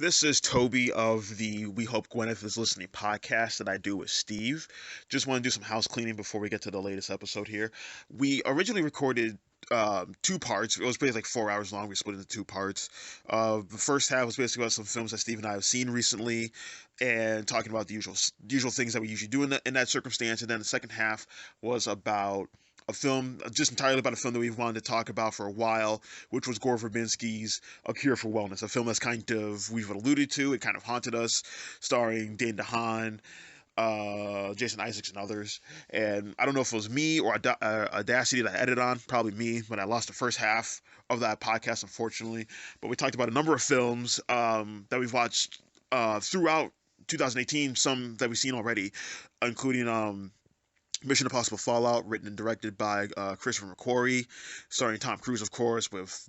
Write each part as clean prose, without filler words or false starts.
This is Toby of the We Hope Gwyneth is Listening podcast that I do with Steve. Just want to do some house cleaning before we get to the latest episode here. We originally recorded two parts. It was basically like 4 hours long. We split it into two parts. The first half was basically about some films that Steve and I have seen recently and talking about the usual things that we usually do in that circumstance. And then the second half was about a film, just entirely about a film that we've wanted to talk about for a while, which was Gore Verbinski's A Cure for Wellness, a film that's we've alluded to, it kind of haunted us, starring Dane DeHaan, Jason Isaacs, and others. And I don't know if it was me or Audacity that I edited on, probably me, but I lost the first half of that podcast, unfortunately. But we talked about a number of films that we've watched throughout 2018, some that we've seen already, including Mission Impossible Fallout, written and directed by Christopher McQuarrie, starring Tom Cruise, of course, with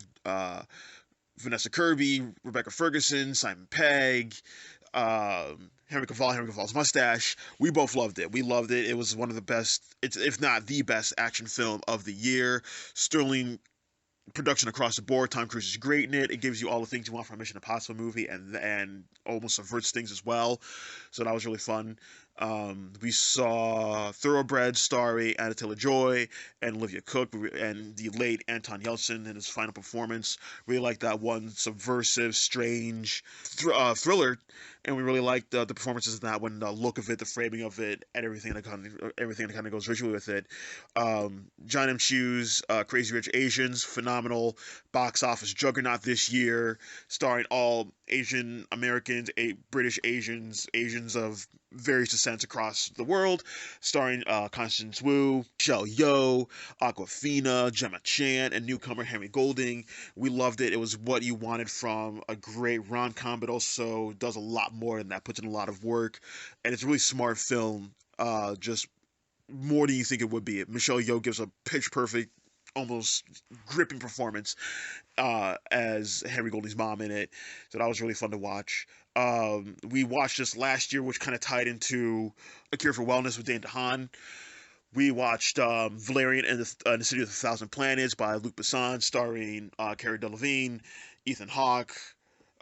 Vanessa Kirby, Rebecca Ferguson, Simon Pegg, Henry Cavill's mustache. We both loved it. We loved it. It was one of the best, if not the best, action film of the year. Sterling production across the board. Tom Cruise is great in it. It gives you all the things you want from a Mission Impossible movie, and almost subverts things as well. So that was really fun. We saw Thoroughbred starring Anna Taylor-Joy and Olivia Cook, and the late Anton Yelchin in his final performance. Really liked that one, subversive, strange thriller, and we really liked the performances in that one, the look of it, the framing of it, and everything that kind of goes visually with it. John M. Chu's Crazy Rich Asians, phenomenal box office juggernaut this year, starring all Asian Americans, British Asians, Asians of various descents across the world, starring Constance Wu, Michelle Yeoh, Awkwafina, Gemma Chan, and newcomer Henry Golding. We loved it. It was what you wanted from a great rom-com, but also does a lot more than that, puts in a lot of work, and it's a really smart film, just more than you think it would be. Michelle Yeoh gives a pitch-perfect, almost gripping performance as Henry Golding's mom in it, so that was really fun to watch. We watched this last year, which kind of tied into A Cure for Wellness with Dane DeHaan. We watched Valerian and the City of the Thousand Planets by Luc Besson, starring Cara Delevingne, Ethan Hawke,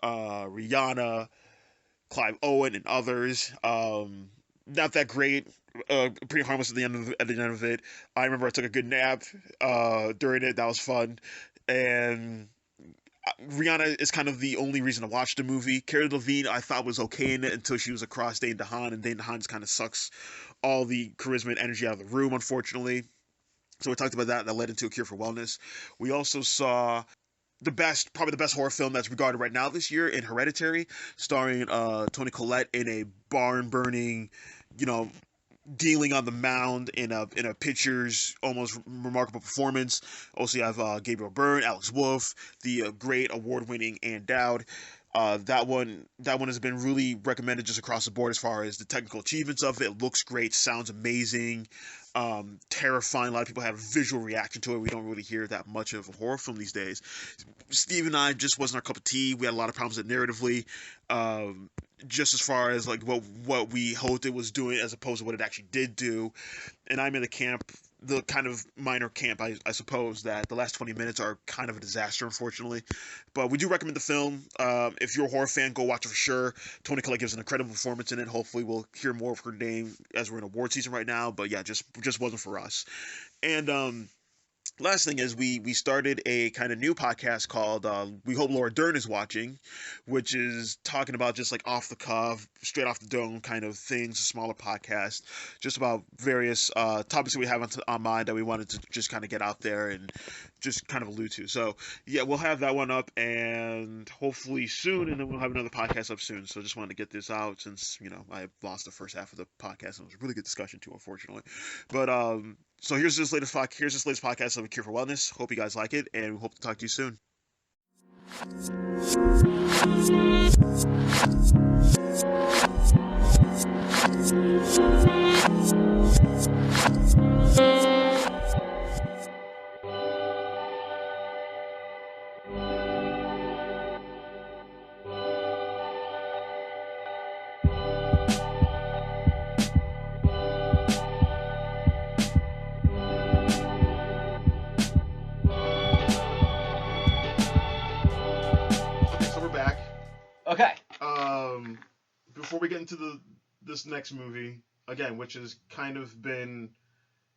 Rihanna, Clive Owen, and others. Not that great. Pretty harmless at the end of it. I remember I took a good nap during it. That was fun. And Rihanna is kind of the only reason to watch the movie. Cara Delevingne I thought was okay in it until she was across Dane DeHaan, and Dane DeHaan just kind of sucks all the charisma and energy out of the room, unfortunately. So we talked about that. That led into A Cure for Wellness. We also saw probably the best horror film that's regarded right now this year in Hereditary, starring Toni Collette in a barn-burning, dealing on the mound in a pitcher's almost remarkable performance. Also, you have Gabriel Byrne, Alex Wolff, the great award-winning Ann Dowd. That one has been really recommended just across the board as far as the technical achievements of it. It looks great, sounds amazing, terrifying. A lot of people have a visual reaction to it. We don't really hear that much of a horror film these days. Steve and I just wasn't our cup of tea. We had a lot of problems with it narratively. Just as far as like what we hoped it was doing as opposed to what it actually did do. And I'm in the kind of minor camp, I suppose, that the last 20 minutes are kind of a disaster, unfortunately. But we do recommend the film. If you're a horror fan, go watch it for sure. Toni Collette gives an incredible performance in it. Hopefully we'll hear more of her name as we're in award season right now. But yeah, just wasn't for us. And last thing is we started a kind of new podcast called We Hope Laura Dern is Watching, which is talking about just like off the cuff, straight off the dome kind of things, a smaller podcast, just about various topics that we have on mind that we wanted to just kind of get out there and just kind of allude to. So yeah, we'll have that one up and hopefully soon, and then we'll have another podcast up soon. So just wanted to get this out since I lost the first half of the podcast and it was a really good discussion too, unfortunately. But so here's this latest podcast of A Cure for Wellness. Hope you guys like it, and we hope to talk to you soon. Okay, so we're back. Okay. Before we get into this next movie again, which has kind of been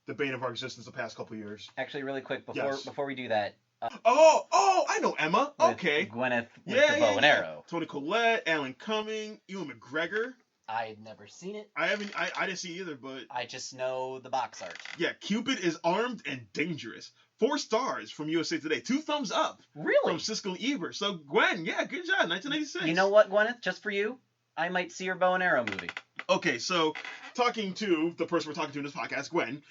the bane of our existence the past couple years. Actually, really quick before we do that. I know Emma. Okay. Gwyneth with the bow and arrow. Toni Collette, Alan Cumming, Ewan McGregor. I had never seen it. I didn't see it either, but I just know the box art. Yeah, Cupid is armed and dangerous. 4 stars from USA Today. 2 thumbs up. Really? From Siskel and Ebert. So Gwen, yeah, good job. 1986. You know what, Gwyneth? Just for you, I might see your bow and arrow movie. Okay, so talking to the person we're talking to in this podcast, Gwen,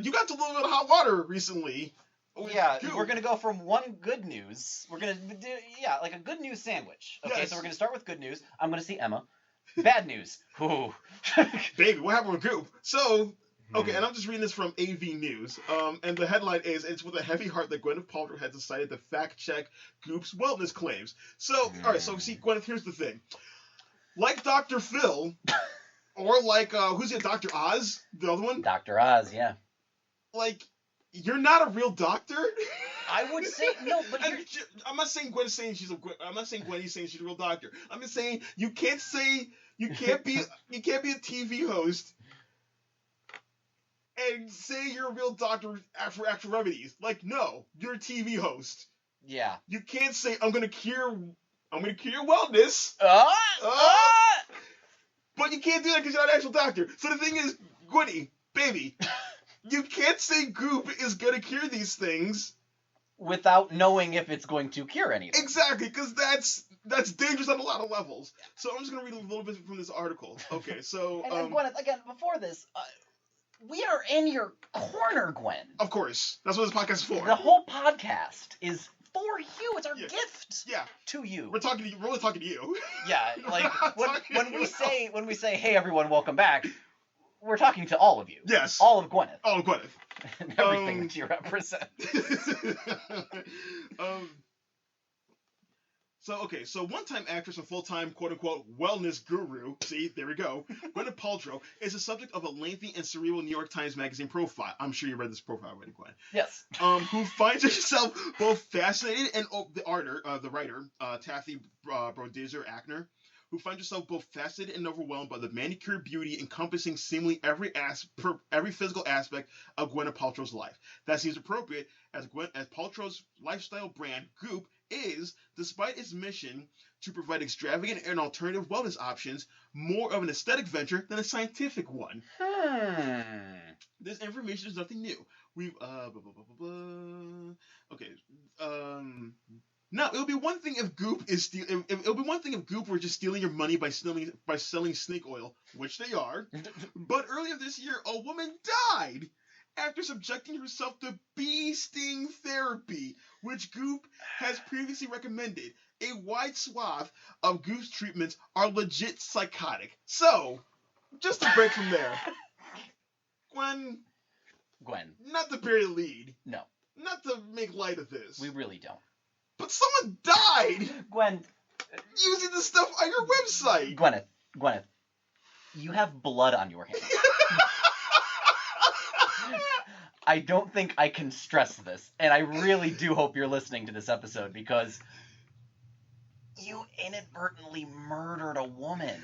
you got to a little bit of hot water recently. Yeah, we're going to go from one good news. We're going to do, like a good news sandwich. Okay, yes. So we're going to start with good news. I'm going to see Emma. Bad news. Ooh. Baby, what happened with Goop? So, okay, and I'm just reading this from AV News. And the headline is, it's with a heavy heart that Gwyneth Paltrow has decided to fact-check Goop's wellness claims. So, alright, so see, Gwyneth, here's the thing. Like Dr. Phil, or like, who's it, Dr. Oz? The other one? Dr. Oz, yeah. Like, you're not a real doctor. I would say no, but I'm not saying Gwen's saying I'm not saying Gwen's saying she's a real doctor. I'm just saying you can't be a TV host and say you're a real doctor for actual remedies. Like, no, you're a TV host. Yeah. You can't say I'm gonna cure wellness. But you can't do that because you're not an actual doctor. So the thing is, Gwenny, baby, you can't say Goop is gonna cure these things without knowing if it's going to cure anything. Exactly, because that's dangerous on a lot of levels. So I'm just going to read a little bit from this article. Okay, so... And then, Gwyneth, again, before this, we are in your corner, Gwen. Of course. That's what this podcast is for. The whole podcast is for you. It's our gift to you. We're really talking to you. Yeah, like, when we say, hey, everyone, welcome back, we're talking to all of you. Yes. All of Gwyneth. All of Gwyneth. And everything that you represent. So one-time actress and full-time quote-unquote wellness guru, see, there we go, Gwyneth Paltrow, is the subject of a lengthy and cerebral New York Times Magazine profile. I'm sure you read this profile already, Gwen. Yes. Who finds herself both fascinated and the writer, Taffy Brodesser-Akner, who finds herself both fascinated and overwhelmed by the manicured beauty encompassing seemingly every physical aspect of Gwyneth Paltrow's life. That seems appropriate as Paltrow's lifestyle brand, Goop, is, despite its mission to provide extravagant and alternative wellness options, more of an aesthetic venture than a scientific one. This information is nothing new. Now, it would be one thing if Goop were just stealing your money by selling snake oil, which they are. But earlier this year, a woman died after subjecting herself to bee sting therapy, which Goop has previously recommended. A wide swath of Goop's treatments are legit psychotic. So, just to break from there, Gwen, not to bury the lead. No. Not to make light of this. We really don't. But someone died! Gwen. Using the stuff on your website! Gwyneth. You have blood on your hands. I don't think I can stress this, and I really do hope you're listening to this episode, because you inadvertently murdered a woman.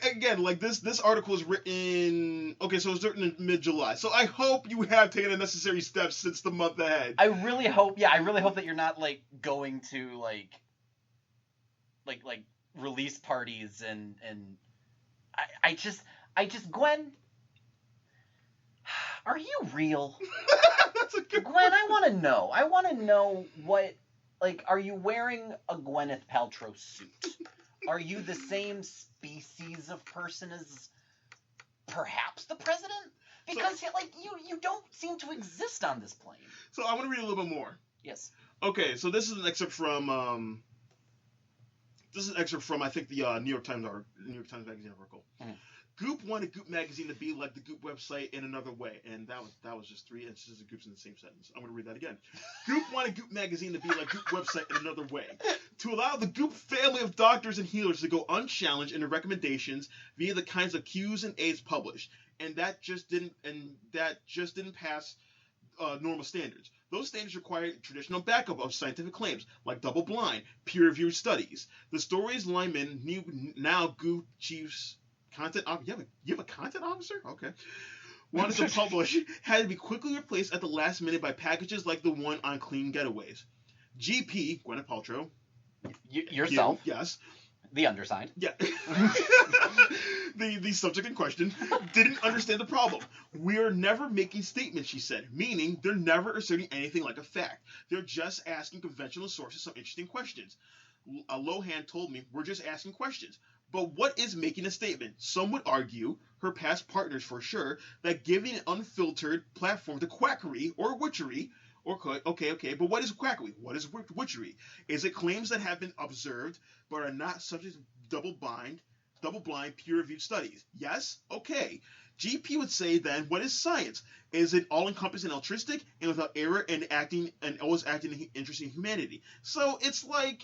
Again, this article is written... Okay, so it was written in mid-July. So I hope you have taken the necessary steps since the month ahead. I really hope that you're not, going to, release parties and I just, Gwen, are you real? That's a good Gwen, I want to know what, are you wearing a Gwyneth Paltrow suit? Are you the same species of person as perhaps the president? Because, you don't seem to exist on this plane. So I want to read a little bit more. Yes. Okay, so this is an excerpt from, I think, the New York Times Magazine article. Mm-hmm. Goop wanted Goop magazine to be like the Goop website in another way, and that was just 3 instances of Goops in the same sentence. I'm going to read that again. Goop wanted Goop magazine to be like Goop website in another way, to allow the Goop family of doctors and healers to go unchallenged in their recommendations via the kinds of Qs and As published, and that just didn't pass normal standards. Those standards require traditional backup of scientific claims, like double-blind, peer-reviewed studies. The story's lineman, now Goo Chief's content officer, you have a content officer? Okay. Wanted to publish, had to be quickly replaced at the last minute by packages like the one on Clean Getaways. GP, Gwyneth Paltrow. Yourself. Yes. The undersigned. Yeah. the subject in question didn't understand the problem. We're never making statements, she said, meaning they're never asserting anything like a fact. They're just asking conventional sources some interesting questions. Lohan told me, we're just asking questions. But what is making a statement? Some would argue, her past partners for sure, that giving an unfiltered platform to quackery or witchery, okay, but what is quackery? What is witchery? Is it claims that have been observed but are not subject to double-blind, peer-reviewed studies? Yes? Okay. GP would say then, what is science? Is it all-encompassing and altruistic and without error and always acting in the interest in humanity? So it's like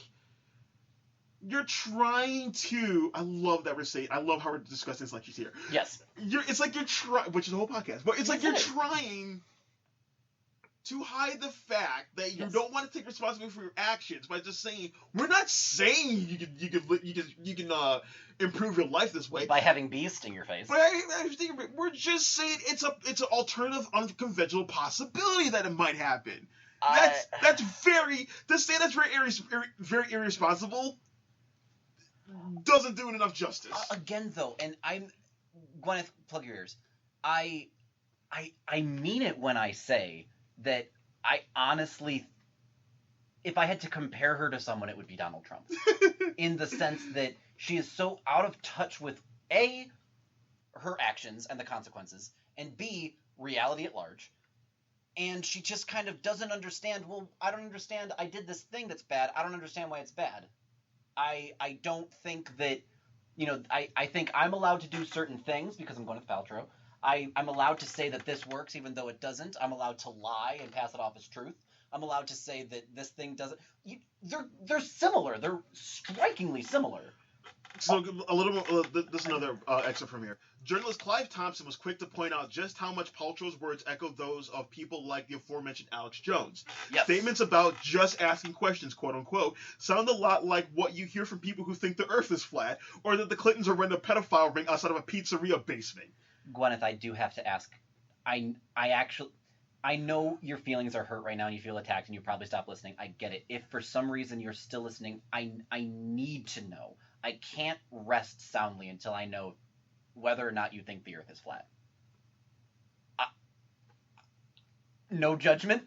you're trying to. I love that we're saying. I love how we're discussing this like she's here. Yes. It's like you're trying, which is the whole podcast, but it's like you're trying to hide the fact that you don't want to take responsibility for your actions by just saying we're not saying you can improve your life this way by having bees sting your face. We're just saying it's an alternative, unconventional possibility that it might happen. That's very very irresponsible. Doesn't do it enough justice. Again, though, and Gwyneth, plug your ears. I mean it when I say that I honestly, if I had to compare her to someone, it would be Donald Trump. In the sense that she is so out of touch with A, her actions and the consequences, and B, reality at large. And she just kind of doesn't understand, well, I don't understand, I did this thing that's bad, I don't understand why it's bad. I don't think that, I think I'm allowed to do certain things because I'm Gwyneth Paltrow. I'm allowed to say that this works even though it doesn't. I'm allowed to lie and pass it off as truth. I'm allowed to say that this thing doesn't. They're similar. They're strikingly similar. So a little. This is another excerpt from here. Journalist Clive Thompson was quick to point out just how much Paltrow's words echo those of people like the aforementioned Alex Jones. Yes. Statements about just asking questions, quote unquote, sound a lot like what you hear from people who think the Earth is flat, or that the Clintons are running a pedophile ring outside of a pizzeria basement. Gwyneth, I do have to ask. I know your feelings are hurt right now and you feel attacked and you probably stop listening. I get it. If for some reason you're still listening, I need to know. I can't rest soundly until I know whether or not you think the Earth is flat. No judgment.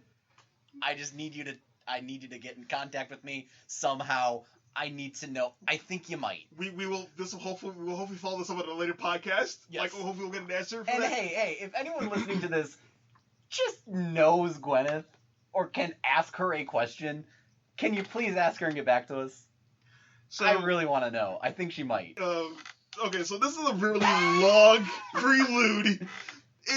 I just need you to get in contact with me somehow. I need to know. I think you might. We will hopefully follow this up on a later podcast. Yes. Like hopefully we'll get an answer for and that. And hey, if anyone listening to this just knows Gwyneth or can ask her a question, can you please ask her and get back to us? So, I really want to know. I think she might. Okay, so this is a really long prelude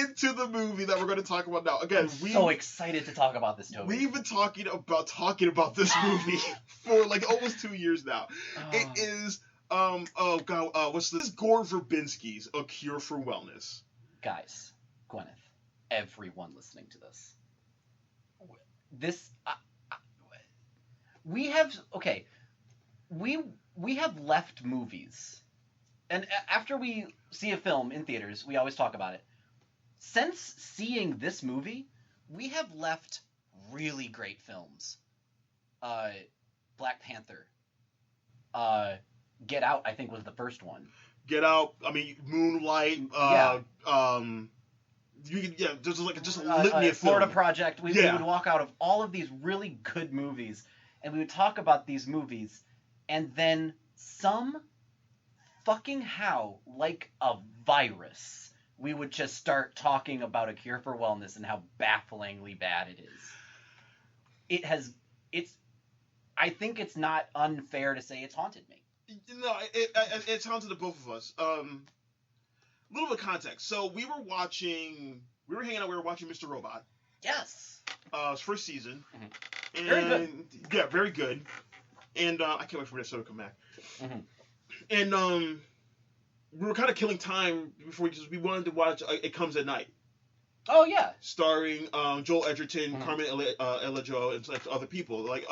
into the movie that we're going to talk about now. Again, I'm so excited to talk about this, Toby. We've been talking about this movie for like almost 2 years now. It is what's this? Gore Verbinski's A Cure for Wellness. Guys, Gwyneth, everyone listening to this, we have left movies, and after we see a film in theaters, we always talk about it. Since seeing this movie, we have left really great films. Black Panther. Get Out, I think, was the first one. Get Out. I mean, Moonlight. There's like just a litany of Florida film. Project. We would walk out of all of these really good movies, and we would talk about these movies, and then some fucking how, like a virus, we would just start talking about A Cure for Wellness and how bafflingly bad it is. I think it's not unfair to say it's haunted me. No, it's haunted the both of us. A little bit of context. So we were hanging out, we were watching Mr. Robot. Yes. His first season. Mm-hmm. And, very good. Yeah, very good. And I can't wait for this show to come back. Mm-hmm. And we were kind of killing time before because we wanted to watch It Comes at Night. Oh yeah. starring Joel Edgerton, Mhm. Carmen Elenjo, and like other people, like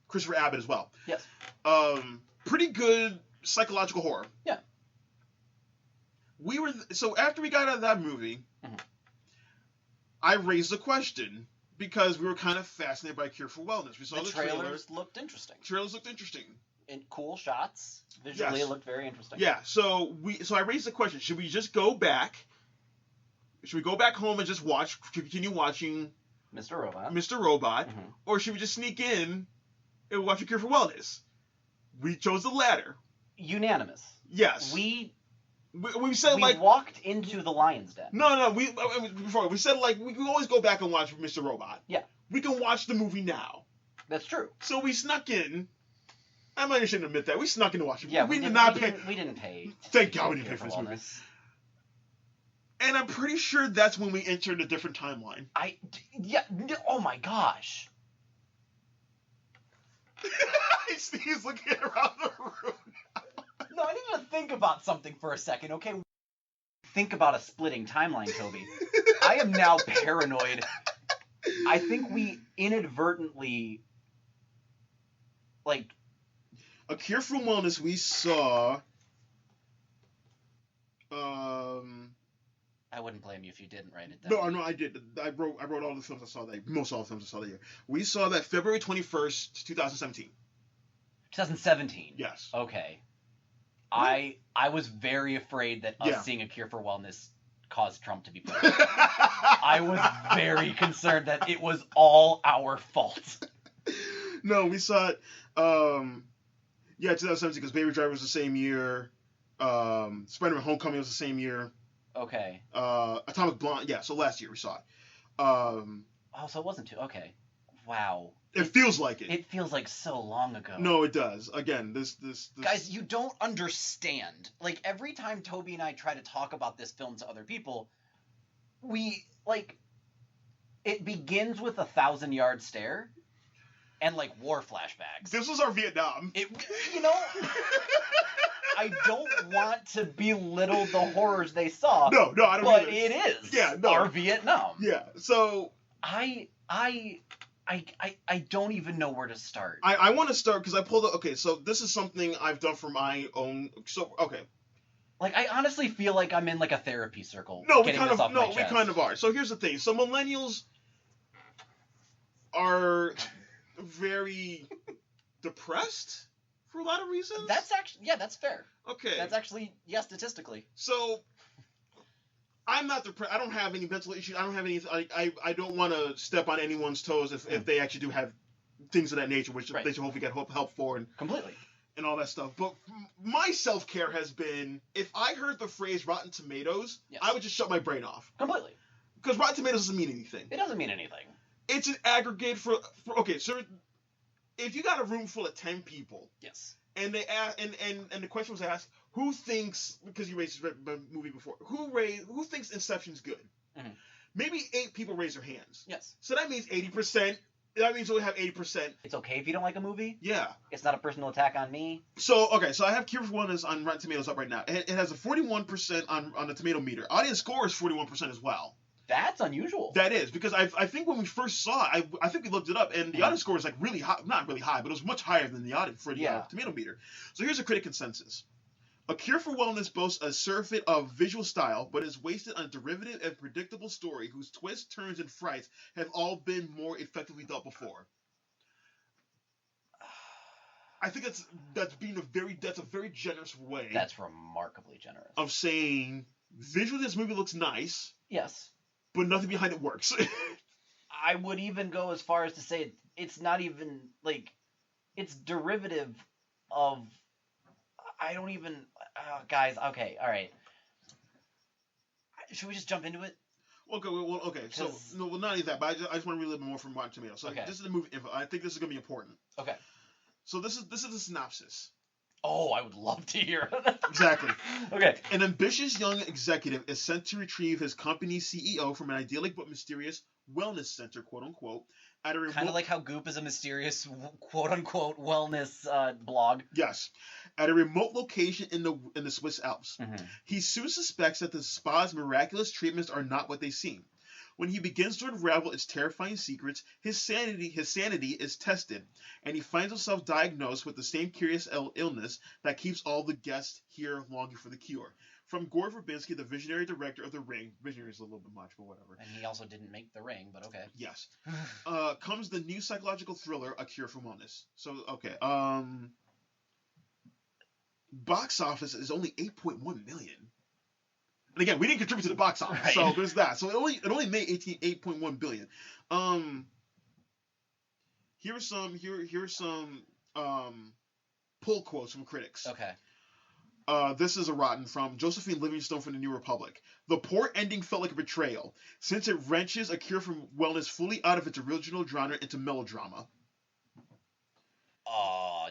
Christopher Abbott as well. Yes. Pretty good psychological horror. Yeah. So after we got out of that movie, Mhm. I raised a question because we were kind of fascinated by Cure for Wellness. We saw the trailers looked interesting. Trailers looked interesting. And cool shots. Visually, Yes. it looked very interesting. Yeah. So I raised the question: should we just go back? Should we go back home and just continue watching Mr. Robot. Mr. Robot, Mhm. or should we just sneak in and watch A Cure for Wellness? We chose the latter. Unanimous. Yes. We said like walked into the lion's den. no. Before we said like we can always go back and watch Mr. Robot. Yeah. We can watch the movie now. That's true. So we snuck in. I might shouldn't admit that we snuck in to watch it. Yeah, we did not pay. We didn't pay. Thank God we didn't pay for this movie. And I'm pretty sure that's when we entered a different timeline. Oh my gosh. Steve's looking around the room. No, I need to think about something for a second, okay? Think about a splitting timeline, Toby. I am now paranoid. I think we inadvertently, like... A Cure for Wellness we saw... I wouldn't blame you if you didn't write it down. No, I did. I wrote all the films I saw that... Most all the films I saw that year. We saw that February 21st, 2017. 2017? Yes. Okay. I was very afraid that us seeing A Cure for Wellness caused Trump to be president. I was very concerned that it was all our fault. No, we saw it. 2017 because Baby Driver was the same year. Spider-Man: Homecoming was the same year. Okay. Atomic Blonde, yeah. So last year we saw it. So it wasn't too. Okay. Wow. It feels like it. It feels like so long ago. No, it does. Again, this. Guys, you don't understand. Like, every time Toby and I try to talk about this film to other people, we, like, it begins with 1,000-yard stare and, like, war flashbacks. This was our Vietnam. I don't want to belittle the horrors they saw. No, I don't. But it is. Yeah, no. Our Vietnam. Yeah. So I don't even know where to start. I want to start because I pulled up. Okay, so this is something I've done for my own. So okay. Like, I honestly feel like I'm in like a therapy circle. No, we kind of are. So here's the thing. So millennials are very depressed for a lot of reasons. That's fair. Okay. That's actually, statistically. So I'm not depressed. I don't have any mental issues. I don't have any. I don't want to step on anyone's toes if they actually do have things of that nature, which they should hopefully get help for and completely and all that stuff. But my self-care has been, if I heard the phrase Rotten Tomatoes, I would just shut my brain off completely. Because Rotten Tomatoes doesn't mean anything. It doesn't mean anything. It's an aggregate for okay. So if you got a room full of 10 people, yes, and they ask, and the question was asked, who thinks, because you raised this movie before, who thinks Inception's good? Mm-hmm. Maybe 8 people raise their hands. Yes. So that means 80%. That means we have 80%. It's okay if you don't like a movie. Yeah. It's not a personal attack on me. So I have Cure for Wellness on Rotten Tomatoes up right now. It has a 41% on the tomato meter. Audience score is 41% as well. That's unusual. That is, because I think when we first saw it, I think we looked it up, and the audience score is like really high, not really high, but it was much higher than the audience for the tomato meter. So here's a critic consensus. A Cure for Wellness boasts a surfeit of visual style, but is wasted on a derivative and predictable story whose twists, turns, and frights have all been more effectively dealt before. I think that's a very generous way. That's remarkably generous. Of saying visually this movie looks nice. Yes. But nothing behind it works. I would even go as far as to say it's not even, like, it's derivative of, I don't even, guys, okay, all right. Should we just jump into it? Okay. So, no, well, not even that, but I just want to read a little bit more from Rotten Tomatoes. So this is the movie info. I think this is going to be important. Okay. So this is the synopsis. Oh, I would love to hear it. Exactly. Okay. An ambitious young executive is sent to retrieve his company's CEO from an idyllic but mysterious wellness center, quote unquote, At a Kind remote of like how Goop is a mysterious quote-unquote wellness blog. Yes, at a remote location in the Swiss Alps. Mm-hmm. He soon suspects that the spa's miraculous treatments are not what they seem. When he begins to unravel its terrifying secrets, his sanity is tested, and he finds himself diagnosed with the same curious illness that keeps all the guests here longing for the cure. From Gore Verbinski, the visionary director of The Ring, visionary is a little bit much, but whatever. And he also didn't make The Ring, but okay. Yes. Comes the new psychological thriller, A Cure for Wellness. So, okay. Box office is only 8.1 million. And again, we didn't contribute to the box office, right. so there's that. So it only made 8.1 billion. Here's some pull quotes from critics. Okay. This is a rotten from Josephine Livingstone from the New Republic. The poor ending felt like a betrayal, since it wrenches A Cure for Wellness fully out of its original genre into melodrama.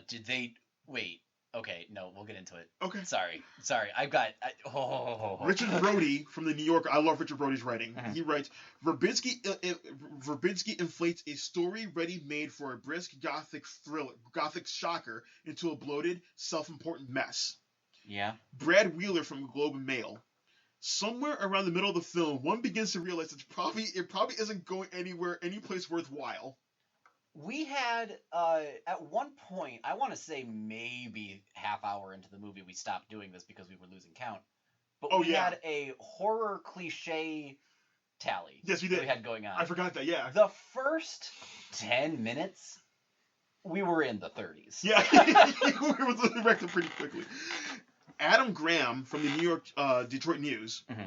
Did they... Wait. Okay, no, we'll get into it. Okay. Sorry. I've got... Richard Brody from the New Yorker. I love Richard Brody's writing. Mm-hmm. He writes, Verbinski inflates a story ready-made for a brisk gothic shocker into a bloated, self-important mess. Yeah. Brad Wheeler from Globe and Mail. Somewhere around the middle of the film, one begins to realize it probably isn't going any place worthwhile. We had, at one point, I want to say maybe half hour into the movie, we stopped doing this because we were losing count. But we had a horror cliche tally. Yes, we did. We had going on. I forgot that, yeah. The first 10 minutes, we were in the 30s. Yeah, we were losing record pretty quickly. Adam Graham from the New York, Detroit News. Mm-hmm.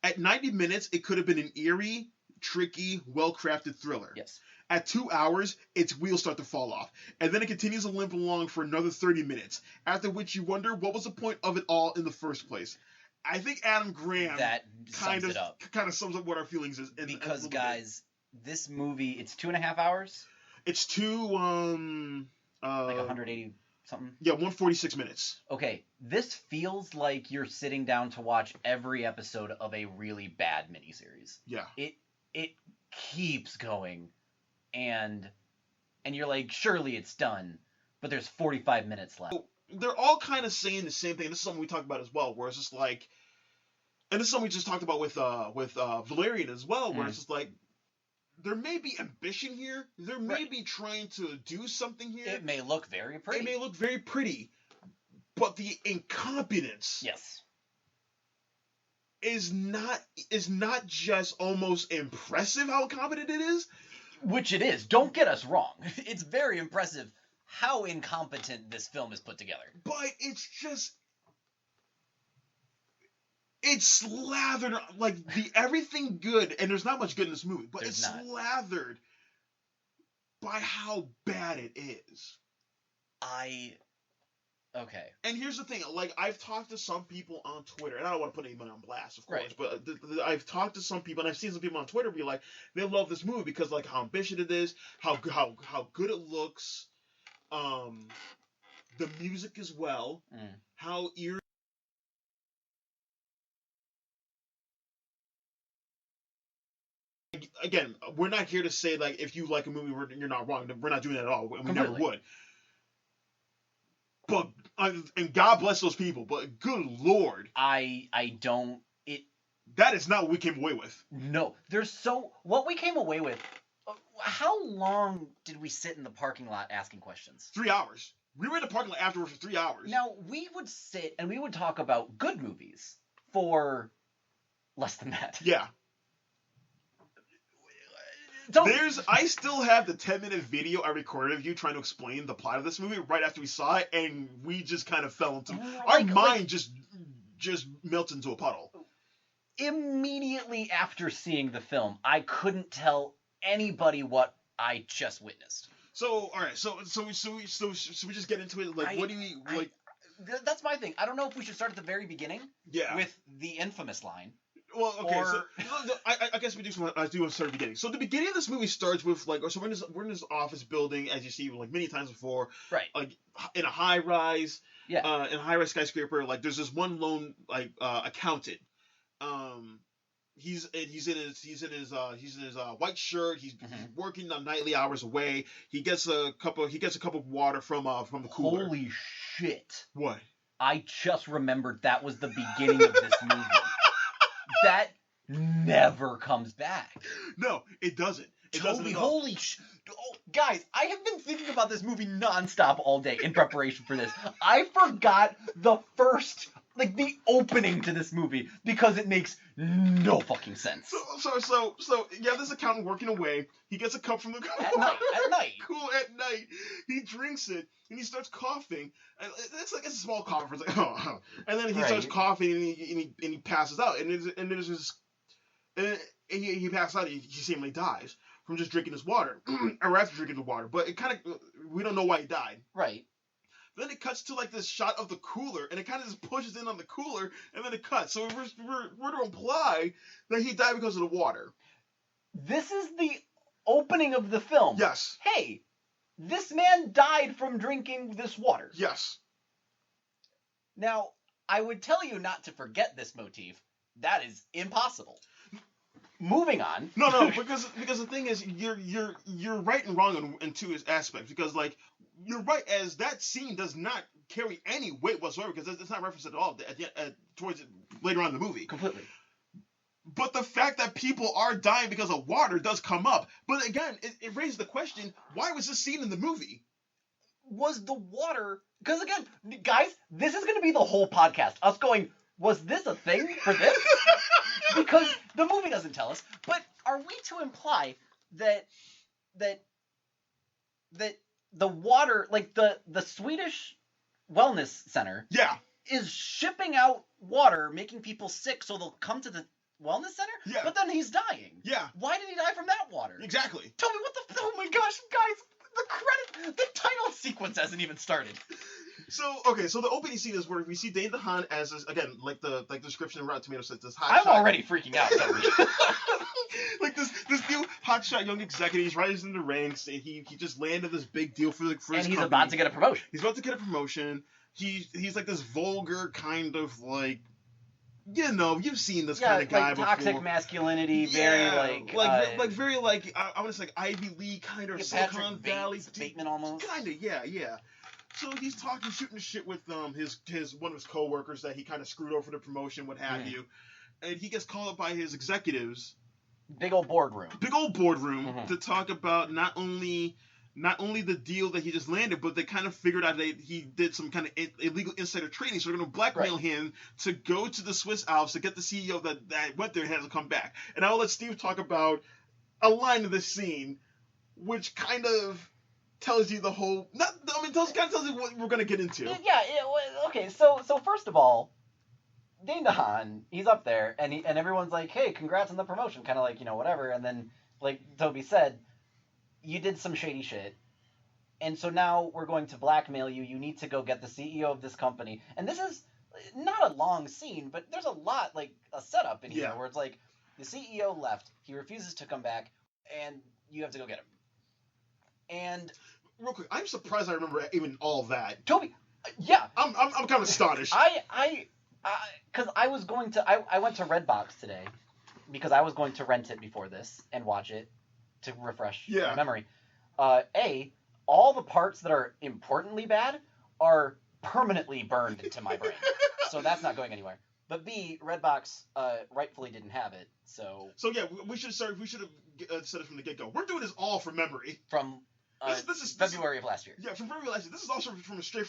At 90 minutes, it could have been an eerie, tricky, well-crafted thriller. Yes. At 2 hours, its wheels start to fall off, and then it continues to limp along for another 30 minutes, after which you wonder what was the point of it all in the first place. I think Adam Graham kind of sums up what our feelings is. Because, guys, this movie, it's 2.5 hours? It's like 180 something? Yeah, 146 minutes. Okay, this feels like you're sitting down to watch every episode of a really bad miniseries. Yeah. It keeps going. And you're like, surely it's done, but there's 45 minutes left. They're all kind of saying the same thing. This is something we talked about as well, where it's just like, and this is something we just talked about with Valerian as well, where it's just like, there may be ambition here. There may be trying to do something here. It may look very pretty. But the incompetence. Yes. Is not just almost impressive how incompetent it is. Which it is. Don't get us wrong. It's very impressive how incompetent this film is put together. But it's just... It's slathered, like, everything good, and there's not much good in this movie, but it's slathered by how bad it is. Okay. And here's the thing, like, I've talked to some people on Twitter, and I don't want to put anybody on blast, of course, but I've talked to some people, and I've seen some people on Twitter be like, they love this movie because, like, how ambitious it is, how good it looks, the music as well, how eerie. Again, we're not here to say, like, if you like a movie, you're not wrong. We're not doing that at all, and we never would. But and God bless those people, but good Lord, that is not what we came away with. No, what we came away with. How long did we sit in the parking lot asking questions? 3 hours. We were in the parking lot afterwards for 3 hours. Now we would sit and we would talk about good movies for less than that. Yeah. I still have the 10-minute video I recorded of you trying to explain the plot of this movie right after we saw it, and we just kind of fell into our mind just melted into a puddle. Immediately after seeing the film, I couldn't tell anybody what I just witnessed. So all right, so we just get into it. Like, what do you like? That's my thing. I don't know if we should start at the very beginning. Yeah. With the infamous line. Well, okay, so I guess we do want to start at the beginning. So the beginning of this movie starts with, like, so we're in this office building, as you see, like, many times before. Right. Like, in a high-rise. Yeah. In a high-rise skyscraper, like, there's this one lone, like, accountant. he's in his white shirt. He's working the nightly hours away. He gets a cup of water from the cooler. Holy shit! What? I just remembered that was the beginning of this movie. That never comes back. No, it doesn't. Toby, holy guys, I have been thinking about this movie nonstop all day in preparation for this. I forgot the first, the opening to this movie because it makes no fucking sense. So yeah, this accountant working away. He gets a cup from the cooler. At night. Cool, at night. He drinks it and he starts coughing. And it's a small cough. It's like oh. And then he starts coughing and he passes out. And he passes out. He seemingly dies from just drinking his water, or after drinking the water. But it kind of, we don't know why he died. Right. Then it cuts to this shot of the cooler, and it kind of just pushes in on the cooler, and then it cuts. So we're to imply that he died because of the water. This is the opening of the film. Yes. Hey, this man died from drinking this water. Yes. Now, I would tell you not to forget this motif. That is impossible. Moving on. No, because the thing is, you're right and wrong in two aspects. Because you're right, as that scene does not carry any weight whatsoever, because it's not referenced at all towards later on in the movie. Completely. But the fact that people are dying because of water does come up. But again, it raises the question: why was this scene in the movie? Was the water? Because again, guys, this is going to be the whole podcast. Us going, was this a thing for this? Because the movie doesn't tell us. But are we to imply that the water, the Swedish wellness center, is shipping out water, making people sick, so they'll come to the wellness center? Yeah. But then he's dying. Yeah. Why did he die from that water? Exactly. Tell me oh my gosh, guys, the title sequence hasn't even started. So the opening scene is where we see Dane DeHaan as again, the description in Rotten Tomatoes says this hot I'm shot. already freaking out. this new hotshot young executive. He's rising in the ranks, and he just landed this big deal for his company. And he's about to get a promotion. He's about to get a promotion. He's like this vulgar kind of you've seen this kind of guy before. Toxic masculinity, very I want to say Ivy League kind of Silicon Valley Bateman almost. Kind of, yeah. So he's shooting shit with his one of his coworkers that he kind of screwed over for the promotion, what have you, and he gets called up by his executives. Big old boardroom to talk about not only the deal that he just landed, but they kind of figured out that he did some kind of illegal insider trading, so they're going to blackmail him to go to the Swiss Alps to get the CEO that went there and has to come back. And I'll let Steve talk about a line of this scene, which kind of tells you the whole. Kind of tells you what we're going to get into. Yeah. Okay. So first of all, Dane DeHaan, he's up there, and everyone's like, "Hey, congrats on the promotion," kind of whatever. And then, like Toby said, you did some shady shit, and so now we're going to blackmail you. You need to go get the CEO of this company. And this is not a long scene, but there's a lot, a setup in here where it's like, the CEO left, he refuses to come back, and you have to go get him. And real quick, I'm surprised I remember even all that. Toby, yeah. I'm kind of astonished. Because I was going to, I went to Redbox today, because I was going to rent it before this and watch it to refresh my memory. All the parts that are importantly bad are permanently burned into my brain. So that's not going anywhere. But B, Redbox rightfully didn't have it, so yeah, we should have said it from the get-go. We're doing this all from memory. From February of last year. Yeah, from February of last year. This is also straight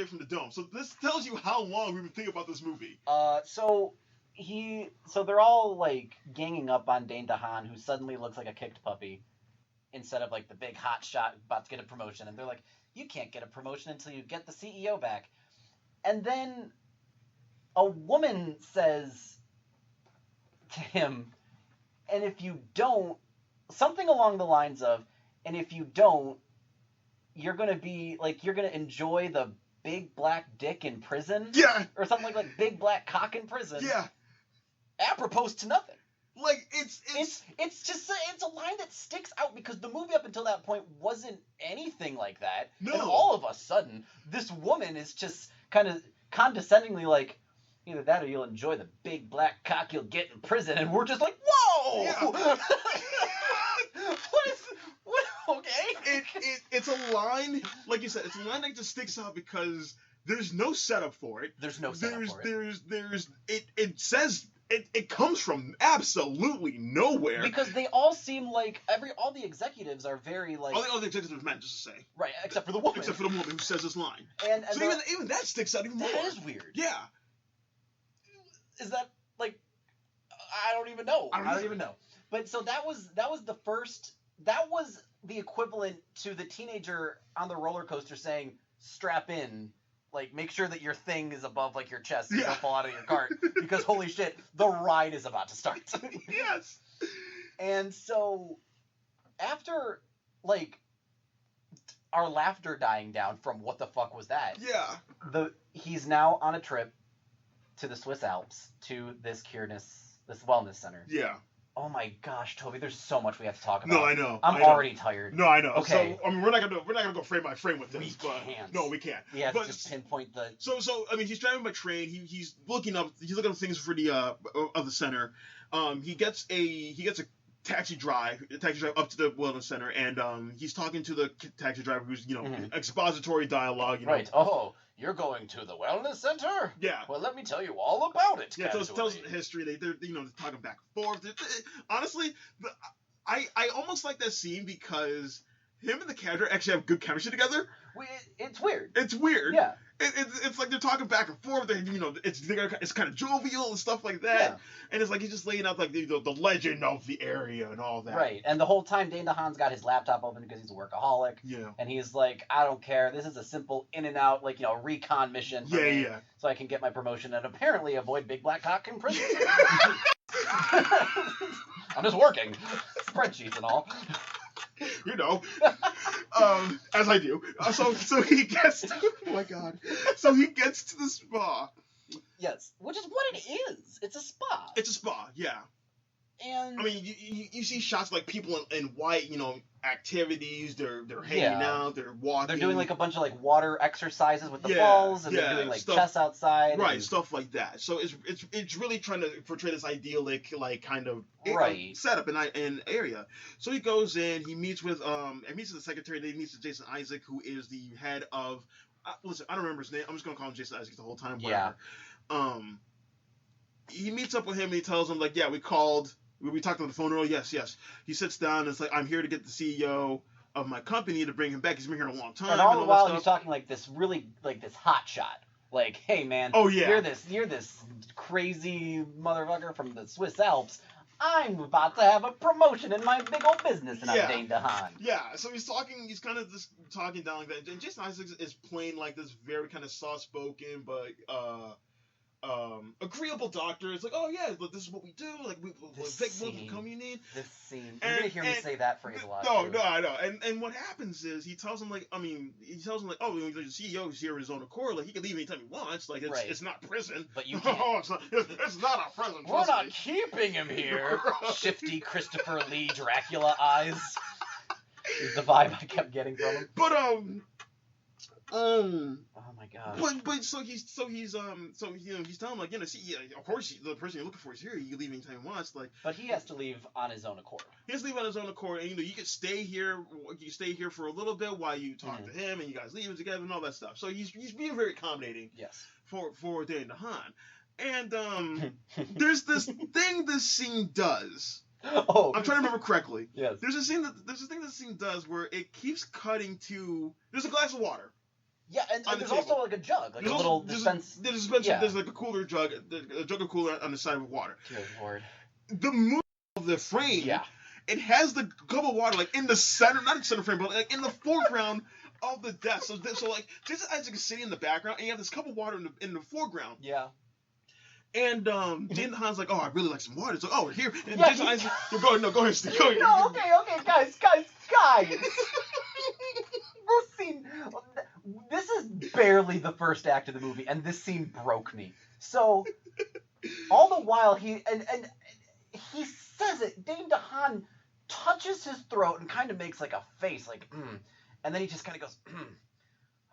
from the dome. So this tells you how long we've been thinking about this movie. So they're all ganging up on Dane DeHaan, who suddenly looks like a kicked puppy, instead of the big hot shot about to get a promotion. And they're like, "You can't get a promotion until you get the CEO back." And then a woman says to him, "And if you don't," something along the lines of, "And if you don't, you're gonna be you're gonna enjoy the big black dick in prison." Yeah. Or something like big black cock in prison. Yeah. Apropos to nothing. It's just it's a line that sticks out, because the movie up until that point wasn't anything like that. No. And all of a sudden, this woman is just kind of condescendingly like, Either that or you'll enjoy the big black cock you'll get in prison. And we're just like, whoa! Yeah. What? Okay. It's a line, like you said, it's a line that just sticks out because there's no setup for it. There's no setup for it. It says it comes from absolutely nowhere. Because they all seem like all the executives are very like all the executives meant just to say. Right, except for the woman. Except for the woman who says this line. And so even that sticks out even more. That is weird. Yeah. Is that like I don't even know. I don't even know. But so that was the first. That was the equivalent to the teenager on the roller coaster saying, "Strap in." Like, make sure that your thing is above, like, your chest so you don't fall out of your cart. Because, holy shit, the ride is about to start. Yes. And so, after, like, our laughter dying down from what the fuck was that? Yeah. He's now on a trip to the Swiss Alps, to this wellness center. Yeah. Oh my gosh, Toby, there's so much we have to talk about. No, I know. I'm already tired. No, I know. Okay. So, I mean, we're not gonna go frame by frame with this. We can't. No, we can't. We have to just pinpoint the. So I mean, he's driving by train. He's looking up things for the of the center. He gets a taxi drive up to the wellness center, and he's talking to the taxi driver who's expository dialogue. Right. Oh, you're going to the wellness center? Yeah. Well, let me tell you all about it. Yeah, tells the history. They're talking back and forth. Honestly, I almost like that scene because him and the character actually have good chemistry together. It's weird. It's weird. Yeah. It's like they're talking back and forth. It's kind of jovial and stuff like that. Yeah. And it's like he's just laying out like the legend of the area and all that. Right. And the whole time Dane DeHaan's got his laptop open because he's a workaholic. Yeah. And he's like, I don't care. This is a simple in and out, like, recon mission for me. Yeah. So I can get my promotion and apparently avoid big black cock in prison. I'm just working. Spreadsheets and all. As I do. So he gets to, oh my god. So he gets to the spa. Yes, which is what it is. It's a spa. It's a spa, yeah. And I mean, you see shots like people in white, activities. They're hanging out. They're walking. They're doing like a bunch of like water exercises with the balls, and they're doing like chess outside. Right, stuff like that. So it's really trying to portray this idyllic kind of setup and area. So he goes in. He meets with the secretary. Then he meets with Jason Isaac, who is the head of. Listen, I don't remember his name. I'm just gonna call him Jason Isaac the whole time. Whatever. Yeah. He meets up with him and he tells him like, yeah, we called. We talked on the phone earlier. Yes. He sits down and it's like, I'm here to get the CEO of my company to bring him back. He's been here a long time. And all the while he's talking like this really like this hot shot. Like, hey man, you're this crazy motherfucker from the Swiss Alps. I'm about to have a promotion in my big old business, and I'm Dane DeHaan. Yeah, so he's kind of just talking down like that. And Jason Isaacs is playing like this very kind of soft-spoken, but agreeable doctor. It's like, oh yeah, look, this is what we do. Like we'll come you need. This scene. You're gonna hear me say that phrase a lot. No, I know. And what happens is he tells him like, oh, the CEO is here of his own accord. Like he can leave anytime he wants. Like it's not prison. But you can't. It's not a prison. We're not keeping him here. Shifty Christopher Lee Dracula eyes. Is the vibe I kept getting from him. But oh my god. But so he's telling him like, of course the person you're looking for is here. You can leave anytime he wants. Like, but he has to leave on his own accord. He has to leave on his own accord, and you can stay here. You can stay here for a little bit while you talk to him, and you guys leave together and all that stuff. So he's being very accommodating. Yes. For Dane DeHaan, and there's this thing this scene does. Oh, I'm trying to remember correctly. Yes. There's a thing this scene does where it keeps cutting to. There's a glass of water. Yeah, and there's also like a jug, like a little dispense. There's a dispenser. Yeah. There's like a cooler jug, a jug of cooler on the side of water. Good Lord. The movement of the frame. Yeah. It has the cup of water like in the center, not in the center frame, but like in the foreground of the desk. So like Jason Isaac is sitting in the background, and you have this cup of water in the foreground. Yeah. And Dane DeHaan's like, oh, I really like some water. It's like, oh, here. And Jason Isaac, go ahead, Steve. Go ahead. No, okay, guys. This scene, this is barely the first act of the movie, and this scene broke me. So, all the while he says it, Dane DeHaan touches his throat and kind of makes like a face, like, and then he just kind of goes,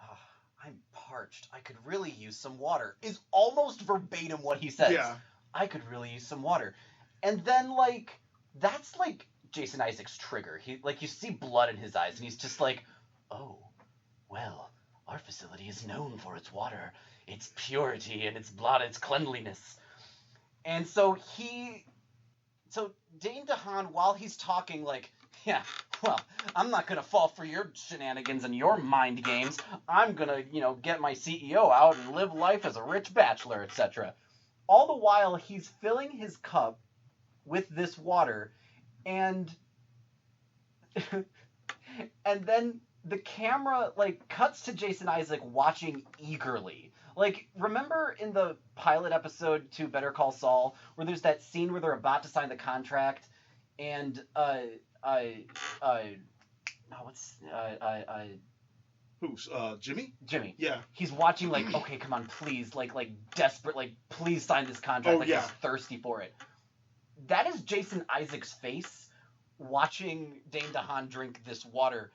oh, I'm parched. I could really use some water. Is almost verbatim what he says. Yeah. I could really use some water. And then, like, that's, like, Jason Isaacs' trigger. He, like, you see blood in his eyes, and he's just like, oh, well, our facility is known for its water, its purity, and its blood, its cleanliness. And so Dane DeHaan, while he's talking, like, yeah, well, I'm not going to fall for your shenanigans and your mind games. I'm going to, get my CEO out and live life as a rich bachelor, etc. All the while, he's filling his cup with this water, and and then the camera, like, cuts to Jason Isaac watching eagerly. Like, remember in the pilot episode to Better Call Saul, where there's that scene where they're about to sign the contract, and Who's Jimmy? Jimmy. Yeah. He's watching, like, okay, come on, please, like desperate, like, please sign this contract. Oh, like, yeah. He's thirsty for it. That is Jason Isaacs' face watching Dane DeHaan drink this water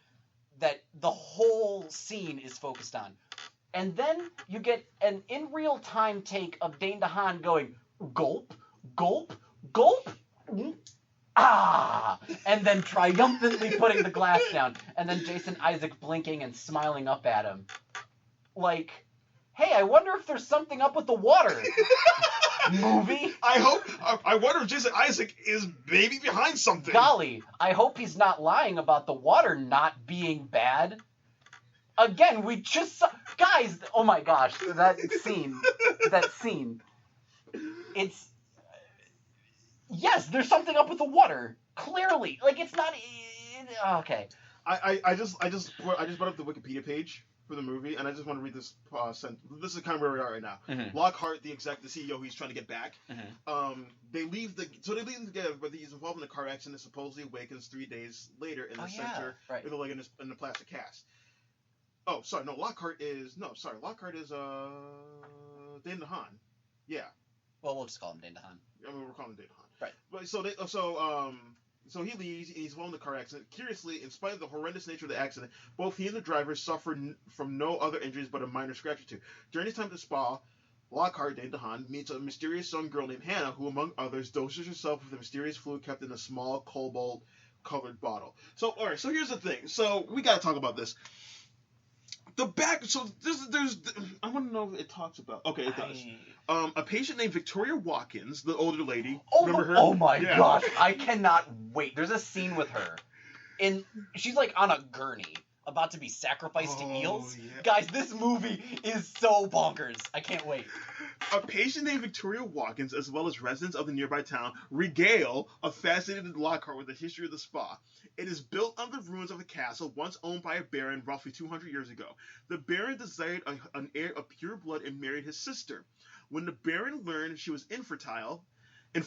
that the whole scene is focused on. And then you get an in real time take of Dane DeHaan going, gulp, gulp, gulp, ah, and then triumphantly putting the glass down, and then Jason Isaac blinking and smiling up at him. Like, hey, I wonder if there's something up with the water. Movie? I wonder if Jason Isaac is maybe behind something. Golly, I hope he's not lying about the water not being bad. Again, we just saw... Guys, oh my gosh, that scene. It's... Yes, there's something up with the water. Clearly. Like, it's not... Okay. I just brought up the Wikipedia page for the movie, and I just want to read this sentence. This is kind of where we are right now. Mm-hmm. Lockhart, the CEO he's trying to get back, Mm-hmm. they leave together, but he's involved in a car accident that supposedly awakens 3 days later in the center, right. with a leg in a plastic cast. Oh, sorry, no, Lockhart is Dane DeHaan. Yeah. Well, we'll just call him Dane DeHaan. I mean, we're calling him Dane DeHaan. Right. But so he leaves, and he's involved in the car accident. Curiously, in spite of the horrendous nature of the accident, both he and the driver suffered from no other injuries but a minor scratch or two. During his time at the spa, Lockhart, Dane DeHaan, meets a mysterious young girl named Hannah, who, among others, doses herself with a mysterious fluid kept in a small cobalt-colored bottle. So, all right, so here's the thing. So, we got to talk about this. There's I want to know if it talks about... Okay, it does. A patient named Victoria Watkins, the older lady. Remember her? Oh my gosh, I cannot wait. There's a scene with her. She's like on a gurney, about to be sacrificed to eels. Yeah. Guys, this movie is so bonkers. I can't wait. A patient named Victoria Watkins, as well as residents of the nearby town, regale a fascinated Lockhart with the history of the spa. It is built on the ruins of a castle once owned by a baron roughly 200 years ago. The baron desired an heir of pure blood and married his sister. When the baron learned she was infertile, he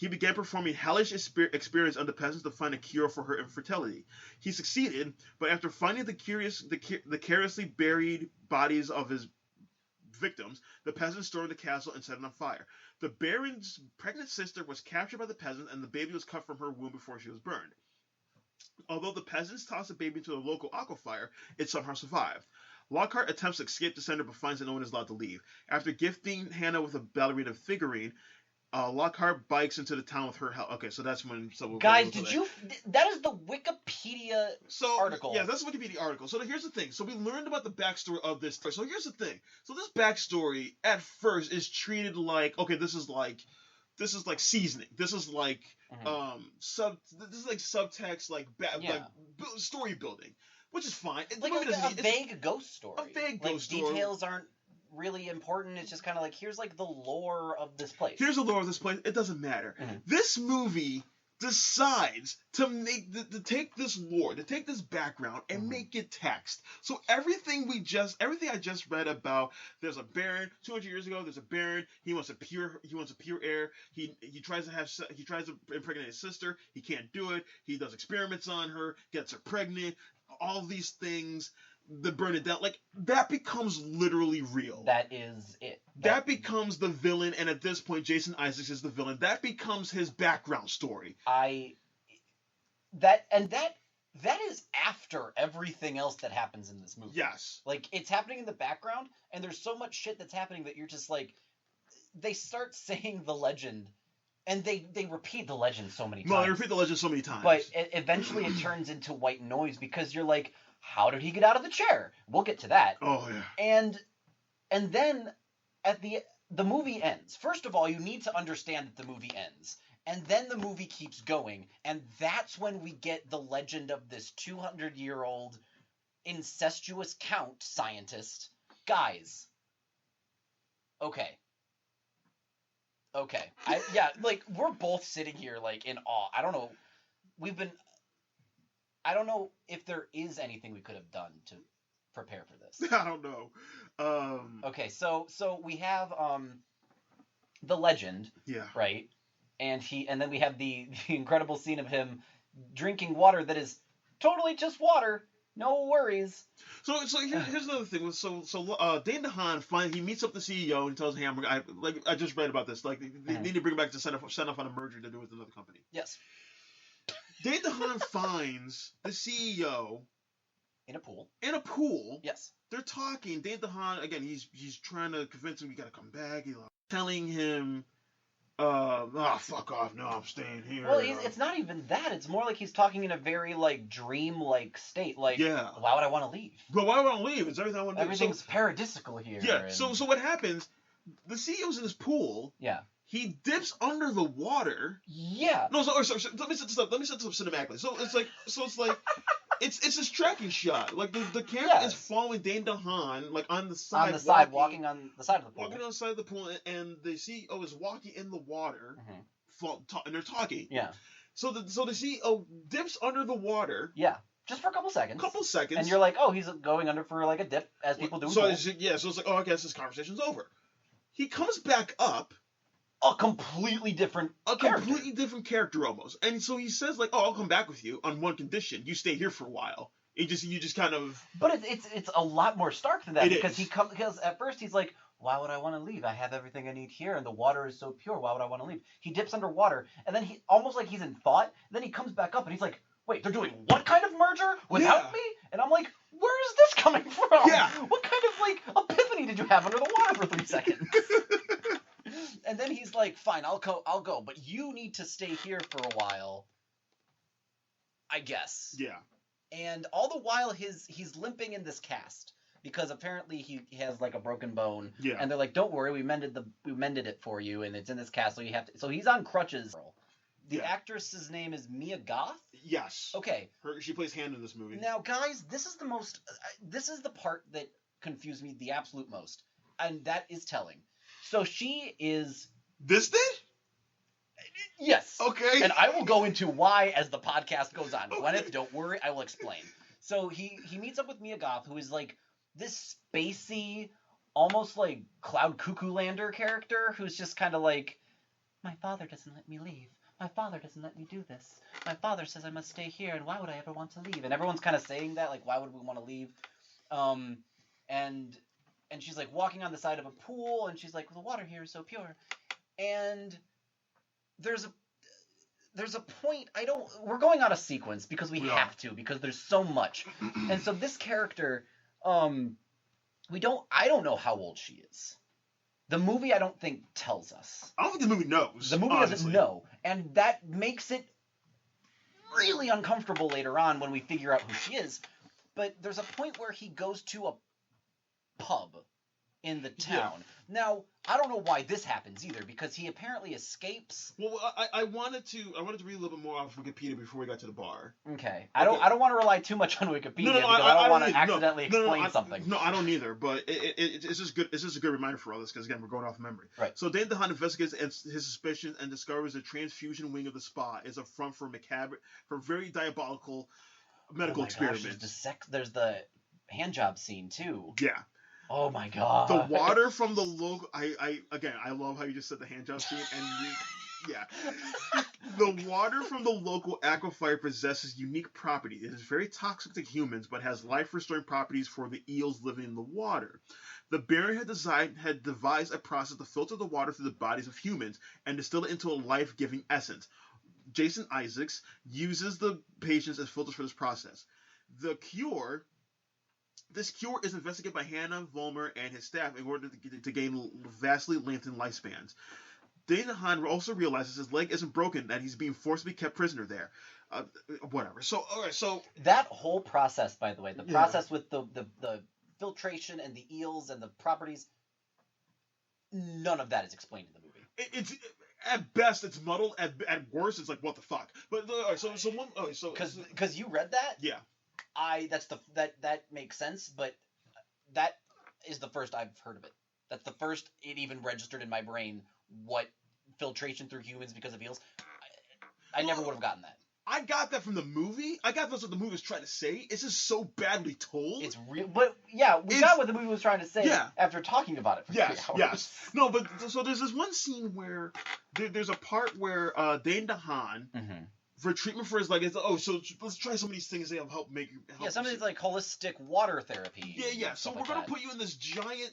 began performing hellish experiments on the peasants to find a cure for her infertility. He succeeded, but after finding the carelessly buried bodies of his victims, the peasants stormed the castle and set it on fire. The baron's pregnant sister was captured by the peasants, and the baby was cut from her womb before she was burned. Although the peasants tossed the baby into the local aquifer, it somehow survived. Lockhart attempts to escape the center, but finds that no one is allowed to leave. After gifting Hannah with a ballerina figurine, Lockhart bikes into the town with her help. Okay, so that's when... Guys, that is the Wikipedia article. Yeah, that's the Wikipedia article. So here's the thing. So we learned about the backstory of this. So here's the thing. So this backstory, at first, is treated like, okay, this is like seasoning. This is like, this is like subtext, like story building, which is fine. Like a vague ghost story. A vague ghost story. Details aren't really important. It's just kind of like, here's like the lore of this place. Here's the lore of this place. It doesn't matter. Mm-hmm. This movie decides to take this lore, to take this background, and make it text. So everything I just read about, there's a baron 200 years ago. There's a baron. He wants a pure heir. He tries to impregnate his sister. He can't do it. He does experiments on her, gets her pregnant. All these things. The burn it down, like that becomes literally real. That is it. That becomes the villain, and at this point, Jason Isaacs is the villain. That becomes his background story. That that is after everything else that happens in this movie. Yes. Like, it's happening in the background, and there's so much shit that's happening that you're just like, they start saying the legend, and they repeat the legend so many times. No, they repeat the legend so many times. But eventually it turns into white noise because you're like, how did he get out of the chair? We'll get to that. Oh, yeah. And then at the movie ends. First of all, you need to understand that the movie ends. And then the movie keeps going, and that's when we get the legend of this 200-year-old incestuous count scientist. Guys. Okay. Like, we're both sitting here, like, in awe. I don't know. I don't know if there is anything we could have done to prepare for this. I don't know. Okay, so we have the legend. Yeah. Right? And then we have the incredible scene of him drinking water that is totally just water. No worries. So here's another thing. So Dane DeHaan he meets up the CEO and tells him, I just read about this. Like they need to bring him back to send off on a merger to do with another company. Yes. Dane DeHaan finds the CEO in a pool. Yes. They're talking. Dane DeHaan again. He's trying to convince him we gotta come back. He's telling him, fuck off. No, I'm staying here. Well, it's not even that. It's more like he's talking in a very, like, dream-like state. Like, yeah. Why would I want to leave? But why would I want to leave? It's everything I want to do. Everything's paradisical here. Yeah. So what happens? The CEO's in this pool. Yeah. He dips under the water. Yeah. No, sorry. Let me set this up cinematically. So it's like it's this tracking shot. Like the camera is following Dane DeHaan, like on the side, walking on the side of the pool. Walking on the side of the pool, and the CEO is walking in the water, and they're talking. Yeah. So the CEO dips under the water. Yeah. Just for a couple seconds. And you're like, oh, he's going under for like a dip, as people do. So it's like, oh, I guess this conversation's over. He comes back up. A completely different character almost. And so he says like, oh, I'll come back with you on one condition. You stay here for a while. You just kind of. But it's a lot more stark than that because at first he's like, why would I want to leave? I have everything I need here, and the water is so pure. Why would I want to leave? He dips underwater, and then he almost like he's in thought. Then he comes back up, and he's like, wait, they're doing what kind of merger without me? And I'm like, where is this coming from? Yeah. What kind of like epiphany did you have under the water for 3 seconds? And then he's like, fine, I'll go, but you need to stay here for a while, I guess. Yeah. And all the while he's limping in this cast because apparently he has like a broken bone. Yeah. And they're like, don't worry, we mended it for you, and it's in this cast, so he's on crutches. The actress's name is Mia Goth? Yes. Okay. She plays Hannah in this movie. Now, guys, this is the part that confused me the absolute most, and that is telling. So she is... This did? Yes. Okay. And I will go into why as the podcast goes on. Okay. Gwyneth, don't worry, I will explain. So he meets up with Mia Goth, who is like this spacey, almost like Cloud Cuckoo Lander character, who's just kind of like, my father doesn't let me leave. My father doesn't let me do this. My father says I must stay here, and why would I ever want to leave? And everyone's kind of saying that, like, why would we want to leave? And she's like walking on the side of a pool, and she's like, well, the water here is so pure. And there's a point, we're going on a sequence because we have to, because there's so much. And so this character, I don't know how old she is. The movie, I don't think, tells us. I don't think the movie knows. The movie doesn't know. And that makes it really uncomfortable later on when we figure out who she is. But there's a point where he goes to a pub in the town. Yeah. Now, I don't know why this happens either, because he apparently escapes. Well, I wanted to read a little bit more off Wikipedia before we got to the bar. Okay. I don't want to rely too much on Wikipedia because I don't want to accidentally explain something. No, I don't either. But it's just good. It's just a good reminder for all this because again, we're going off memory. Right. So Dane DeHaan investigates his suspicions and discovers the transfusion wing of the spa is a front for very diabolical medical experiments. Gosh, there's the hand job scene too. Yeah. Oh my god. The water from the local... I love how you just said the hand job scene, The water from the local aquifer possesses unique properties. It is very toxic to humans, but has life-restoring properties for the eels living in the water. The Baron had devised a process to filter the water through the bodies of humans and distill it into a life-giving essence. Jason Isaacs uses the patients as filters for this process. This cure is investigated by Hannah Vollmer and his staff in order to gain vastly lengthened lifespans. Dane DeHaan also realizes his leg isn't broken, that he's being forcibly kept prisoner there. Whatever. So, all right, so... That whole process, by the way, the process with the filtration and the eels and the properties, none of that is explained in the movie. It's... At best, it's muddled. At worst, it's like, what the fuck? But, all right, so one... Okay, so... Because you read that? Yeah. That makes sense, but that is the first I've heard of it. That's the first it even registered in my brain what filtration through humans because of eels. I never would have gotten that. I got that from the movie. I got that's what the movie was trying to say. It's just so badly told. It's real, but yeah, we got what the movie was trying to say after talking about it for 3 hours. Yes. No, but so there's this one scene where there's a part where Dane DeHaan, for treatment for his leg, so let's try some of these things that help make you. Some of these like holistic water therapy. Yeah. So we're gonna put you in this giant.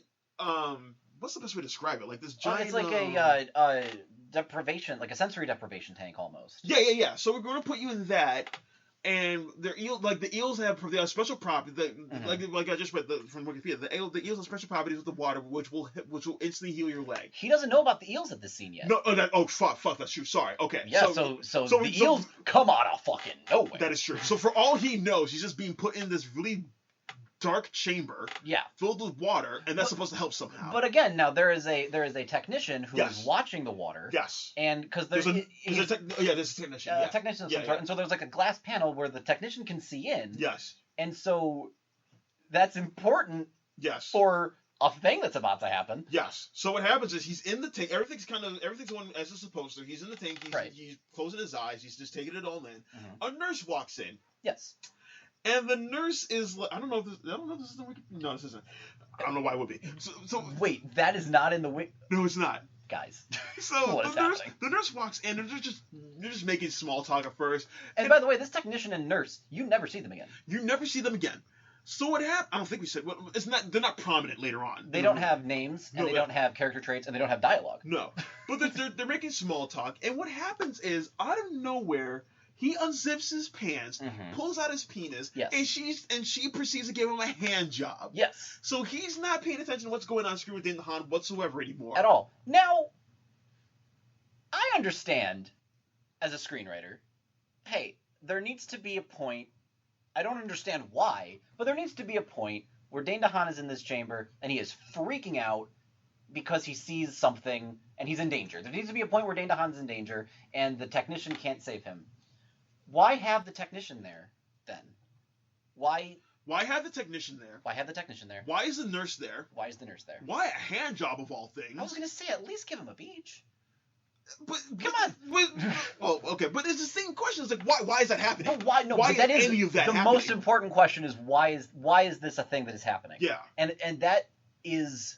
What's the best way to describe it? Like this giant. It's like a deprivation, like a sensory deprivation tank almost. Yeah. So we're gonna put you in that, and the eels have special properties. Like I just read from Wikipedia, the eels have special properties with the water, which will instantly heal your leg. He doesn't know about the eels at this scene yet. No, fuck, that's true. Sorry. Okay. Yeah. So the eels come out of fucking nowhere. That is true. So for all he knows, he's just being put in this really dark chamber, filled with water, and that's supposed to help somehow. But again, now there is a technician who is watching the water. Yes. And because there's a technician. Technician of some sort, and so there's like a glass panel where the technician can see in. Yes. And so that's important. Yes. For a thing that's about to happen. Yes. So what happens is he's in the tank. Everything's going as it's supposed to. He's in the tank. He's closing his eyes. He's just taking it all in. A nurse walks in. Yes. And the nurse is like, I don't know if this is the wiki. No, this isn't. I don't know why it would be. So wait, that is not in the wiki. No, it's not. Guys. So the nurse walks in and they're just making small talk at first. And by the way, this technician and nurse, you never see them again. You never see them again. So what happened? I don't think we said. It's not. They're not prominent later on. They don't have names, and they don't have character traits, and they don't have dialogue. No, but they're making small talk, and what happens is out of nowhere. He unzips his pants, pulls out his penis, and she proceeds to give him a hand job. Yes. So he's not paying attention to what's going on screen with Dane DeHaan whatsoever anymore. At all. Now, I understand, as a screenwriter, hey, there needs to be a point, I don't understand why, but there needs to be a point where Dane DeHaan is in this chamber, and he is freaking out because he sees something, and he's in danger. There needs to be a point where Dane DeHaan's in danger, and the technician can't save him. Why have the technician there, then? Why have the technician there? Why have the technician there? Why is the nurse there? Why is the nurse there? Why a hand job of all things? I was going to say, at least give him a beach. Come on. Okay, but it's the same question. It's like, why is that happening? But why? No, why but is any of that the happening? most important question is why is this a thing that is happening? Yeah. And that is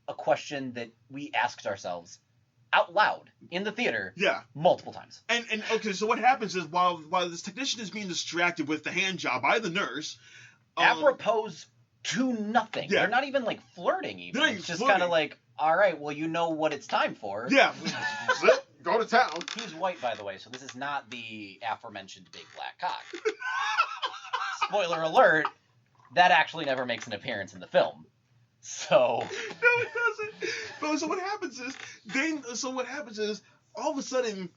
a question that we asked ourselves out loud in the theater multiple times. And okay, so what happens is while this technician is being distracted with the hand job by the nurse, apropos to nothing. They're not even like flirting even. It's just kind of like, all right, well, you know what it's time for. Yeah. Go to town. He's white, by the way, so this is not the aforementioned big black cock. Spoiler alert, that actually never makes an appearance in the film. So. No, it doesn't. But so what happens is all of a sudden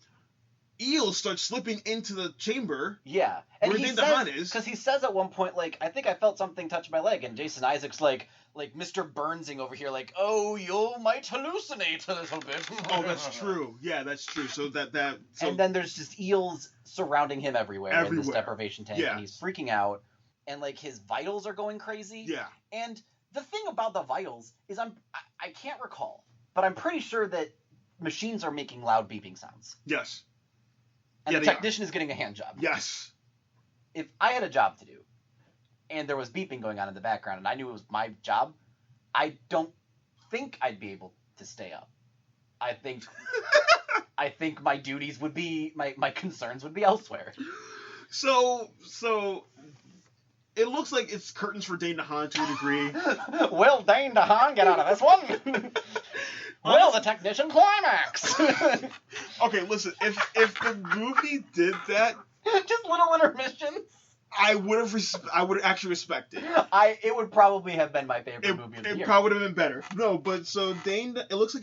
eels start slipping into the chamber. Yeah. And where Dane DeHaan is. Because he says at one point, like, I think I felt something touch my leg, and Jason Isaacs like Mr. Burnsing over here, like, oh, you might hallucinate a little bit. Oh, that's true. Yeah, that's true. So and then there's just eels surrounding him everywhere. In this deprivation tank, and he's freaking out, and like his vitals are going crazy. Yeah. And the thing about the vitals is I can't recall, but I'm pretty sure that machines are making loud beeping sounds. Yes. And the technician is getting a hand job. Yes. If I had a job to do, and there was beeping going on in the background, and I knew it was my job, I don't think I'd be able to stay up. I think my duties would be, my concerns would be elsewhere. So it looks like it's curtains for Dane DeHaan to a degree. Will Dane DeHaan get out of this one? Well, the technician climax. Okay, listen. If the movie did that, Just little intermissions. I would actually respect it. It would probably have been my favorite movie of the It year. probably would have been better. No, but so Dane, it looks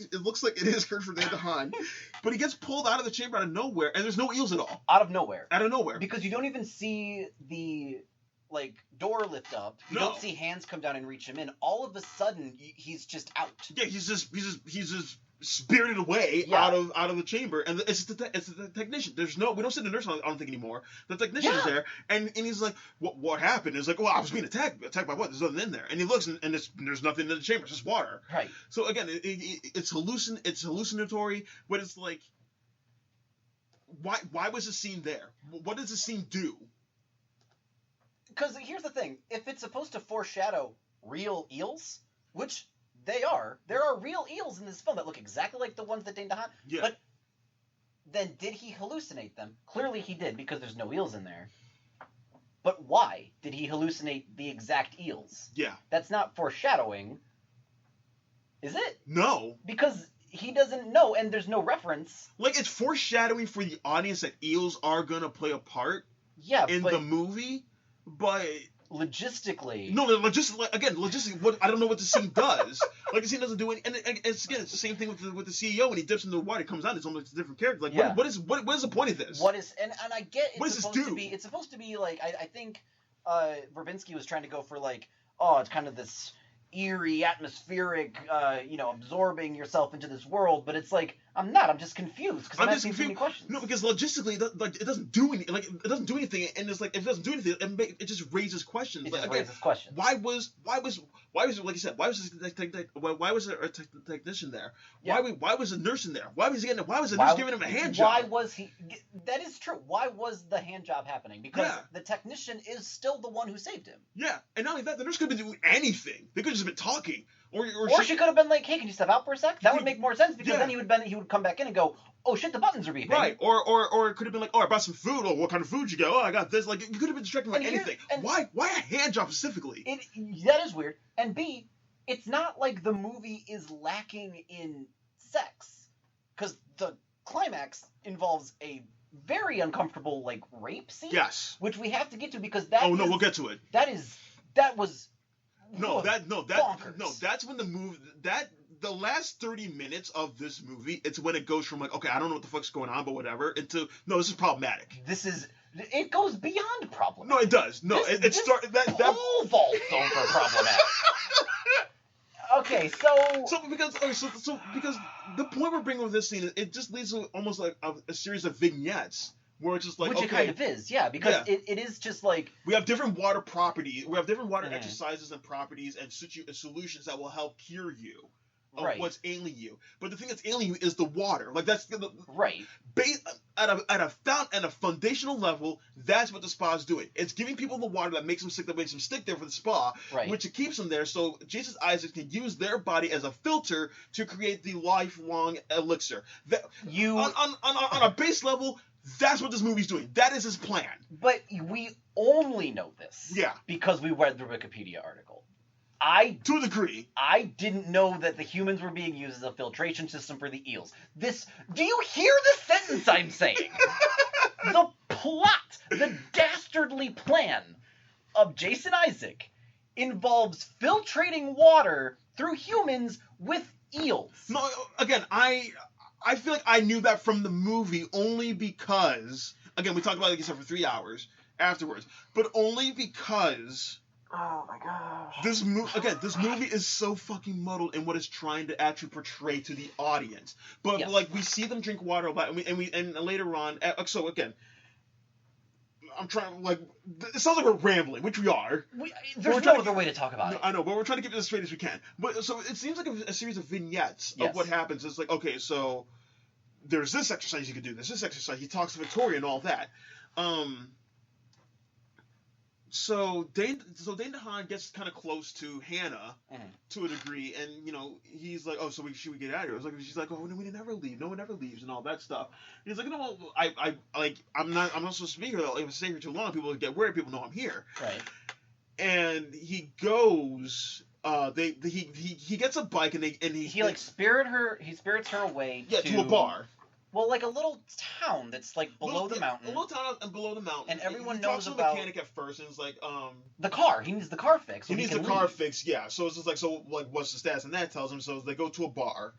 like it is Kurt for Dane DeHaan, but he gets pulled out of the chamber out of nowhere, and there's no eels at all. Out of nowhere. Out of nowhere. Because you don't even see the door lift up. You don't see hands come down and reach him in. All of a sudden, he's just out. Yeah, he's just spirited away out of the chamber, and it's the technician. We don't see the nurse. I don't think anymore. The technician is there, and he's like, what happened? It's like, well, I was being attacked by what? There's nothing in there, and he looks, and there's nothing in the chamber. It's just water. Right. So again, it's hallucinatory, but it's like, why was the scene there? What does the scene do? Because here's the thing: if it's supposed to foreshadow real eels, which there are real eels in this film that look exactly like the ones that Dane DeHaan. Yeah. But then did he hallucinate them? Clearly he did, because there's no eels in there. But why did he hallucinate the exact eels? Yeah. That's not foreshadowing, is it? No. Because he doesn't know, and there's no reference. Like, it's foreshadowing for the audience that eels are gonna play a part in the movie, but logistically. No, logistically, what I don't know what the scene does. Like, the scene doesn't do any, and it's the same thing with the CEO when he dips into the water, it comes out, it's almost a different character. Like, what is the point of this? What is, and I get what it's does supposed this do? to be. It's supposed to be like I think Verbinski was trying to go for like, oh, it's kind of this eerie, atmospheric, absorbing yourself into this world, but it's like, I'm just confused because I'm asking too many questions. No, because logistically, it doesn't do anything. Like, it doesn't do anything, and it's like, if it doesn't do anything, it just raises questions. It just raises questions. Why was like you said? Why was there a technician there? Yeah. Why was a nurse in there? Why was the nurse giving him a hand job? Why was he? That is true. Why was the hand job happening? Because the technician is still the one who saved him. Yeah, and not only that, the nurse could have been doing anything. They could have just been talking, or she could have been like, "Hey, can you step out for a sec?" That would make more sense, because then he would come back in and go, "Oh shit, the buttons are beeping." Right, or it could have been like, "Oh, I brought some food. Oh, what kind of food you got? Oh, I got this." Like, you could have been distracted by anything. Why a hand job specifically? That is weird. And B, it's not like the movie is lacking in sex, because the climax involves a very uncomfortable rape scene. Yes. Which we have to get to, because that. Oh no, we'll get to it. That was. That's when the last 30 minutes of this movie, it's when it goes from like, okay, I don't know what the fuck's going on, but whatever, into, no, this is problematic. It goes beyond problematic. No, it does. No, it starts that pole vault over problematic. Okay, so because the point we're bringing with this scene, it just leads to almost like a series of vignettes. Where it's just like, which it kind of is, because it is just like, we have different water properties, we have different water exercises and properties and solutions that will help cure you of what's ailing you. But the thing that's ailing you is the water. Like, that's right. At a foundational level, that's what the spa is doing. It's giving people the water that makes them sick, that makes them stick there for the spa, which it keeps them there. So Jason Isaacs can use their body as a filter to create the lifelong elixir. On a base level, that's what this movie's doing. That is his plan. But we only know this because we read the Wikipedia article. To a degree. I didn't know that the humans were being used as a filtration system for the eels. Do you hear the sentence I'm saying? The plot, the dastardly plan of Jason Isaac involves filtrating water through humans with eels. No, again, I feel like I knew that from the movie only because, again, we talked about it for 3 hours afterwards, but only because. Oh my gosh. This movie is so fucking muddled in what it's trying to actually portray to the audience. But we see them drink water a lot, and later on. So again, I'm trying it sounds like we're rambling, which we are. There's no other way to talk about it. I know, but we're trying to keep it as straight as we can. But so it seems like a series of vignettes of what happens. It's like, okay, so there's this exercise you can do. There's this exercise. He talks to Victoria and all that. So Dane DeHaan gets kind of close to Hannah to a degree, and he's like, "Oh, so should we get out of here?" I was like, she's like, "Oh, no, we never leave. No one ever leaves," and all that stuff. And he's like, "No, I'm not supposed to be here. If I stay here too long, people will get worried. People know I'm here." Right. And he goes, he gets a bike and he like spirits her away to a bar. Well, like a little town that's like below the mountain. A little town and below the mountain. And everyone he knows talks to about the mechanic at first, and it's like the car. He needs the car fixed. So he needs the car fixed. Yeah. So it's just like what's the status? And that tells him. So they go to a bar.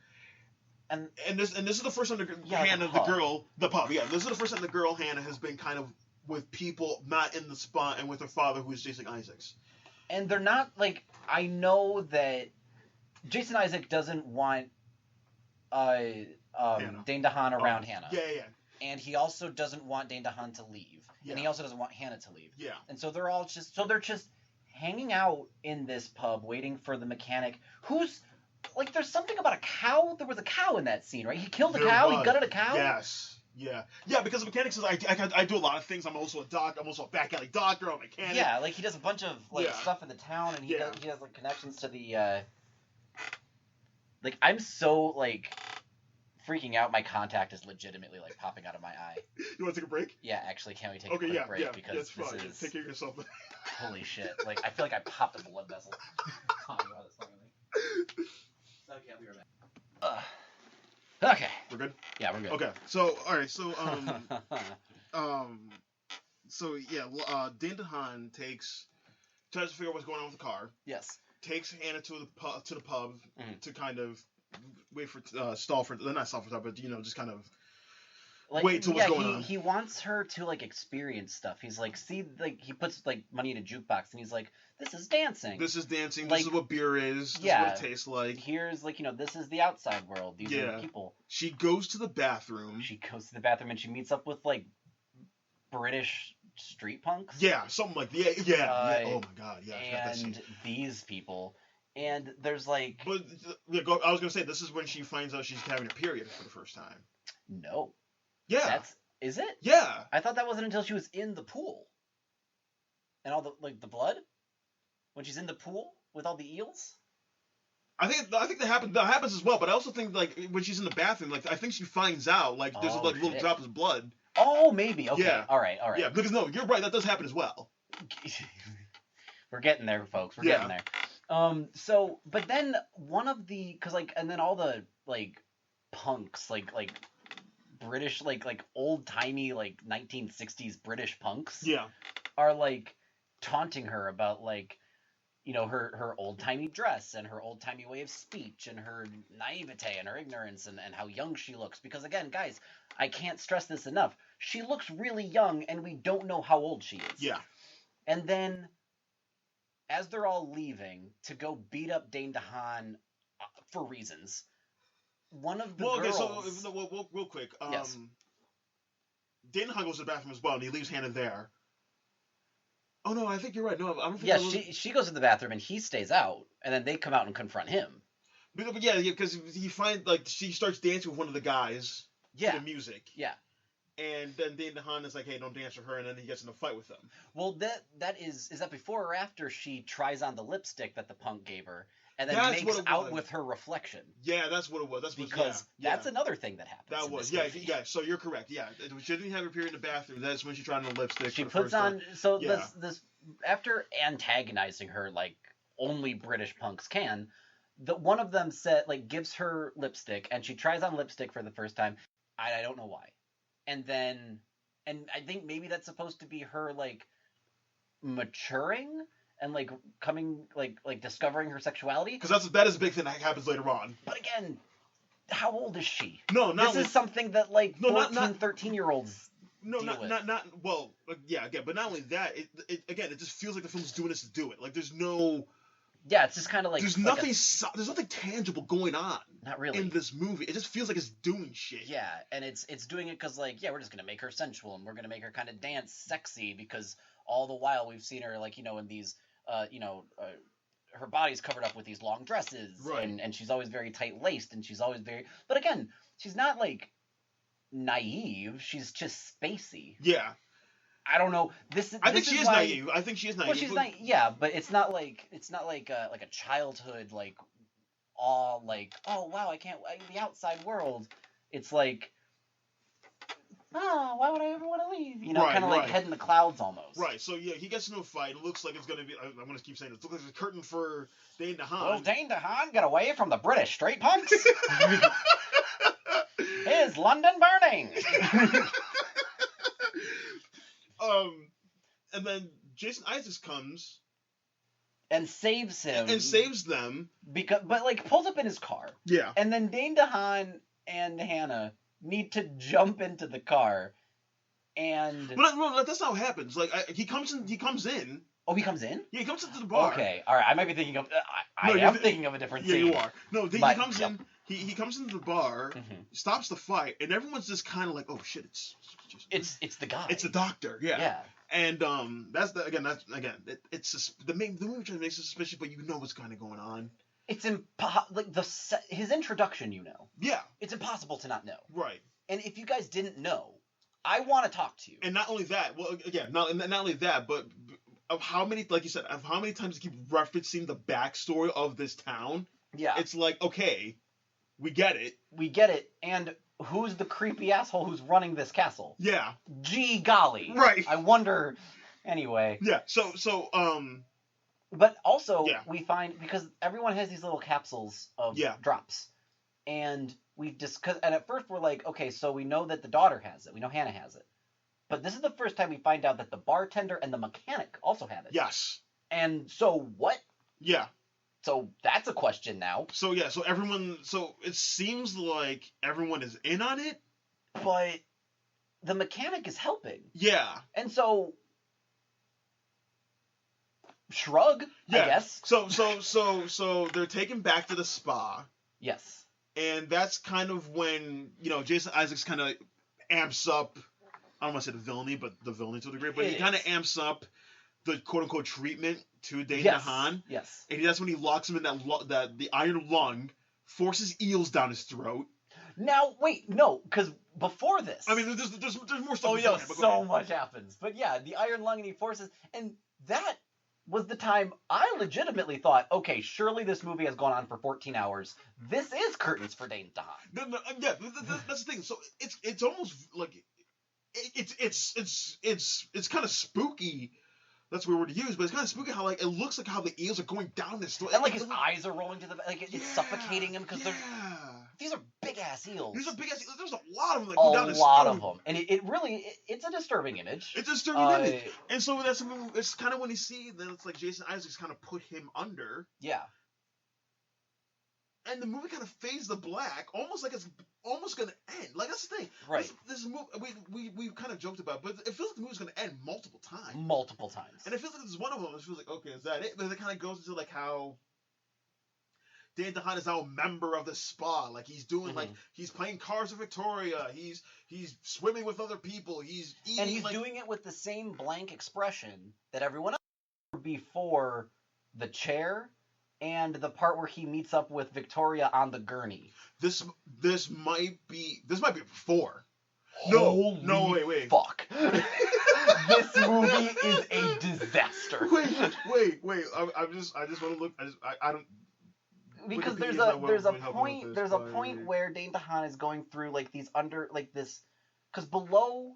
And this is the first time the pub. Yeah. This is the first time the girl Hannah has been kind of with people not in the spot and with her father who is Jason Isaacs. And they're not like, I know that Jason Isaac doesn't want Dane DeHaan around Hannah. Yeah. And he also doesn't want Dane DeHaan to leave. Yeah. And he also doesn't want Hannah to leave. Yeah. And so they're just hanging out in this pub waiting for the mechanic who's like, there's something about a cow. There was a cow in that scene, right? He killed a cow. He gutted a cow. Yes. Yeah, because the mechanic says I do a lot of things. I'm also a doctor. I'm also a back alley doctor. I'm a mechanic. Yeah, like he does a bunch of stuff in the town, and he has like connections to the. Like I'm so like freaking out. My contact is legitimately like popping out of my eye. You want to take a break? Yeah, actually, can we take a quick break because this is take care of yourself. Holy shit! Like I feel like I popped a blood vessel. Okay, we were back. Okay. We're good? Yeah, we're good. Okay. So, alright, so, Dane DeHaan tries to figure out what's going on with the car. Yes. Takes Hannah to the pub to kind of wait for, not stall for time, but, just kind of like, wait till what's going on. He wants her to, like, experience stuff. He's like, he puts, like, money in a jukebox, and he's like, this is dancing. This is dancing. Like, this is what beer is. This is what it tastes like. Here's, like, this is the outside world. These are the people. She goes to the bathroom. And she meets up with, like, British street punks. Yeah, something like that. Yeah. Oh, my God. Yeah. And these people. And there's, like... But, I was going to say, this is when she finds out she's having a period for the first time. No. Yeah. Is it? Yeah. I thought that wasn't until she was in the pool. And all the, like, the blood? When she's in the pool with all the eels? I think that happens as well, but I also think, like, when she's in the bathroom, like, I think she finds out, like, there's little drops of blood. Oh, maybe. Okay. Yeah. All right. Yeah, because, no, you're right, that does happen as well. We're getting there, folks. We're getting there. But then one of the, cause like, and then all the, like, punks, like British, like old-timey, like, 1960s British punks. Yeah. Are, like, taunting her about, like, her old-timey dress and her old-timey way of speech and her naivete and her ignorance and how young she looks. Because, again, guys, I can't stress this enough. She looks really young, and we don't know how old she is. Yeah. And then, as they're all leaving to go beat up Dane DeHaan for reasons, one of the girls... Okay, so, real quick. Yes. Dane DeHaan goes to the bathroom as well, and he leaves Hannah there. Oh, no, I think you're right. No, I don't think... Yeah, she goes to the bathroom, and he stays out, and then they come out and confront him. But yeah, because he finds, like, she starts dancing with one of the guys to the music. Yeah. And then Dane DeHaan is like, hey, don't dance with her, and then he gets in a fight with them. Well, is that before or after she tries on the lipstick that the punk gave her, and then makes out with her reflection? Yeah, that's what it was. That's another thing that happens. So you're correct. Yeah, she didn't have her period in the bathroom. That's when she tried on the lipstick. She puts on this after antagonizing her like only British punks can. One of them gives her lipstick, and she tries on lipstick for the first time. I don't know why. And I think maybe that's supposed to be her like maturing and like coming like discovering her sexuality. Because that is a big thing that happens later on. But again, how old is she? No, this is something that like 13-year-olds. No, not again, but not only that, it just feels like the film's doing this to do it. Like there's no. Yeah, it's just kind of like there's nothing tangible going on. Not really in this movie. It just feels like it's doing shit. Yeah, and it's doing it because we're just gonna make her sensual and we're gonna make her kind of dance sexy because all the while we've seen her in these her body's covered up with these long dresses, right? And she's always very tight laced and she's always very. But again, she's not like naive. She's just spacey. Yeah. I don't know. I think she is naive. Well, she's naive. Yeah, but it's not like a childhood like awe like, oh wow, the outside world. It's like oh, why would I ever want to leave? You know, Right, kind of like right. head in the clouds almost. Right, so yeah, he gets into a fight. It looks like it's gonna be. I'm gonna keep saying it. It looks like a curtain for Dane DeHaan. Will Dane DeHaan get away from the British straight punks? Is London burning? And then Jason Isaacs comes and saves him. and saves them. But like pulls up in his car. Yeah. And then Dane DeHaan and Hannah need to jump into the car, and But no, that's not what happens. Like he comes in. He comes in. Oh, he comes in? Yeah, he comes into the bar. Okay, all right. I might be thinking of. I No, am thinking of a different Yeah, scene. you are. No, he But, comes in. He comes into the bar, stops the fight, and everyone's just kind of like, "Oh shit, it's the guy. It's the doctor." Yeah. Yeah. And it's the movie tries to make it suspicious, but you know what's kind of going on. It's his introduction. You know. Yeah. It's impossible to not know. Right. And if you guys didn't know, I want to talk to you. And not only that, well, again, not only that, but of how many, like you said, of how many times you keep referencing the backstory of this town. Yeah. It's like, okay, we get it. We get it. And who's the creepy asshole who's running this castle? Yeah. Gee golly. Right. I wonder. Anyway. Yeah. So. But also, Yeah. we find, because everyone has these little capsules of drops. And and at first we're like, okay, so we know that the daughter has it. We know Hannah has it. But this is the first time we find out that the bartender and the mechanic also have it. Yes. And so what? Yeah. So that's a question now. So it seems like everyone is in on it. But the mechanic is helping. Yeah. And so shrug, I guess. So they're taken back to the spa. Yes. And that's kind of when, Jason Isaacs kind of amps up, I don't want to say the villainy, but the villainy to a degree, but he kind of amps up the quote-unquote treatment to Dane DeHaan. Yes. And that's when he locks him in the iron lung, forces eels down his throat. Now, wait, no, because before this... I mean, there's more stuff. Oh, yeah, so much happens. But yeah, the iron lung and he forces... And that was the time I legitimately thought, okay, surely this movie has gone on for 14 hours. This is curtains for Dane DeHaan. Yeah, that's the thing. So it's almost like it's kind of spooky. That's the word to use, but it's kind of spooky how it looks like how the eels are going down this throat. And his eyes are rolling to the it's suffocating him because these are big ass eels. These are big ass eels. There's a lot of them that go down his throat. A lot of them, and it really it's a disturbing image. It's a disturbing image, and so it's kind of when you see that it's like Jason Isaacs kind of put him under. Yeah. And the movie kind of fades to black, almost like it's almost gonna end. Like that's the thing. Right. This movie we kind of joked about, but it feels like the movie's gonna end multiple times. Multiple times. And it feels like this is one of them. It feels like, okay, is that it? But it kind of goes into like how Dane DeHaan is now a member of the spa. Like he's doing like he's playing cards with Victoria. He's swimming with other people. He's eating. And he's doing it with the same blank expression that everyone else before the chair. And the part where he meets up with Victoria on the gurney. This might be before. Holy no, wait. Fuck. This movie is a disaster. Wait. I just want to look. I don't. Because there's a point where Dane DeHaan is going through like these because below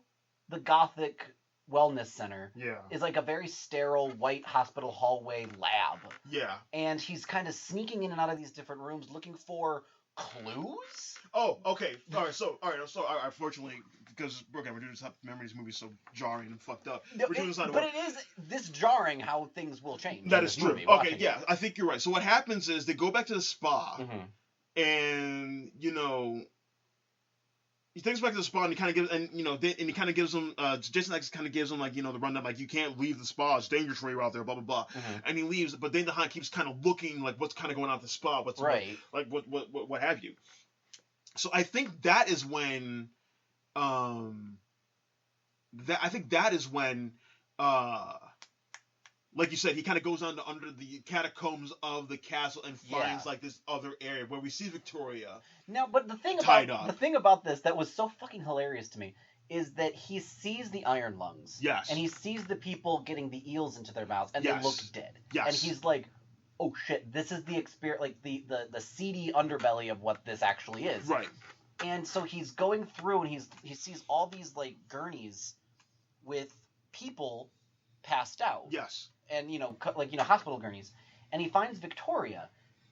the Gothic wellness center is like a very sterile white hospital hallway lab. Yeah. And he's kind of sneaking in and out of these different rooms looking for clues? Oh, okay. All right. So, unfortunately, because we're doing this, memory of this movie is so jarring and fucked up. But it is this jarring how things will change. That is true. Okay, yeah, I think you're right. So what happens is they go back to the spa, and he takes back to the spa and he kind of gives them Jason X kind of gives them the rundown, like, you can't leave the spa, it's dangerous for you out there, blah blah blah, and he leaves. But Dane DeHaan keeps kind of looking like what's kind of going on at the spa, what have you. So I think that is when like you said, he kind of goes under the catacombs of the castle and finds like this other area where we see Victoria. Now, but the thing about this that was so fucking hilarious to me is that he sees the iron lungs. Yes. And he sees the people getting the eels into their mouths and they look dead. Yes. And he's like, oh shit, this is the experience, like the seedy underbelly of what this actually is. Right. And so he's going through and he sees all these like gurneys with people passed out. Yes. And hospital gurneys. And he finds Victoria,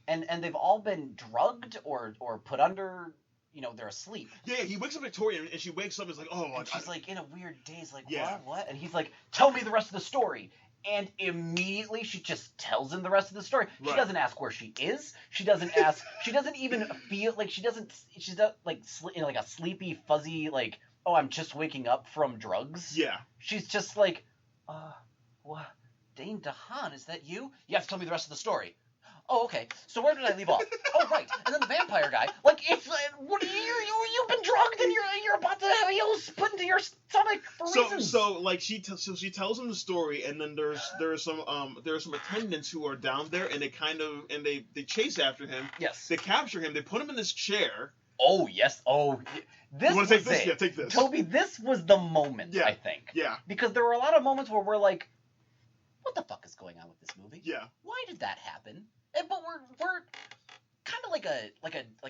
and they've all been drugged or put under. They're asleep. Yeah, he wakes up Victoria, and she wakes up and is like, oh. And she's like in a weird daze, like, yeah. What? And he's like, tell me the rest of the story. And immediately she just tells him the rest of the story. Right. She doesn't ask where she is. She doesn't ask. She doesn't even feel like she's not like like a sleepy, fuzzy, like, oh, I'm just waking up from drugs. Yeah. She's just like, what? Dane DeHaan, is that you? You have to tell me the rest of the story. Oh, okay. So where did I leave off? Oh, right. And then the vampire guy. Like, it's what are you've been drugged and you're about to have eels put into your stomach for reasons. So like she tells him the story, and then there are some attendants who are down there, and they chase after him. Yes. They capture him. They put him in this chair. Oh yes. Oh, this. You want to take this? Yeah, take this. Toby, this was the moment. Yeah. I think. Yeah. Because there were a lot of moments where we're like, what the fuck is going on with this movie? Yeah. Why did that happen? But we're kind of like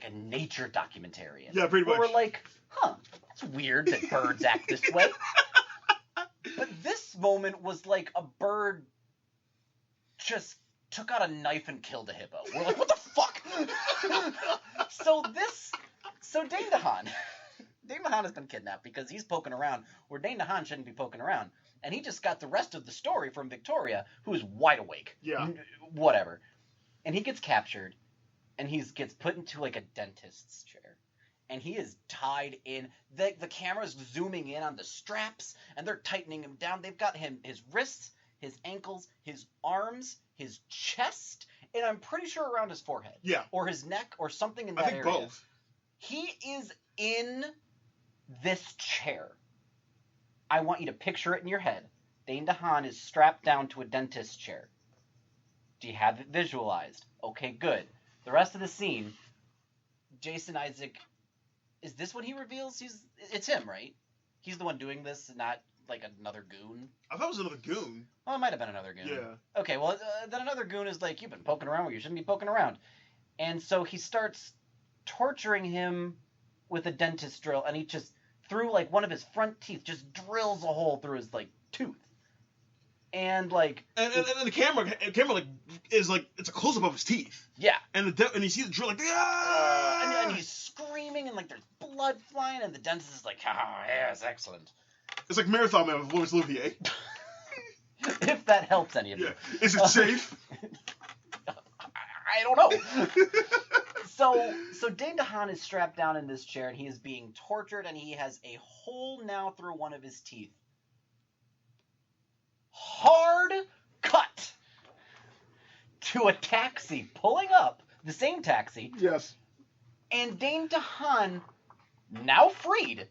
a nature documentarian. Yeah, pretty much. We're like, it's weird that birds act this way. But this moment was like a bird just took out a knife and killed a hippo. We're like, what the fuck? So Dane DeHaan. Dane DeHaan has been kidnapped because he's poking around where Dane DeHaan shouldn't be poking around. And he just got the rest of the story from Victoria, who is wide awake. Yeah. Whatever. And he gets captured, and he gets put into like a dentist's chair. And he is tied in. The camera's zooming in on the straps, and they're tightening him down. They've got his wrists, his ankles, his arms, his chest, and I'm pretty sure around his forehead. Yeah. Or his neck, or something in that area. I think both. He is in this chair. I want you to picture it in your head. Dane DeHaan is strapped down to a dentist's chair. Do you have it visualized? Okay, good. The rest of the scene, Jason Isaac, is this what he reveals? It's him, right? He's the one doing this, not like another goon. I thought it was another goon. Well, it might have been another goon. Yeah. Okay, well, then another goon is like, you've been poking around where you shouldn't be poking around. And so he starts torturing him with a dentist drill, and he just, through like one of his front teeth, just drills a hole through his like tooth. And like, and the camera like is like, it's a close up of his teeth. Yeah. And you see the drill like, and he's screaming, and like there's blood flying, and the dentist is like, yes, excellent. It's like Marathon Man with Laurence Olivier. If that helps any of you. Yeah. Is it safe? I don't know. So Dane DeHaan is strapped down in this chair, and he is being tortured, and he has a hole now through one of his teeth. Hard cut to a taxi pulling up, the same taxi. Yes. And Dane DeHaan, now freed,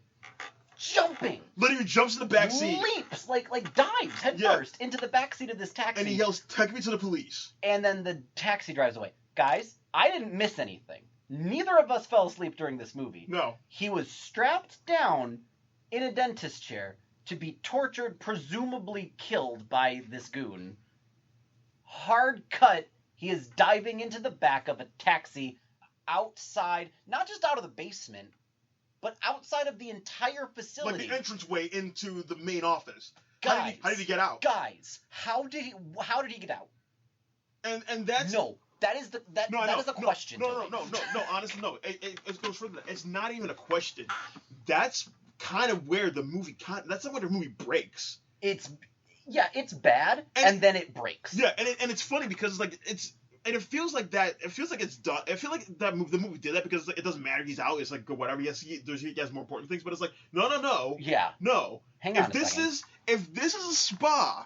jumping. Literally jumps in the back seat. Leaps, like dives headfirst into the back seat of this taxi. And he yells, "Take me to the police." And then the taxi drives away. Guys, I didn't miss anything. Neither of us fell asleep during this movie. No. He was strapped down in a dentist chair to be tortured, presumably killed by this goon. Hard cut, he is diving into the back of a taxi outside, not just out of the basement, but outside of the entire facility. Like the entranceway into the main office. Guys, how did he get out? Guys, how did he get out? And that's no. That is a question. No. Honestly, no. It goes further. It's not even a question. That's kind of where the movie. That's not where the movie breaks. It's bad, and then it breaks. Yeah, and it's funny because it feels like that. It feels like it's done. I feel like the movie did that because it doesn't matter. He's out. It's like whatever. Yes, he has more important things, but it's like no. Yeah. No. Hang on. If this is a spa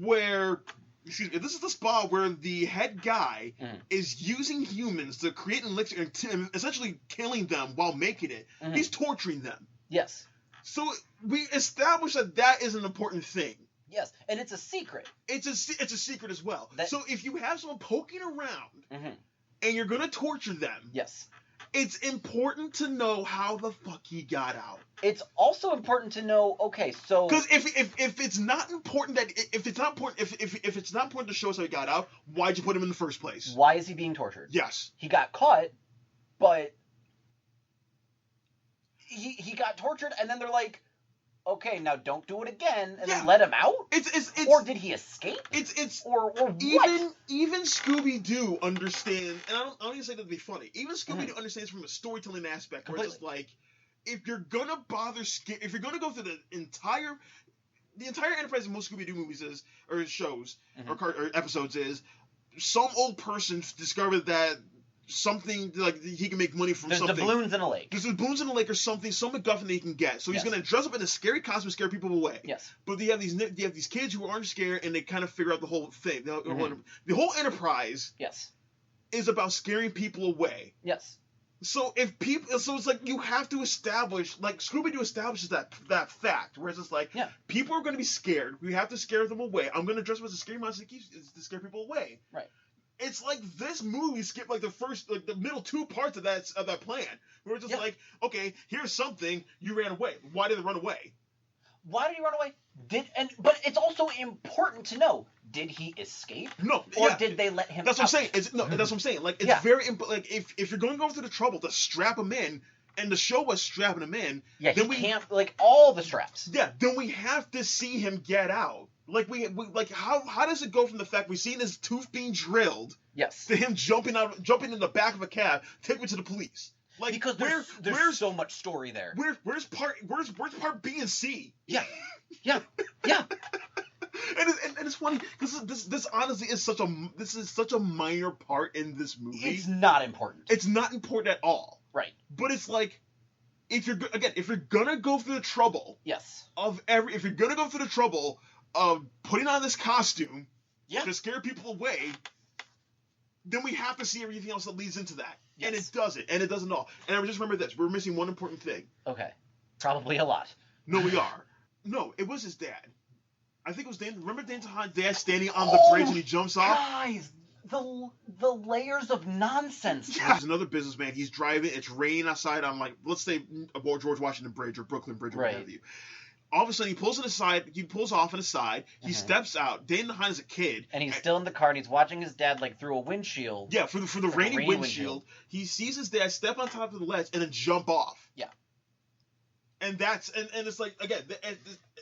where. Excuse me, if this is the spa where the head guy is using humans to create an elixir and essentially killing them while making it, he's torturing them. Yes. So we established that is an important thing. Yes, and it's a secret. It's a secret as well. So if you have someone poking around and you're going to torture them, yes, it's important to know how the fuck he got out. It's also important to know, okay, so because if it's not important if it's not important to show us how he got out, why'd you put him in the first place? Why is he being tortured? Yes, he got caught, but he got tortured, and then they're like, okay, now don't do it again, and Yeah. then let him out? It's Or did he escape? It's or what? even Scooby-Doo understands, and I don't even say that to be funny. Even Scooby-Doo understands from a storytelling aspect, where it's just like, if you're gonna if you're gonna go through the entire enterprise of most Scooby-Doo movies is, or shows, or episodes is, some old person discovered that something, like, he can make money from something. There's doubloons in a lake. There's doubloons in a lake or something, some MacGuffin that he can get. So he's gonna dress up in a scary costume and scare people away. Yes. But you have these kids who aren't scared, and they kind of figure out the whole thing. The whole enterprise is about scaring people away. Yes. So it's like, you have to establish, like, Scooby-Doo establishes that fact, where it's just like, people are going to be scared. We have to scare them away. I'm going to dress up as a scary monster to scare people away. Right. It's like this movie skipped like the middle two parts of that plan. Where it's just like, okay, here's something, you ran away. Why did they run away? Why did he run away? But it's also important to know, did he escape? No. Or did they let him That's out? what I'm saying. That's what I'm saying. Like, it's very important. Like, if you're going to go through the trouble to strap him in, and the show was strapping him in, then we can't, like, all the straps. Yeah, then we have to see him get out. Like, we like, how does it go from the fact we've seen his tooth being drilled, to him jumping in the back of a cab, take me to the police? Like, because there's so much story there. Where's part B and C? Yeah. And it's funny because this honestly is such a minor part in this movie. It's not important. It's not important at all. Right. But it's like, if you're gonna go through the trouble, if you're gonna go through the trouble of putting on this costume to scare people away, then we have to see everything else that leads into that. Yes. And it doesn't. And it doesn't all. And I just remember this. We're missing one important thing. Okay. Probably a lot. No, we are. No, it was his dad. I think it was Dane. Remember Dane DeHaan-ness' dad standing on the bridge and he jumps off? Guys, the layers of nonsense. Yeah. He's another businessman. He's driving. It's raining outside on, like, let's say, George Washington Bridge or Brooklyn Bridge or whatever you. All of a sudden, he pulls off on the side. He steps out. Dane DeHaan is a kid, and he's still in the car. And he's watching his dad, like, through a windshield. Yeah, for the rainy windshield. He sees his dad step on top of the ledge and then jump off. Yeah. And that's and it's like, again,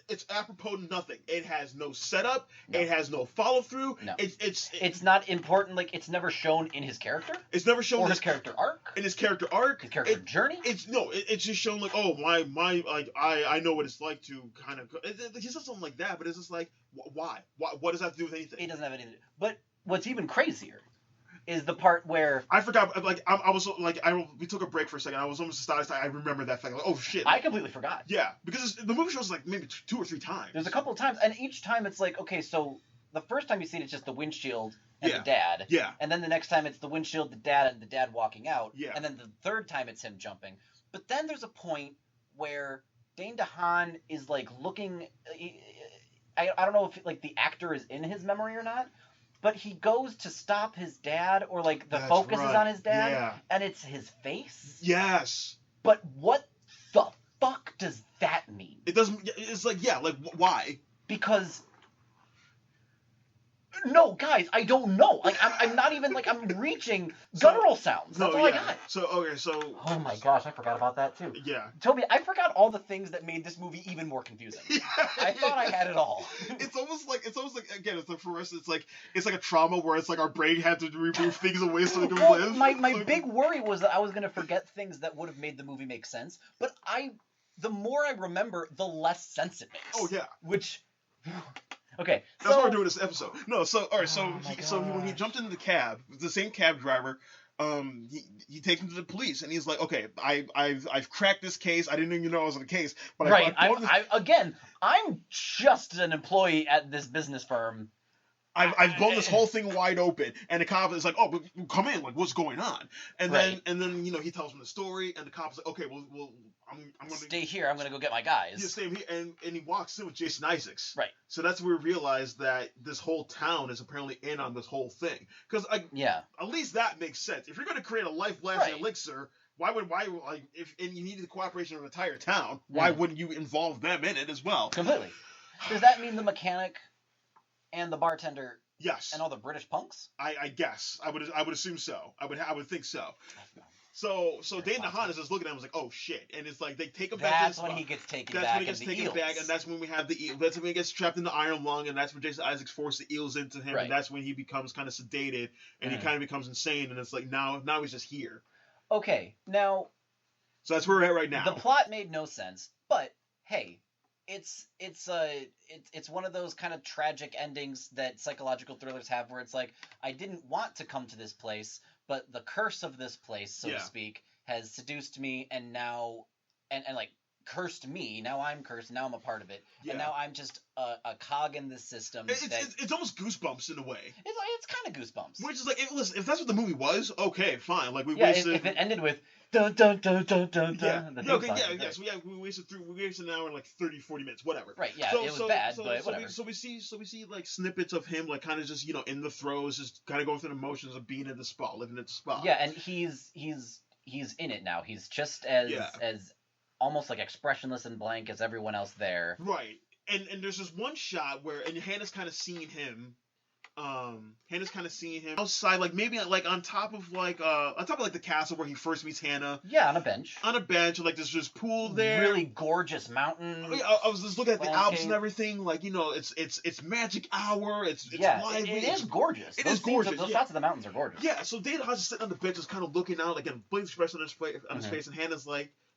it's apropos to nothing. It has no setup. No. It has no follow through. No. It's not important. Like, it's never shown in his character. It's never shown or his character arc. In his character arc. His character journey. It's just shown like, oh, my like, I know what it's like to kind of. He said something like that, but it's just like, why? What does that have to do with anything? It doesn't have anything. But what's even crazier is the part where I forgot. Like, I was like, we took a break for a second. I was almost astonished. I remember that fact. Like, oh shit! I completely forgot. Yeah, because the movie shows like maybe 2 or 3 times. There's a couple of times, and each time it's like, okay, so the first time you see it, it's just the windshield and the dad. Yeah. And then the next time it's the windshield, the dad, and the dad walking out. Yeah. And then the third time it's him jumping. But then there's a point where Dane DeHaan is like looking. I don't know if like the actor is in his memory or not. But he goes to stop his dad, or like the focus is on his dad, and it's his face. Yes. But what the fuck does that mean? It doesn't. It's like, like, why? Because. No, guys, I don't know. Like, I'm not even like I'm reaching guttural sounds. That's all I got. So. Oh my gosh, I forgot about that too. Yeah. Toby, I forgot all the things that made this movie even more confusing. I thought I had it all. It's almost like again, it's like for us, it's like a trauma where it's like our brain had to remove things away so we can live. My big worry was that I was gonna forget things that would have made the movie make sense. But the more I remember, the less sense it makes. Oh yeah. Which. Okay, that's why we're doing this episode. No, so all right, so when he jumped into the cab, the same cab driver, he takes him to the police, and he's like, okay, I've cracked this case. I didn't even know I was in the case, but right. I'm just an employee at this business firm. I've blown this whole thing wide open, and the cop is like, "Oh, but come in! Like, what's going on?" And then he tells him the story, and the cop's like, "Okay, well, I'm gonna stay here. I'm gonna go get my guys." Yeah, stay here, and he walks in with Jason Isaacs. Right. So that's where we realize that this whole town is apparently in on this whole thing, because at least that makes sense. If you're gonna create a life-lasting elixir, why if you needed the cooperation of the entire town, why wouldn't you involve them in it as well? Completely. Does that mean the mechanic and the bartender, yes, and all the British punks? I guess I would assume so. I would think so. So Dane Responsible. DeHaan is just looking at him, like, oh shit, and it's like they take him back. That's when he gets taken That's back. when he gets in the taken eels. back, and that's when we have the eel. That's when he gets trapped in the iron lung, and that's when Jason Isaacs forced the eels into him, Right. and that's when he becomes kind of sedated, and he kind of becomes insane, and it's like now he's just here. Okay, now. So that's where we're at right now. The plot made no sense, but hey, it's one of those kind of tragic endings that psychological thrillers have, where it's like, I didn't want to come to this place, but the curse of this place, so to speak, has seduced me, and now, and like cursed me. Now I'm cursed. Now I'm a part of it, and now I'm just a cog in this system. It's almost Goosebumps in a way. It's kind of Goosebumps. Which is like, listen, if that's what the movie was, okay, fine. Like we wasted. If it ended with dun dun dun dun dun dun. So we wasted an hour and like 30, 40 minutes, whatever. Right. Yeah. It was bad, but whatever. So we see like snippets of him, like kind of just in the throes, just kind of going through the motions of being in the spa, living at the spa. Yeah, and he's in it now. He's just as almost like expressionless and blank as everyone else there. Right. And there's this one shot where Hannah's kind of seeing him. Outside, like maybe like on top of the castle where he first meets Hannah. Yeah, on a bench. And like there's this pool there. Really gorgeous mountain. I was just looking at the Alps and everything. Like it's magic hour. It's lively. It is gorgeous. It is gorgeous. Those shots of the mountains are gorgeous. Yeah. So Dane DeHaan's just sitting on the bench, just kind of looking out, like a blank expression on his face, and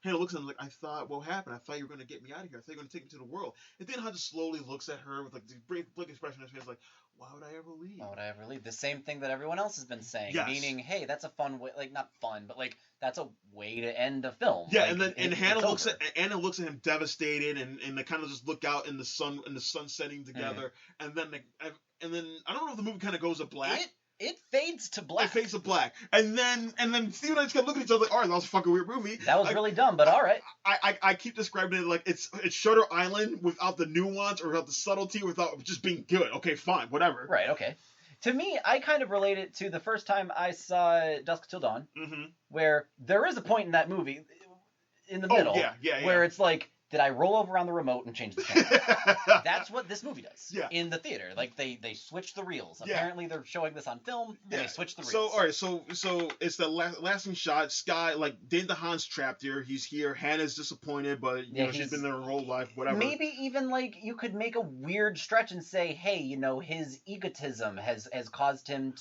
Hannah looks at him like, I thought, what happened? I thought you were going to get me out of here. I thought you were going to take me to the world. And then DeHaan just slowly looks at her with like the blank expression on his face, like, why would I ever leave? Why would I ever leave? The same thing that everyone else has been saying. Yes. Meaning, hey, that's a fun way, like not fun, but like that's a way to end a film. Yeah, like, and Hannah looks at him devastated, and they kind of just look out in the sun setting together, and then I don't know if the movie kind of goes to black. It fades to black. It fades to black, and then Steve and I just kept looking at each other like, all right, that was a fucking weird movie. That was really dumb, but all right. I keep describing it like it's Shutter Island without the nuance or without the subtlety, without just being good. Okay, fine, whatever. Right. Okay. To me, I kind of relate it to the first time I saw Dusk Till Dawn, where there is a point in that movie, in the middle, where it's like, did I roll over on the remote and change the channel? That's what this movie does in the theater. Like they switch the reels. Apparently they're showing this on film. And they switch the reels. So all right, so it's the lasting shot. Sky, like Dane DeHaan's trapped here. He's here. Hannah's disappointed, but she's been there her whole life. Whatever. Maybe even like you could make a weird stretch and say, hey, his egotism has cursed him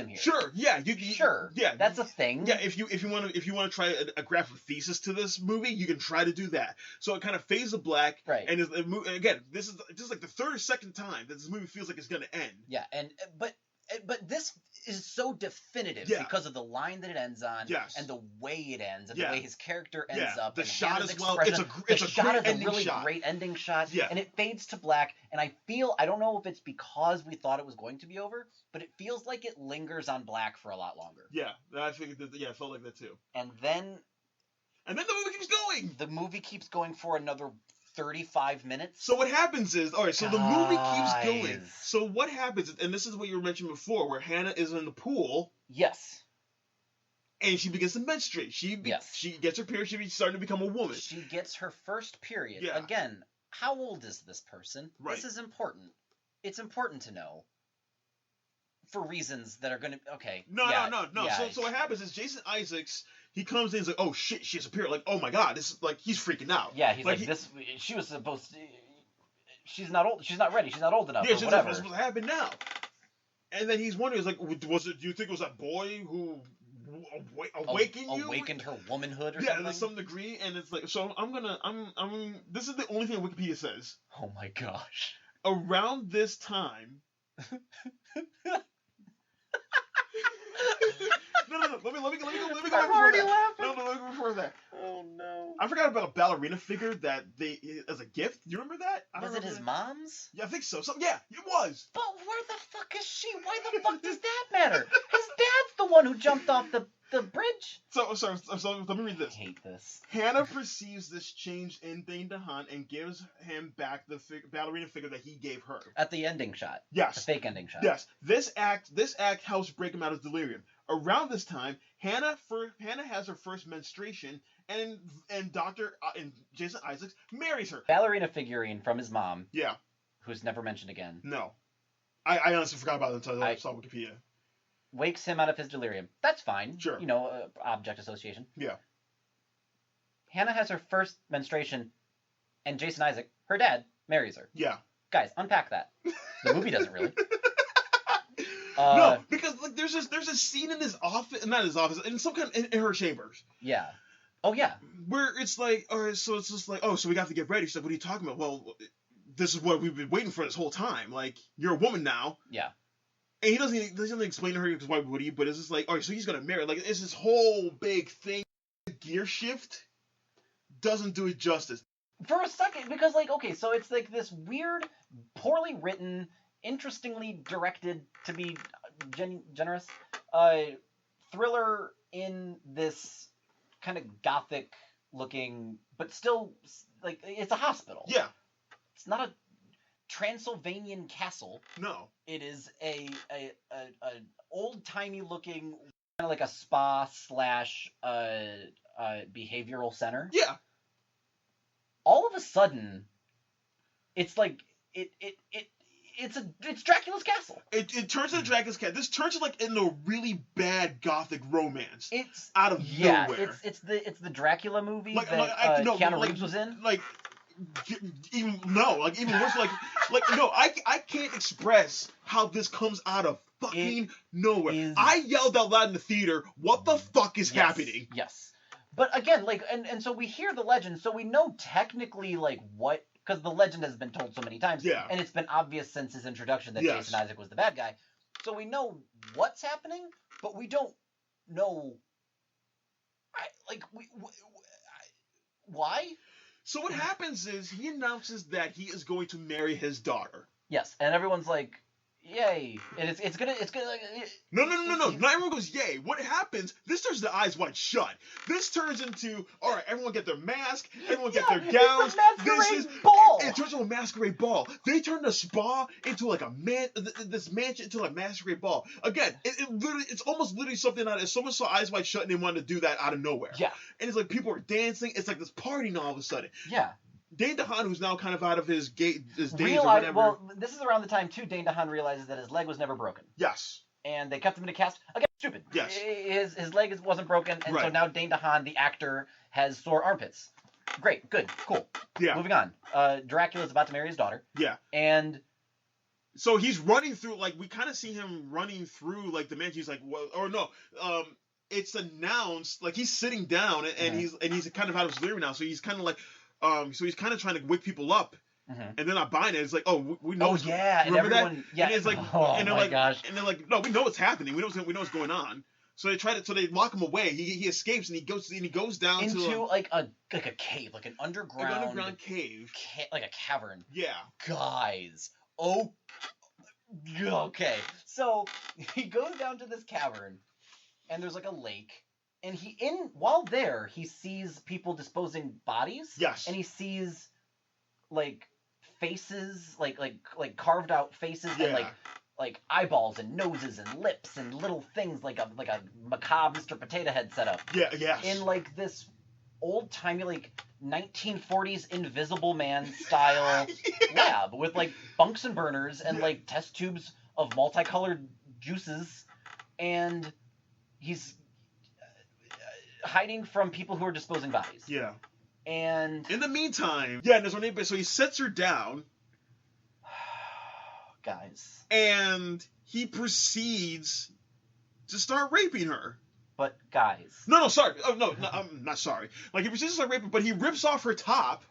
here. Sure. Yeah. Sure. Yeah. That's a thing. Yeah. If you want to try a graphic thesis to this movie, you can try to do that. So it kind of fades to black, right? And again, this is just like the third or second time that this movie feels like it's gonna end. Yeah, but this is so definitive because of the line that it ends on, and the way it ends, and the way his character ends up. The and shot Hannah's as well. It's a really shot. great ending shot. Yeah. And it fades to black, and I don't know if it's because we thought it was going to be over, but it feels like it lingers on black for a lot longer. Yeah, I figured that. Yeah, it felt like that too. And then the movie keeps going. The movie keeps going for another 35 minutes. So what happens is, all right, so the movie keeps going. So what happens, and this is what you were mentioning before, where Hannah is in the pool. Yes. And she begins to menstruate. She gets her period. She's starting to become a woman. She gets her first period. Yeah. Again, how old is this person? Right. This is important. It's important to know. For reasons that are going to... Okay. No. Yeah. So what happens is Jason Isaacs... He comes in and he's like, oh shit, she has a period. Like, oh my god, this is like, he's freaking out. Yeah, he's like she was supposed to, she's not old, she's not ready, she's not old enough, yeah, or whatever. She's supposed to happen now. And then he's wondering, he's like, do you think it was that boy who awakened her womanhood or something? Yeah, to some degree, and it's like, so this is the only thing Wikipedia says. Oh my gosh. Around this time... No. Let me go. I'm already laughing. No, let me go before that. Oh no. I forgot about a ballerina figure that they as a gift. Do you remember that? Was it his mom's? Yeah, I think so. Yeah, it was. But where the fuck is she? Why the fuck does that matter? His dad's the one who jumped off the bridge. So let me read this. I hate this. Hannah perceives this change in Dane DeHaan and gives him back the ballerina figure that he gave her. At the ending shot. Yes. The fake ending shot. Yes. This act helps break him out of delirium. Around this time, Hannah has her first menstruation, and Jason Isaacs marries her. Ballerina figurine from his mom. Yeah. Who's never mentioned again. No. I honestly forgot about it until I saw Wikipedia. wakes him out of his delirium. That's fine. Sure. You know, object association. Yeah. Hannah has her first menstruation, and Jason Isaac, her dad, marries her. Yeah. Guys, unpack that. The movie doesn't really. No, because like there's a scene in his office, not his office, in some kind in her chambers. Yeah. Oh yeah. Where it's like, all right, so it's just like, oh, so we got to get ready. She's like, what are you talking about? Well, this is what we've been waiting for this whole time. Like, you're a woman now. Yeah. And he doesn't explain to her because why would he? But it's just like, all right, so he's gonna marry. Like, it's this whole big thing. The gear shift doesn't do it justice. For a second, because like, okay, so it's like this weird, poorly written, interestingly directed, to be generous, thriller in this kind of gothic looking, but still like it's a hospital. Yeah. It's not a Transylvanian castle. No. It is a old timey looking, kind of like a spa / behavioral center. Yeah. All of a sudden, it's like it's Dracula's castle. It turns into Dracula's castle. This turns like into a really bad gothic romance. It's out of nowhere. It's the Dracula movie Like, that Keanu Reeves was in. Like even worse. No, I can't express how this comes out of fucking nowhere. I yelled out loud in the theater, "What the fuck is happening?" Yes. But again, like, and so we hear the legend, so we know technically, like, what, because the legend has been told so many times, yeah, and it's been obvious since his introduction that Jason Isaac was the bad guy. So we know what's happening, but we don't know, why? So what happens is he announces that he is going to marry his daughter. Yes, and everyone's like, yay. And it's gonna like... No. Not everyone goes, yay. What happens, this turns the eyes wide shut. This turns into, all right, everyone get their mask, everyone get their gowns. Ball. It turns into a masquerade ball. They turn the spa into like this mansion into like a masquerade ball. Again, it's almost literally something that if someone saw Eyes Wide Shut and they wanted to do that out of nowhere. Yeah. And it's like people are dancing. It's like this party all of a sudden. Yeah. Dane DeHaan, who's now kind of out of his days or whatever. Well, this is around the time, too, Dane DeHaan realizes that his leg was never broken. Yes. And they kept him in a cast. Again, stupid. Yes. His leg wasn't broken, and so now Dane DeHaan, the actor, has sore armpits. Great. Good. Cool. Yeah. Moving on. Dracula's about to marry his daughter. Yeah. And... so he's running through, like, we kind of see him running through, like, the mansion. He's like, well, or no, it's announced, like, he's sitting down, and he's kind of out of his delirium now, so he's kind of like... so he's kind of trying to wake people up, and they're not buying it. It's like, oh, we know. Oh yeah, and everyone, that? Yeah. And it's like, and they're like, gosh. And they're like, no, we know what's happening. We know what's going on. So they so they lock him away. He escapes and he goes down into like a cave, like an underground cave, like a cavern. Yeah. Guys, oh, okay. So he goes down to this cavern, and there's like a lake. And while there, he sees people disposing bodies. Yes. And he sees, like, faces, like carved out faces, and like eyeballs and noses and lips and little things like a macabre Mr. Potato Head setup. Yeah. Yes. In like this old timey like 1940s Invisible Man style lab with like Bunsen burners and like test tubes of multicolored juices, and he's hiding from people who are disposing bodies. Yeah. And in the meantime, and there's one neighbor, so he sets her down. Guys. And he proceeds to start raping her. But guys. No, sorry. Oh, no, I'm not sorry. Like, he proceeds to start raping, but he rips off her top.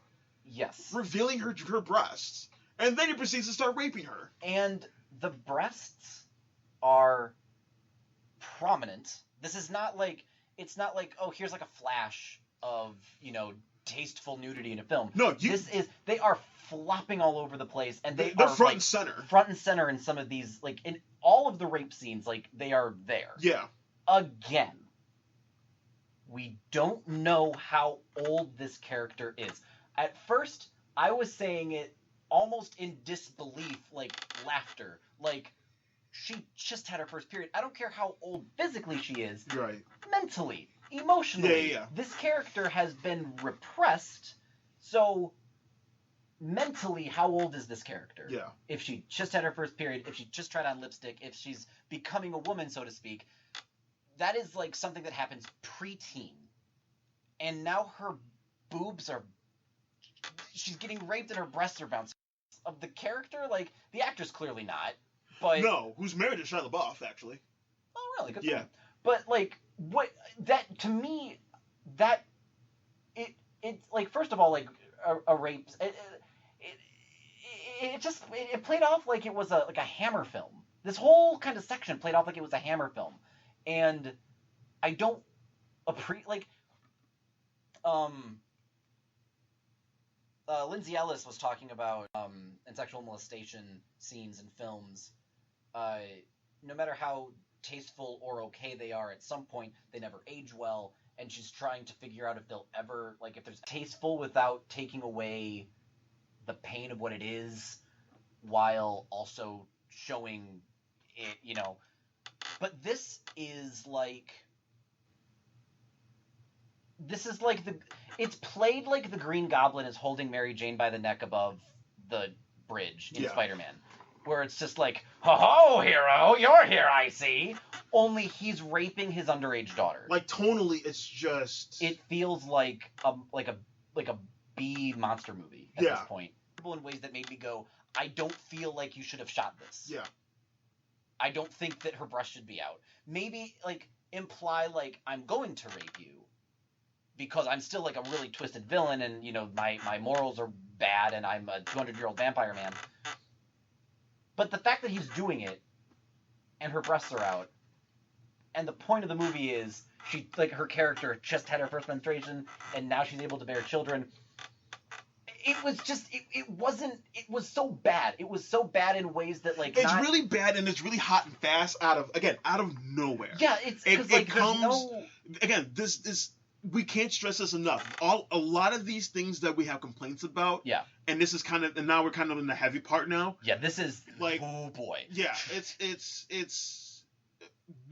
Yes. Revealing her breasts. And then he proceeds to start raping her. And the breasts are prominent. This is not like... It's not like, oh, here's like a flash of, tasteful nudity in a film. No, they are flopping all over the place, and they're front and center. Front and center in some of these, like, in all of the rape scenes, like, they are there. Yeah. Again, we don't know how old this character is. At first, I was saying it almost in disbelief, like, laughter. Like, she just had her first period. I don't care how old physically she is. Right. Mentally, emotionally. Yeah. This character has been repressed, so mentally, how old is this character? Yeah. If she just had her first period, if she just tried on lipstick, if she's becoming a woman, so to speak, that is like something that happens preteen. And now her boobs are... She's getting raped and her breasts are bouncing. Of the character, like, the actor's clearly not, but... No, who's married to Shia LaBeouf, actually. Oh, really? Good for Yeah. him. But, like, what... That, to me, that... It's, like, first of all, like, a rape... It played off like it was a Hammer film. This whole kind of section played off like it was a Hammer film. And I don't appreciate... Like, Lindsay Ellis was talking about in sexual molestation scenes in films, no matter how tasteful or okay they are, at some point they never age well, and she's trying to figure out if they'll ever, like, if there's tasteful without taking away the pain of what it is, while also showing it, you know. But this is like it's played like the Green Goblin is holding Mary Jane by the neck above the bridge in Spider-Man, where it's just like, ho ho, hero, you're here, I see. Only he's raping his underage daughter. Like, tonally, it's just... It feels like a B monster movie at this point. In ways that made me go, I don't feel like you should have shot this. Yeah. I don't think that her breast should be out. Maybe, like, imply, like, I'm going to rape you, because I'm still, like, a really twisted villain, and, you know, my morals are bad, and I'm a 200-year-old vampire man. But the fact that he's doing it, and her breasts are out, and the point of the movie is, she, like, her character just had her first menstruation, and now she's able to bear children. It was just, it was so bad. It was so bad in ways that, like, it's really bad, and it's really hot and fast out of nowhere. Yeah, it comes... Again, this we can't stress this enough. A lot of these things that we have complaints about. Yeah. And this is kind of, and now we're kind of in the heavy part now. Yeah, this is, like, oh boy. Yeah, it's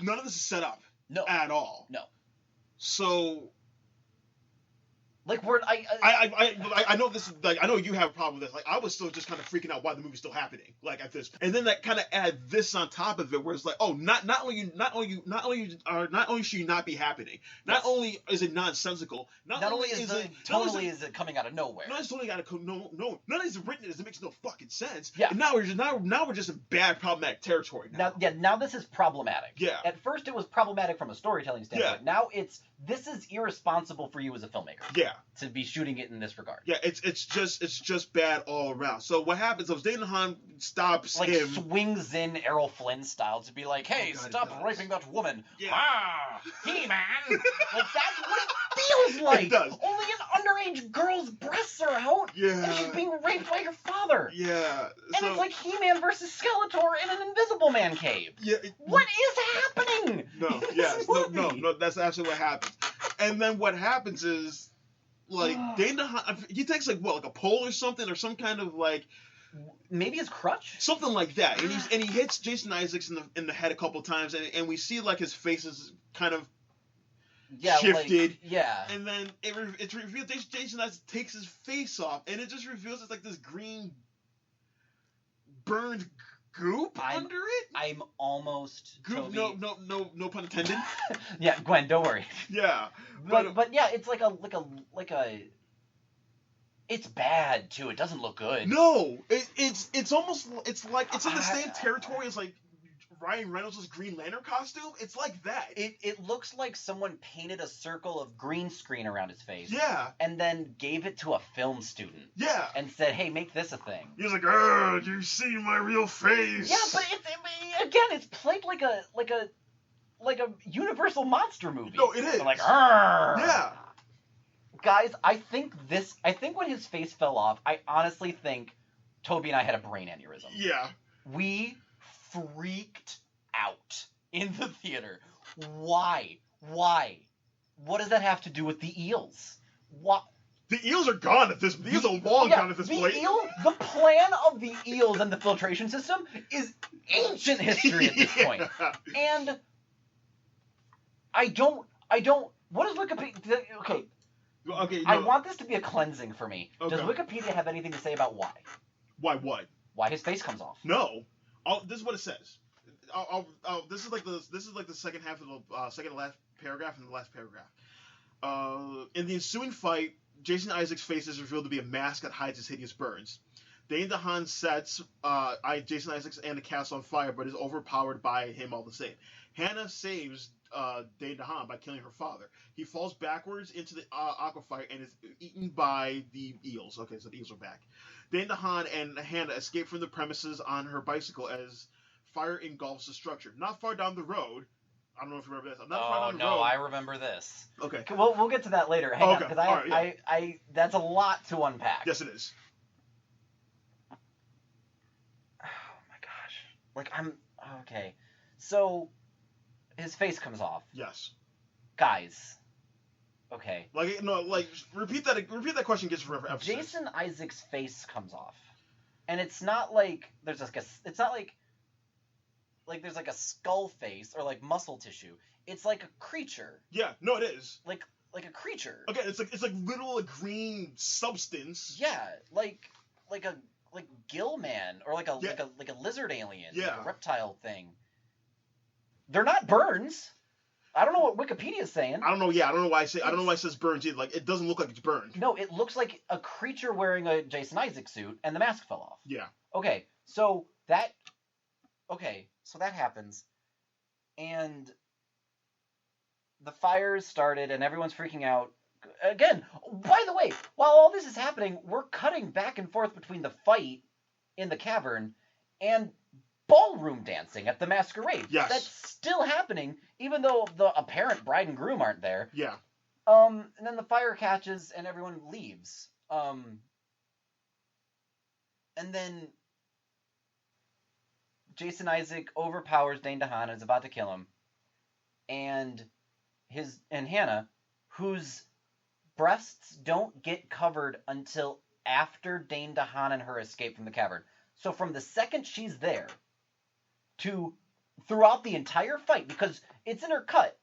none of this is set up. No. At all. No. So, like, I know this, like, I know you have a problem with this. Like, I was still just kind of freaking out why the movie's still happening, like, at this, and then that kind of add this on top of it, where it's like, oh, not only should you not be happening, not only is it nonsensical, not only is it coming out of nowhere, not only out of not only is it written as it makes no fucking sense. Yeah. And now we're just in bad problematic territory now. Now this is problematic. Yeah. At first it was problematic from a storytelling standpoint. Yeah. Now this is irresponsible for you as a filmmaker. Yeah. To be shooting it in this regard. Yeah, it's just bad all around. So what happens is Dane DeHaan stops him. Swings in Errol Flynn style to be like, hey, stop raping that woman. Yeah. Ah, He-Man. Like, that's what it feels like. It does. Only an underage girl's breasts are out. Yeah. And she's being raped by her father. Yeah. And it's like He-Man versus Skeletor in an Invisible Man cave. Yeah. What is happening? No, that's actually what happens. And then what happens is, like, Dane DeHaan, he takes, like, what, like a pole or something, or some kind of, like, maybe his crutch, something like that, and he hits Jason Isaacs in the head a couple times, and we see, like, his face is kind of shifted, and then it's revealed Jason Isaacs takes his face off, and it just reveals it's like this green burned goop under it. I'm almost goop. Toby. No pun intended. Yeah, Gwen, don't worry. Yeah, but yeah, it's like a. It's bad too. It doesn't look good. No, it's almost it's like it's in the same territory as like Ryan Reynolds' Green Lantern costume. It's like that. It looks like someone painted a circle of green screen around his face. Yeah. And then gave it to a film student. Yeah. And said, "Hey, make this a thing." He's like, "Oh, you see my real face?" Yeah, but it's played like a Universal monster movie. No, it is. So like, Arr! Yeah. Guys, I think when his face fell off, I honestly think Toby and I had a brain aneurysm. Yeah. We freaked out in the theater. Why? What does that have to do with the eels? What? The eels are gone at this. The eels are long gone at this point. The plan of the eels and the filtration system is ancient history at this point. And I don't. What is Wikipedia? Okay. Okay, I no. want this to be a cleansing for me. Okay. Does Wikipedia have anything to say about why? Why what? Why his face comes off? No. This is what it says. This is like the second half of the second to last paragraph and the last paragraph. In the ensuing fight, Jason Isaacs' face is revealed to be a mask that hides his hideous burns. Dane DeHaan sets Jason Isaacs and the castle on fire, but is overpowered by him all the same. Hannah saves Dane DeHaan by killing her father. He falls backwards into the aquifer and is eaten by the eels. Okay, so the eels are back. Dane DeHaan and Hannah escape from the premises on her bicycle as fire engulfs the structure. Not far down the road, I don't know if you remember this. Not far down the road. I remember this. Okay. We'll get to that later. Hang on, because Right, that's a lot to unpack. Yes, it is. Oh my gosh. Okay. So his face comes off. Yes. Guys. Okay. Repeat that question again for emphasis. Jason Isaacs' face comes off. And it's not like there's it's not like there's like a skull face or like muscle tissue. It's like a creature. Yeah, no, it is. Like a creature. Okay, it's like little green substance. Yeah, like gill man or like a lizard alien, yeah, like a reptile thing. They're not burns. I don't know what Wikipedia's saying. I don't know. Yeah, I don't know why it says burns either. Like, it doesn't look like it's burned. No, it looks like a creature wearing a Jason Isaacs suit, and the mask fell off. Yeah. Okay, so that happens, and the fires started, and everyone's freaking out. Again, by the way, while all this is happening, we're cutting back and forth between the fight in the cavern and ballroom dancing at the masquerade. Yes. That's still happening, even though the apparent bride and groom aren't there. Yeah. And then the fire catches and everyone leaves. And then Jason Isaac overpowers Dane DeHaan and is about to kill him. And Hannah, whose breasts don't get covered until after Dane DeHaan and her escape from the cavern. So from the second she's there to throughout the entire fight, because it's in her cut,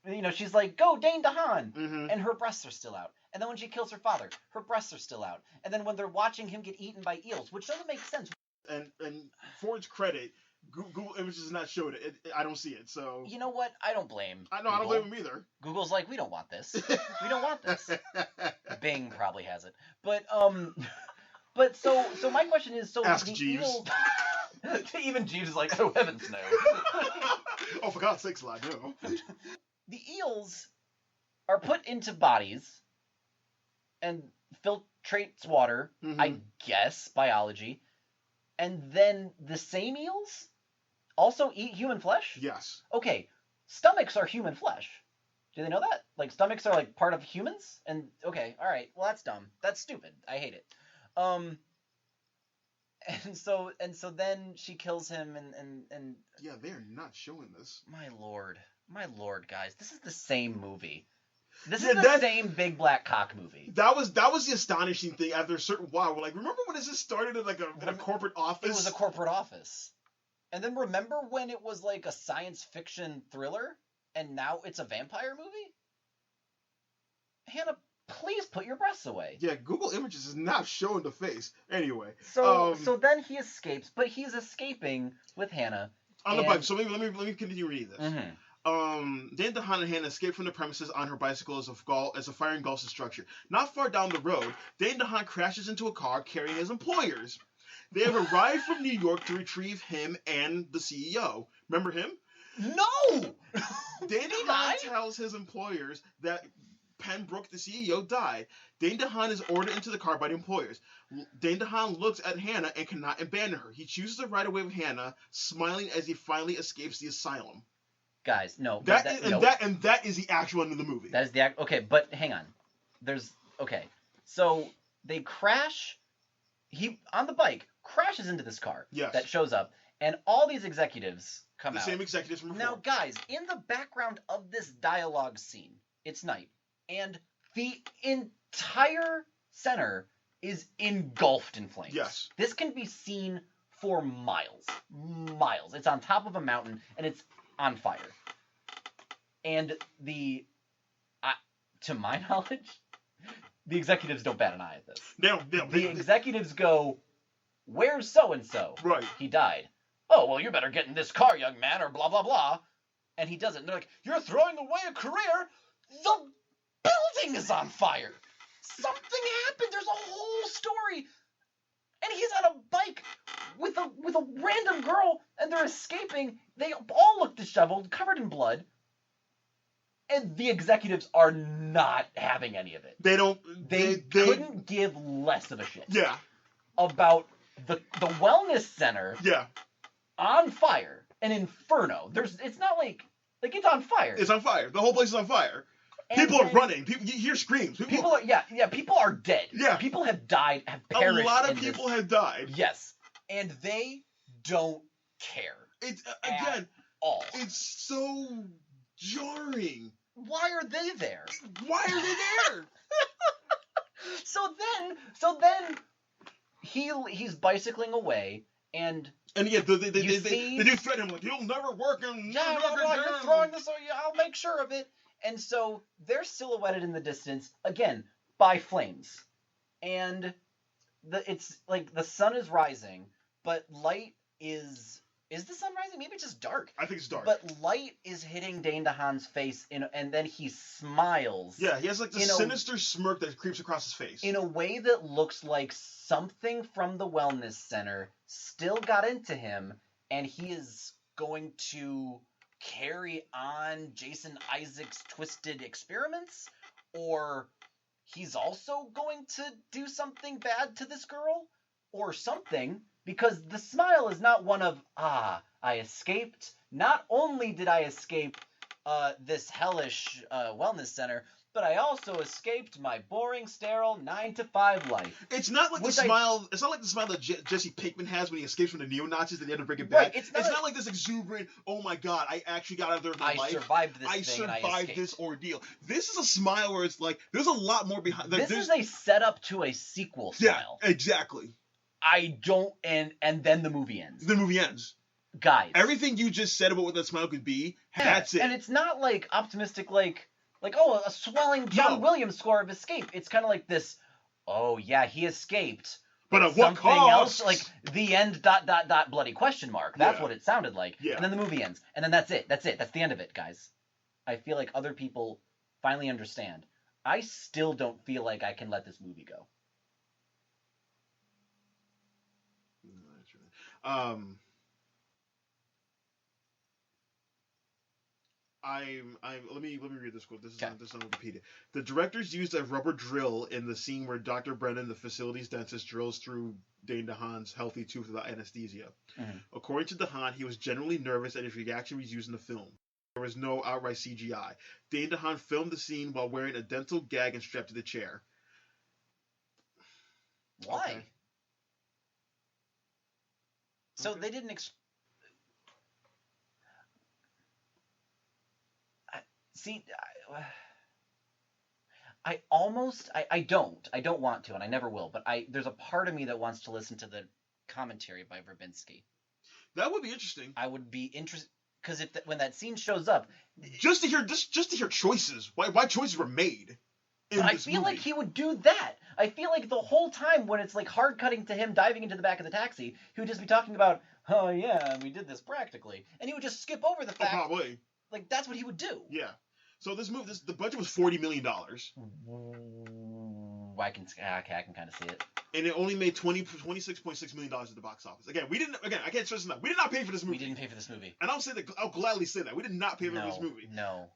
you know, she's like, go Dane DeHaan, and her breasts are still out. And then when she kills her father, her breasts are still out. And then when they're watching him get eaten by eels, which doesn't make sense. And for its credit, Google Images is not showing it. I don't see it, so... You know what? I don't blame Google. I don't blame him either. Google's like, we don't want this. We don't want this. Bing probably has it. But so my question is, so ask the Jeeves. eels... Even Jeeves is like, oh heavens no. Oh, for God's sakes, lad, no. The eels are put into bodies and filtrates water, I guess, biology, and then the same eels also eat human flesh? Yes. Okay, stomachs are human flesh. Do they know that? Like, stomachs are, like, part of humans? And, okay, alright, well, that's dumb. That's stupid. I hate it. And so then she kills him and yeah, they're not showing this. My lord, guys, this is the same movie. This is the same big black cock movie. That was the astonishing thing. After a certain while, we're like, remember when this started in a corporate office? It was a corporate office, and then remember when it was like a science fiction thriller, and now it's a vampire movie. Hannah, please put your breasts away. Yeah, Google Images is not showing the face. Anyway. So then he escapes, but he's escaping with Hannah. On the bike. So let me continue reading this. Dane DeHaan and Hannah escape from the premises on her bicycle as a fire engulfs the structure. Not far down the road, Dane DeHaan crashes into a car carrying his employers. They have arrived from New York to retrieve him and the CEO. Remember him? No! Dane DeHaan tells his employers that Pembroke, the CEO, died. Dane DeHaan is ordered into the car by the employers. Dane DeHaan looks at Hannah and cannot abandon her. He chooses to ride away with Hannah, smiling as he finally escapes the asylum. Guys, no. That is the actual end of the movie. That is the okay, but hang on. So they crash. He on the bike crashes into this car. Yes. That shows up, and all these executives come out. The same executives from before. Now, guys, in the background of this dialogue scene, it's night, and the entire center is engulfed in flames. Yes. This can be seen for miles. Miles. It's on top of a mountain, and it's on fire. And to my knowledge, the executives don't bat an eye at this. No. The executives go, "Where's so-and-so?" Right. "He died." "Oh, well, you better get in this car, young man, or blah, blah, blah." And he doesn't. They're like, "You're throwing away a career? The building is on fire. Something happened. There's a whole story." And he's on a bike with a random girl, and they're escaping. They all look disheveled, covered in blood. And the executives are not having any of it. They don't. They couldn't give less of a shit. Yeah. About the wellness center. Yeah. On fire, an inferno. It's not like it's on fire. It's on fire. The whole place is on fire. And people are running. People, you hear screams. People are People are dead. Yeah. People have died. Have perished. A lot of people have died. Yes, and they don't care. It's again. All. It's so jarring. Why are they there? Why are they there? So then he's bicycling away, and yeah, they do threaten him like, "You'll never work in you're throwing this, I'll make sure of it." And so they're silhouetted in the distance again by flames, and it's like the sun is rising, but light is the sun rising? Maybe it's just dark. I think it's dark. But light is hitting Dane DeHaan's face, and then he smiles. Yeah, he has like the sinister smirk that creeps across his face. In a way that looks like something from the wellness center still got into him, and he is going to carry on Jason Isaacs' twisted experiments, or he's also going to do something bad to this girl, or something. Because the smile is not one of, I escaped. Not only did I escape this hellish wellness center, but I also escaped my boring, sterile 9-to-5 life. It's not like smile. It's not like the smile that Jesse Pinkman has when he escapes from the neo-Nazis at the end of Breaking Bad. Right, it's not like this exuberant, "Oh my God, I actually got out of there with my life. I survived this ordeal." This is a smile where it's like there's a lot more behind. This is a setup to a sequel smile. Yeah, exactly. And then the movie ends. The movie ends. Guys. Everything you just said about what that smile could be, that's it. And it's not like optimistic, like a swelling John Williams score of escape. It's kind of like this, oh yeah, he escaped. But at what something cost? Else, like the end, ... bloody question mark. That's what it sounded like. Yeah. And then the movie ends. And then that's it. That's the end of it, guys. I feel like other people finally understand. I still don't feel like I can let this movie go. Let me read this quote. This is on Wikipedia. The directors used a rubber drill in the scene where Dr. Brennan, the facility's dentist, drills through Dane DeHaan's healthy tooth without anesthesia. Mm-hmm. According to DeHaan, he was generally nervous and his reaction was used in the film. There was no outright CGI. Dane DeHaan filmed the scene while wearing a dental gag and strapped to the chair. Why? Okay. So they didn't see. I don't want to, and I never will. But there's a part of me that wants to listen to the commentary by Verbinski. That would be interesting. I would be interested because when that scene shows up, just to hear choices, why choices were made. But I feel like he would do that. I feel like the whole time when it's like hard cutting to him diving into the back of the taxi, he would just be talking about, "Oh yeah, we did this practically," and he would just skip over the fact. Probably. Like that's what he would do. Yeah. So this movie, the budget was $40 million. I can kind of see it. And it only made $26.6 million at the box office. Again, I can't stress enough. We did not pay for this movie. We didn't pay for this movie. And I'll gladly say that we did not pay for this movie. No.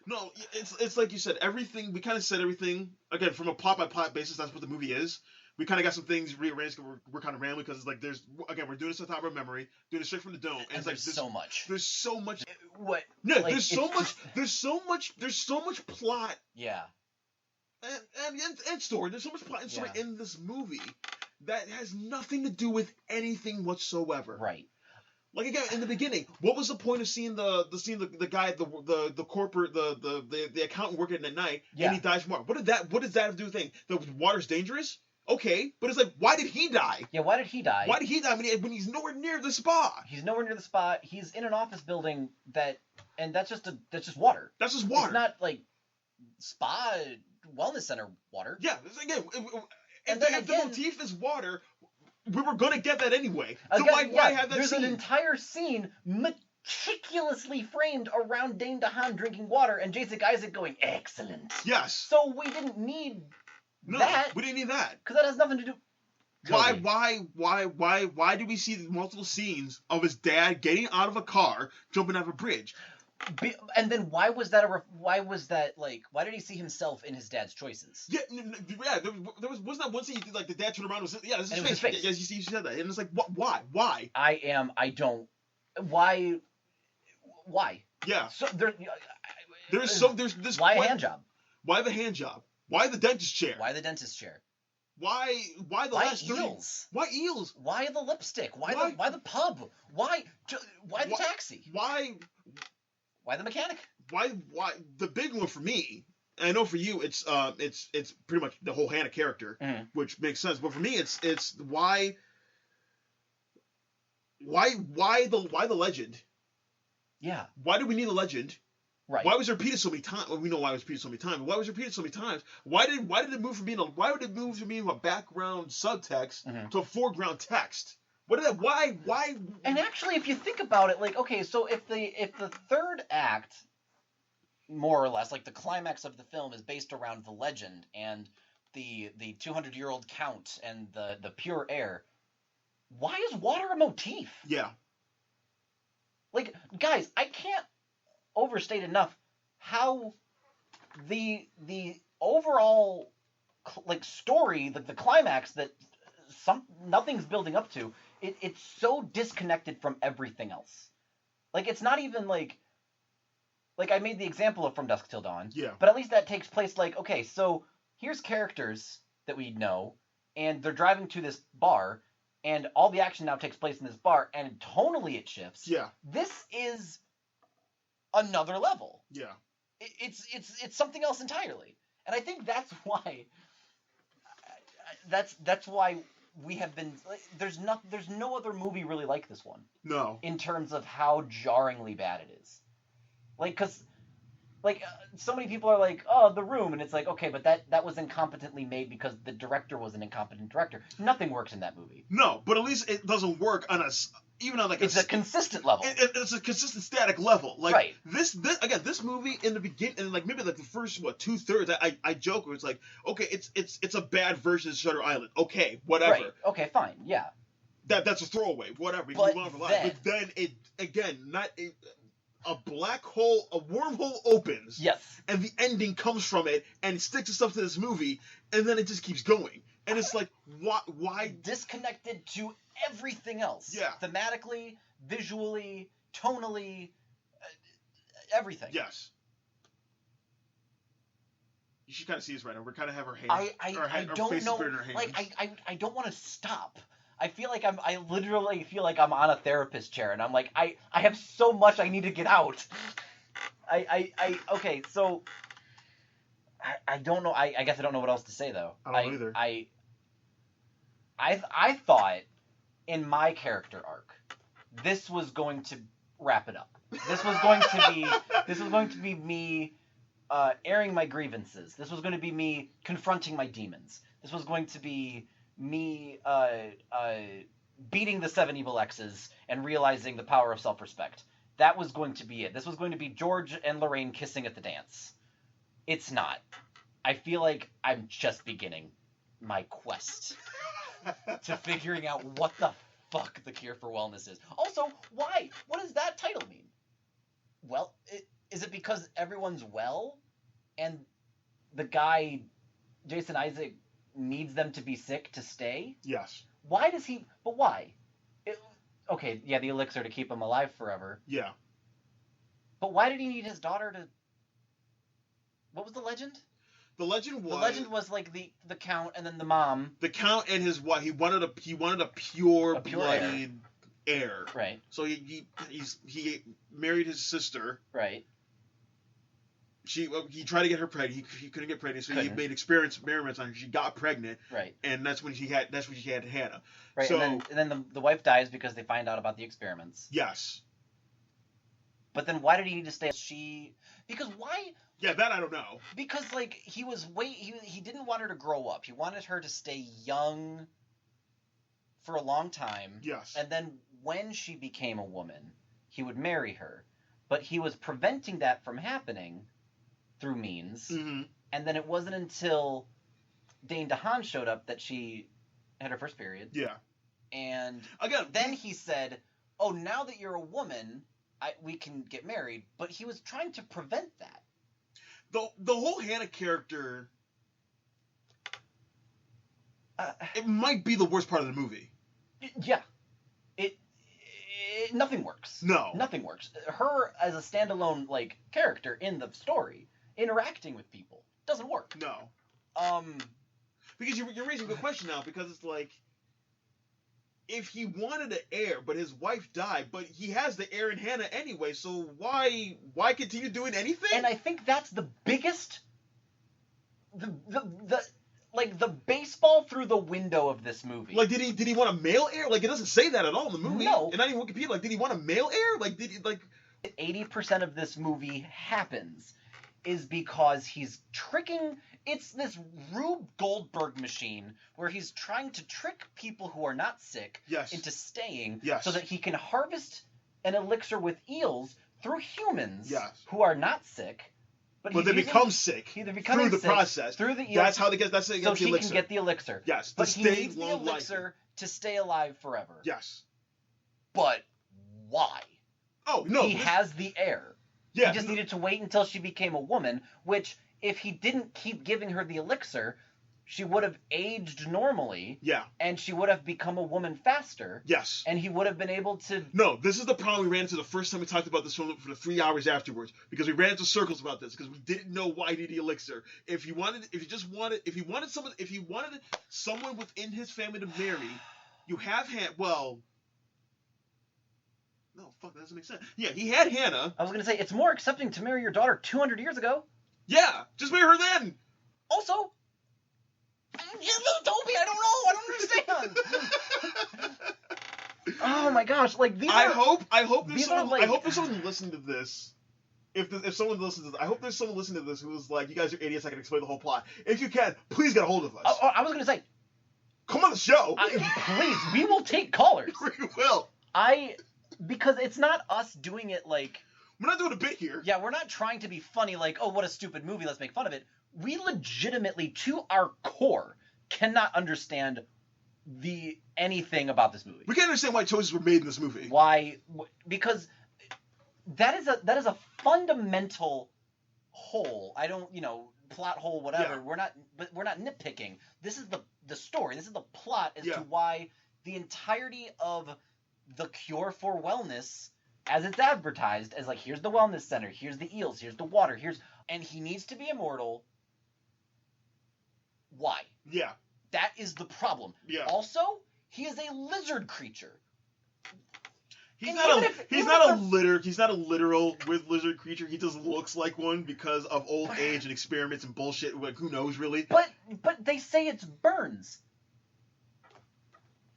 No, it's like you said. Everything we kind of said everything again from a plot by plot basis. That's what the movie is. We kind of got some things rearranged because we're kind of rambling because it's like we're doing this on top of our memory, doing it straight from the dome. And it's like there's so much. There's so much. What? Yeah, like, there's so much plot. Yeah. And story. There's so much plot and story in this movie that has nothing to do with anything whatsoever. Right. Like again, in the beginning, what was the point of seeing the guy, the corporate, the accountant working at night, and he dies from water? What does that have to do with things? The water's dangerous? Okay, but it's like, why did he die? Yeah, why did he die? Why did he die when he's nowhere near the spa? He's nowhere near the spa. He's in an office building that And that's just water. That's just water. It's not like spa wellness center water. Yeah, again, And if the motif is water, we were gonna get that anyway. So again, why have that there's scene? an entire scene meticulously framed around Dane DeHaan drinking water and Jason Isaac going, excellent. Yes. So we didn't need No, that. we didn't need that. Because that has nothing to do. Why do we see multiple scenes of his dad getting out of a car, jumping off a bridge? And then why was that why did he see himself in his dad's choices? Yeah, there wasn't that one scene like the dad turned around and was, yeah, this is his face. Yeah, you said that, and it's like, why? Why? Yeah. So there's this. Why a hand job? Why the hand job? Why the dentist chair? Why the dentist chair? Why the last eels? 30... Why eels? Why the lipstick? Why the pub? Why the taxi? Why the mechanic? Why the big one for me? And I know for you it's pretty much the whole Hannah character, which makes sense. But for me it's why the legend? Yeah. Why do we need a legend? Right. Why was it repeated so many times? Well, we know why it was repeated so many times. But why was it repeated so many times? Why did it move from being a background subtext to a foreground text? Why? And actually, if you think about it, like, okay, so if the third act, more or less, like the climax of the film is based around the legend and the 200-year-old count and the pure air, why is water a motif? Yeah. Like, guys, I can't overstate enough how the overall like story, the climax that nothing's building up to, it's so disconnected from everything else. Like, it's not even like I made the example of From Dusk Till Dawn. Yeah. But at least that takes place like, okay, so here's characters that we know, and they're driving to this bar, and all the action now takes place in this bar, and tonally it shifts. Yeah. This is another level. Yeah. It's something else entirely. And I think that's why that's why we have been there's no other movie really like this one. No. In terms of how jarringly bad it is. Like, cuz like so many people are like, "Oh, The Room," and it's like, "Okay, but that was incompetently made because the director was an incompetent director." Nothing works in that movie. No, but at least it doesn't work on even on like it's a consistent level. It's a consistent static level. Like right. This movie in the beginning, and like maybe like the first 2/3, I joke where it's like, okay, it's a bad version of Shutter Island. Okay, whatever. Right. Okay, fine. Yeah. That's a throwaway. Whatever. We But move on for life. But then it again a black hole, a wormhole opens. Yes. And the ending comes from it, and it sticks itself to this movie, and then it just keeps going. And it's like, why? Disconnected to everything else. Yeah. Thematically, visually, tonally, everything. Yes. You should kind of see this right now. We're kind of have our hands. I don't faces know. buried in our hands. Like I don't want to stop. I feel like I literally feel like I'm on a therapist chair, and I'm like, I have so much I need to get out. Okay, so I don't know. I guess I don't know what else to say though. I don't know either. I thought in my character arc, this was going to wrap it up. This was going to be me airing my grievances. This was going to be me confronting my demons. This was going to be me beating the 7 evil X's and realizing the power of self-respect. That was going to be it. This was going to be George and Lorraine kissing at the dance. It's not. I feel like I'm just beginning my quest to figuring out what the fuck the cure for wellness is. Also, why? What does that title mean? Well, is it because everyone's well and the guy, Jason Isaac, needs them to be sick to stay? Yes. Why does he... But why? Okay, yeah, the elixir to keep him alive forever. Yeah. But why did he need his daughter to... What was the legend? The legend was like the count and then the mom. The count and his wife. He wanted a pure blooded heir. Right. So he married his sister. Right. He tried to get her pregnant. He couldn't get pregnant, so he made experiments on her. She got pregnant. Right. And that's when she had Hannah. Right. So, and then the wife dies because they find out about the experiments. Yes. But then why did he need to stay? Because why? Yeah, that I don't know. Because like he didn't want her to grow up. He wanted her to stay young for a long time. Yes. And then when she became a woman, he would marry her. But he was preventing that from happening through means. Mm-hmm. And then it wasn't until Dane DeHaan showed up that she had her first period. Yeah. And again, then he said, "Oh, now that you're a woman, we can get married." But he was trying to prevent that. The whole Hannah character, it might be the worst part of the movie. Yeah. Nothing works. No. Nothing works. Her as a standalone like character in the story, interacting with people, doesn't work. No. Because you're raising a good question now, because it's like, if he wanted an heir, but his wife died, but he has the heir in Hannah anyway, so why continue doing anything? And I think that's the biggest, the baseball through the window of this movie. Like, did he want a male heir? Like, it doesn't say that at all in the movie. No. And not even Wikipedia. Like, did he want a male heir? Like, did he, like... 80% of this movie happens is because he's tricking... It's this Rube Goldberg machine where he's trying to trick people who are not sick Yes. into staying Yes. so that he can harvest an elixir with eels through humans Yes. who are not sick. But they become sick through the process. Through the eels. That's how they get. That's how they get so the she elixir. can get the elixir. Yes. But To he stay needs the long elixir life. to stay alive forever. Yes. But why? Oh no. He has the heir. Yeah. He just needed to wait until she became a woman, which, if he didn't keep giving her the elixir, she would have aged normally. Yeah. And she would have become a woman faster. Yes. And he would have been able to... No, this is the problem we ran into the first time we talked about this film for the 3 hours afterwards, because we ran into circles about this, because we didn't know why he needed the elixir. If he wanted someone within his family to marry, you have no, fuck, that doesn't make sense. Yeah, he had Hannah. I was going to say, it's more accepting to marry your daughter 200 years ago. Yeah, just marry her then. Also, Toby, I don't understand. Oh my gosh, like these. I hope there's like, someone listening to this. If someone listens to this, I hope there's someone listening to this who's like, you guys are idiots. I can explain the whole plot. If you can, please get a hold of us. I was going to say, come on the show. Please, we will take callers. We will. Because it's not us doing it like... We're not doing a bit here. Yeah, we're not trying to be funny like, oh, what a stupid movie, let's make fun of it. We legitimately, to our core, cannot understand anything about this movie. We can't understand why choices were made in this movie. Why? Because that is a fundamental hole. I don't, plot hole, whatever. Yeah. We're not nitpicking. This is the story. This is the plot as to why the entirety of the cure for wellness, as it's advertised, as like, here's the wellness center, here's the eels, here's the water, and he needs to be immortal. Why? Yeah. That is the problem. Yeah. Also, he is a lizard creature. He's not a literal with lizard creature. He just looks like one because of old age and experiments and bullshit. Like, who knows, really? But they say it's burns.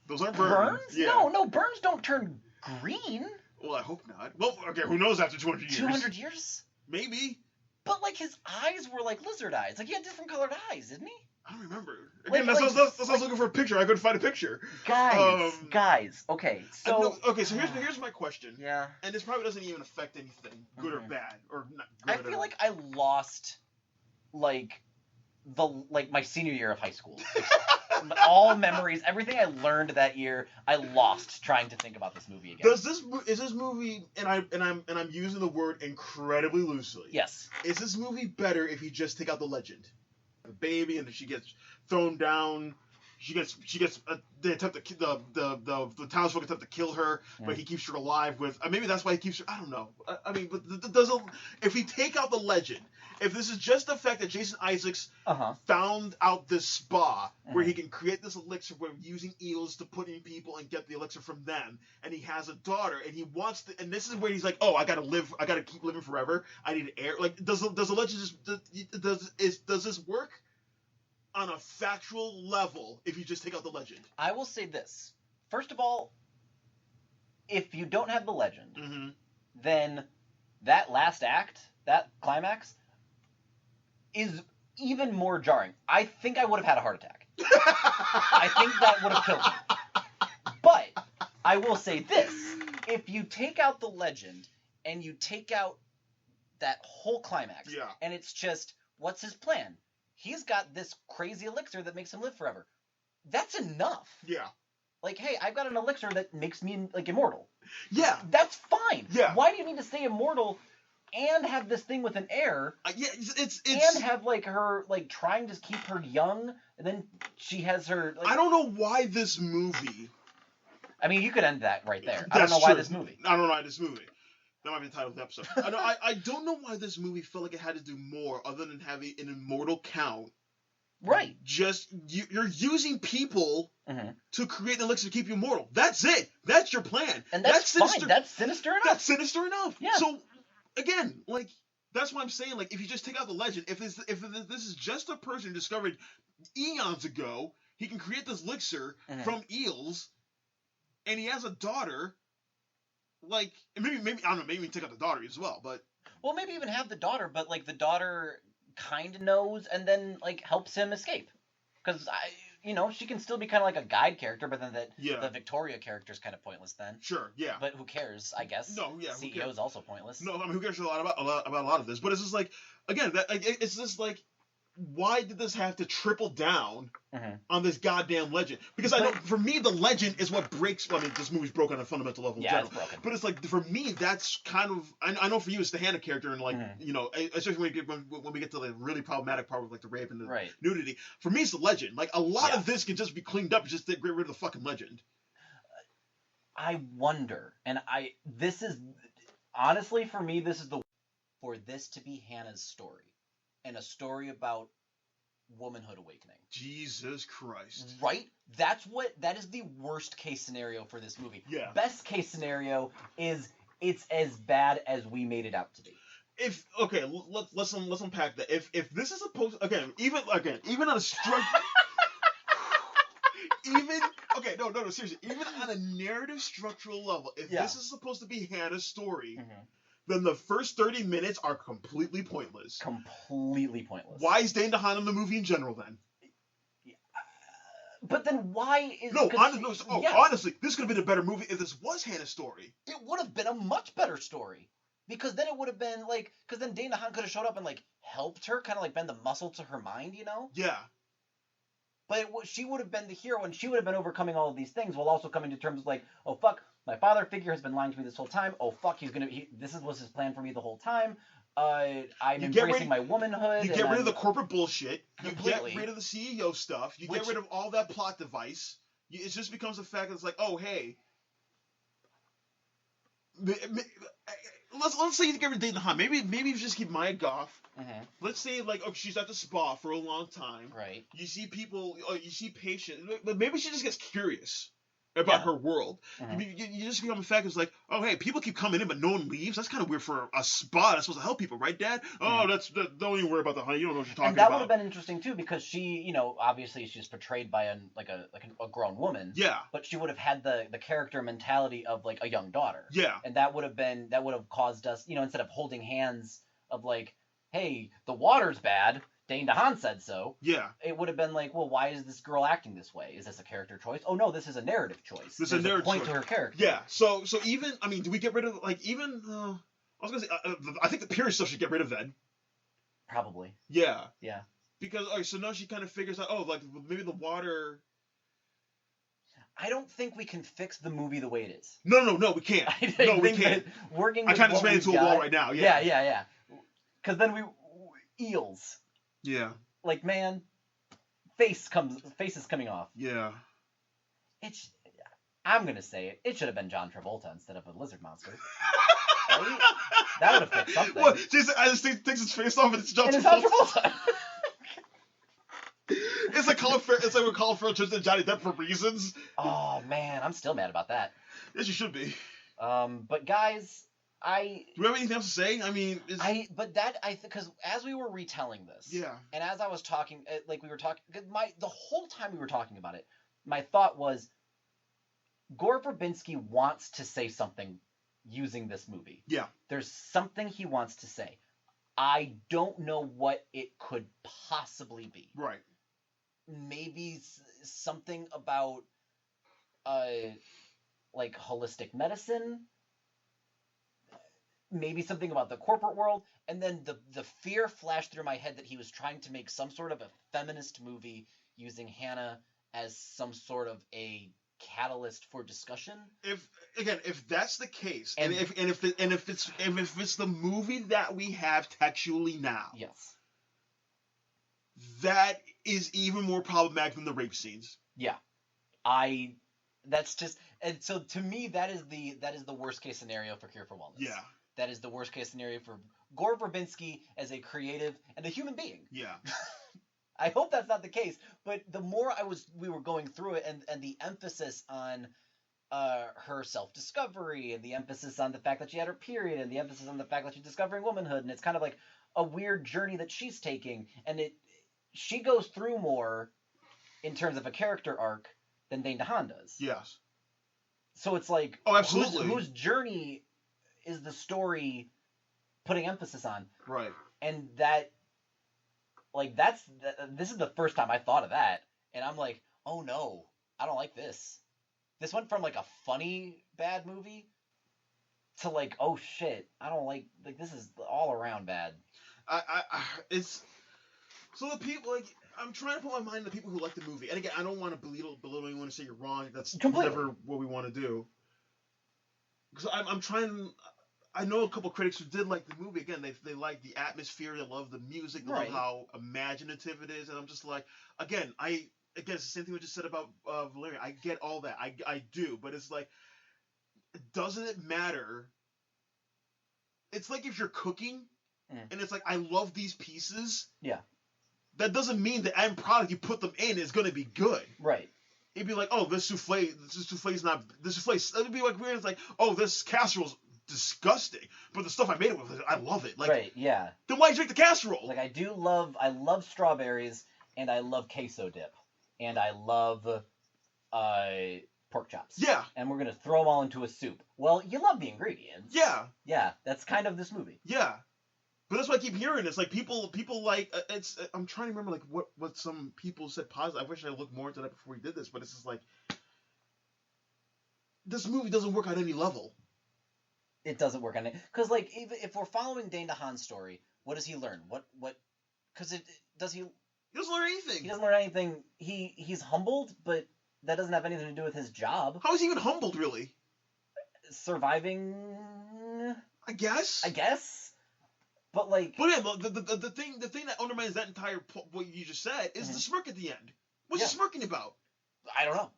Those aren't burns. Yeah. No, burns don't turn green. Well, I hope not. Well, okay, who knows after 200 years? 200 years? Maybe. But, like, his eyes were like lizard eyes. Like, he had different colored eyes, didn't he? I don't remember. Again, that's what I was looking for a picture. I couldn't find a picture. Guys, okay, so... so here's my question. Yeah. And this probably doesn't even affect anything, good or bad, or not good. I feel like I lost, my senior year of high school. All memories, everything I learned that year, I lost trying to think about this movie again. Is this movie, and I'm using the word incredibly loosely. Yes. Is this movie better if you just take out the legend? The baby, and then she gets thrown down. They attempt to the townsfolk attempt to kill her, but he keeps her alive with. Maybe that's why he keeps her. I don't know. If we take out the legend, if this is just the fact that Jason Isaacs found out this spa where he can create this elixir where using eels to put in people and get the elixir from them, and he has a daughter, and he wants to, and this is where he's like, oh, I gotta keep living forever. I need an heir. Like, does the legend just does this work on a factual level if you just take out the legend? I will say this. First of all, if you don't have the legend, then that last act, that climax, is even more jarring. I think I would have had a heart attack. I think that would have killed me. But I will say this. If you take out the legend and you take out that whole climax, Yeah. and it's just, what's his plan? He's got this crazy elixir that makes him live forever. That's enough. Yeah. Like, hey, I've got an elixir that makes me, like, immortal. Yeah. That's fine. Yeah. Why do you need to stay immortal and have this thing with an heir? Yeah, it's and have, like, her, like, trying to keep her young, and then she has her, like... I don't know why this movie... I mean, you could end that right there. That's I don't know why true. this movie. I don't know why this movie. That might be the title of the episode. I don't know why this movie felt like it had to do more other than having an immortal count. Right. Just, you're using people Mm-hmm. to create an elixir to keep you immortal. That's it. That's your plan. And that's fine. sinister. That's sinister enough. That's sinister enough. Yeah. So, again, like, that's why I'm saying, like, if you just take out the legend, if this is just a person who discovered eons ago, he can create this elixir from eels, and he has a daughter, like, maybe I don't know, maybe take out the daughter as well, but... Well, maybe even have the daughter, but, like, the daughter kind of knows and then, like, helps him escape. Because, she can still be kind of like a guide character, but then the Victoria character is kind of pointless then. Sure, yeah. But who cares, I guess. No, yeah. CEO is also pointless. No, I mean, who cares about a lot of this? But it's just like, again, it's just like, why did this have to triple down on this goddamn legend? Because I know, for me, the legend is what breaks. Well, I mean, this movie's broken on a fundamental level in general. It's broken. But it's like, for me, that's kind of. I know for you, it's the Hannah character, and like, especially when we get to the really problematic part with like the rape and the nudity. For me, it's the legend. Like, a lot of this can just be cleaned up, just to get rid of the fucking legend. I wonder, and this is honestly for me, this is for this to be Hannah's story. And a story about womanhood awakening. Jesus Christ. Right? That is the worst case scenario for this movie. Yeah. Best case scenario is it's as bad as we made it out to be. Let's unpack that. If this is supposed even on a structure seriously, even on a narrative structural level, if this is supposed to be Hannah's story, then the first 30 minutes are completely pointless. Completely pointless. Why is Dane DeHaan in the movie in general then? But then why is... Honestly, this could have been a better movie if this was Hannah's story. It would have been a much better story. Because then it would have been, like... Because then Dane DeHaan could have showed up and, like, helped her, kind of, like, been the muscle to her mind, you know? Yeah. But she would have been the hero, and she would have been overcoming all of these things while also coming to terms with, like, oh, fuck, my father figure has been lying to me this whole time. Oh, fuck, this was his plan for me the whole time. I'm embracing my womanhood. You get rid of the corporate bullshit. Completely. You get rid of the CEO stuff. You get rid of all that plot device. It just becomes a fact that's like, oh, hey. Let's say you get rid of Dane DeHaan. Maybe you just keep Maya Goth. Let's say, like, she's at the spa for a long time. Right. You see people, you see patients. But maybe she just gets curious about her world. You just become a fact that's like, oh, hey, people keep coming in, but no one leaves. That's kind of weird for a spa that's supposed to help people, right, Dad? Oh, don't even worry about that, honey. You don't know what you're talking about. And that would have been interesting, too, because she, obviously she's portrayed by a grown woman. Yeah. But she would have had the character mentality of, like, a young daughter. Yeah. And that would have caused us, instead of holding hands of, like, hey, the water's bad, Dane DeHaan said so. Yeah. It would have been like, well, why is this girl acting this way? Is this a character choice? Oh, no, this is a narrative choice. This is a narrative point choice. To her character. Yeah. So even, I mean, do we get rid of, like, even, I was going to say, I think the period stuff should get rid of then. Probably. Yeah. Yeah. Because, so now she kind of figures out, oh, like, maybe the water... I don't think we can fix the movie the way it is. No, we can't. No, we can't. I kind of just ran into a wall right now. Yeah. Because then eels. Yeah. Like, man, face is coming off. Yeah. I'm gonna say it. It should have been John Travolta instead of a lizard monster. Right? That would have fixed something. What? Jason Aniston takes his face off and it's John Travolta. It's like when Colin Farrell turns into Johnny Depp for reasons. Oh man, I'm still mad about that. Yes, you should be. But guys, do we have anything else to say? I mean, because as we were retelling this, yeah, and as I was talking, like we were talking, the whole time we were talking about it, my thought was, Gore Verbinski wants to say something using this movie. Yeah. There's something he wants to say. I don't know what it could possibly be. Right. Maybe something about like holistic medicine. Maybe something about the corporate world. And then the fear flashed through my head that he was trying to make some sort of a feminist movie using Hannah as some sort of a catalyst for discussion. If that's the case, and if it's the movie that we have textually now, yes, that is even more problematic than the rape scenes. Yeah, that's just, and so to me that is the worst case scenario for Cure for Wellness. Yeah, that is the worst case scenario for Gore Verbinski as a creative and a human being. Yeah. I hope that's not the case, but the more we were going through it, and the emphasis on her self-discovery, and the emphasis on the fact that she had her period, and the emphasis on the fact that she's discovering womanhood, and it's kind of like a weird journey that she's taking, and she goes through more in terms of a character arc than Dane DeHaan does. Yes. So it's like, oh, absolutely, whose journey is the story putting emphasis on? Right. And that, like, this is the first time I thought of that, and I'm like, oh no, I don't like this. This went from like a funny bad movie to like, oh shit, I don't like this is all around bad. It's so the people, like, I'm trying to put my mind in the people who like the movie, and again, I don't want to belittle anyone to say you're wrong. That's Completely. never what we want to do. Because I'm trying. I know a couple critics who did like the movie. Again, they like the atmosphere, they love the music, they Right. love how imaginative it is, and I'm just like, again, it's the same thing we just said about Valerian. I get all that, I do, but it's like, doesn't it matter? It's like if you're cooking, and it's like, I love these pieces. Yeah. That doesn't mean the end product you put them in is going to be good. Right. It'd be like, oh, this souffle's not. This souffle. It'd be like weird. It's like, oh, this casserole's disgusting, but the stuff I made it with, I love it. Like, right. Yeah. Then why drink the casserole? Like, I love strawberries, and I love queso dip, and I love pork chops. Yeah. And we're gonna throw them all into a soup. Well, you love the ingredients. Yeah. Yeah. That's kind of this movie. Yeah. But that's what I keep hearing. It's like people like it's. I'm trying to remember like what some people said positive. I wish I looked more into that before we did this, but it's just like this movie doesn't work on any level. It doesn't work on it because, like, even if we're following Dane DeHaan's story, what does he learn? What? Because does he? He doesn't learn anything. He doesn't learn anything. He's humbled, but that doesn't have anything to do with his job. How is he even humbled, really? Surviving. I guess. But like. But yeah, the thing that undermines that entire what you just said is the smirk at the end. What's he smirking about? I don't know.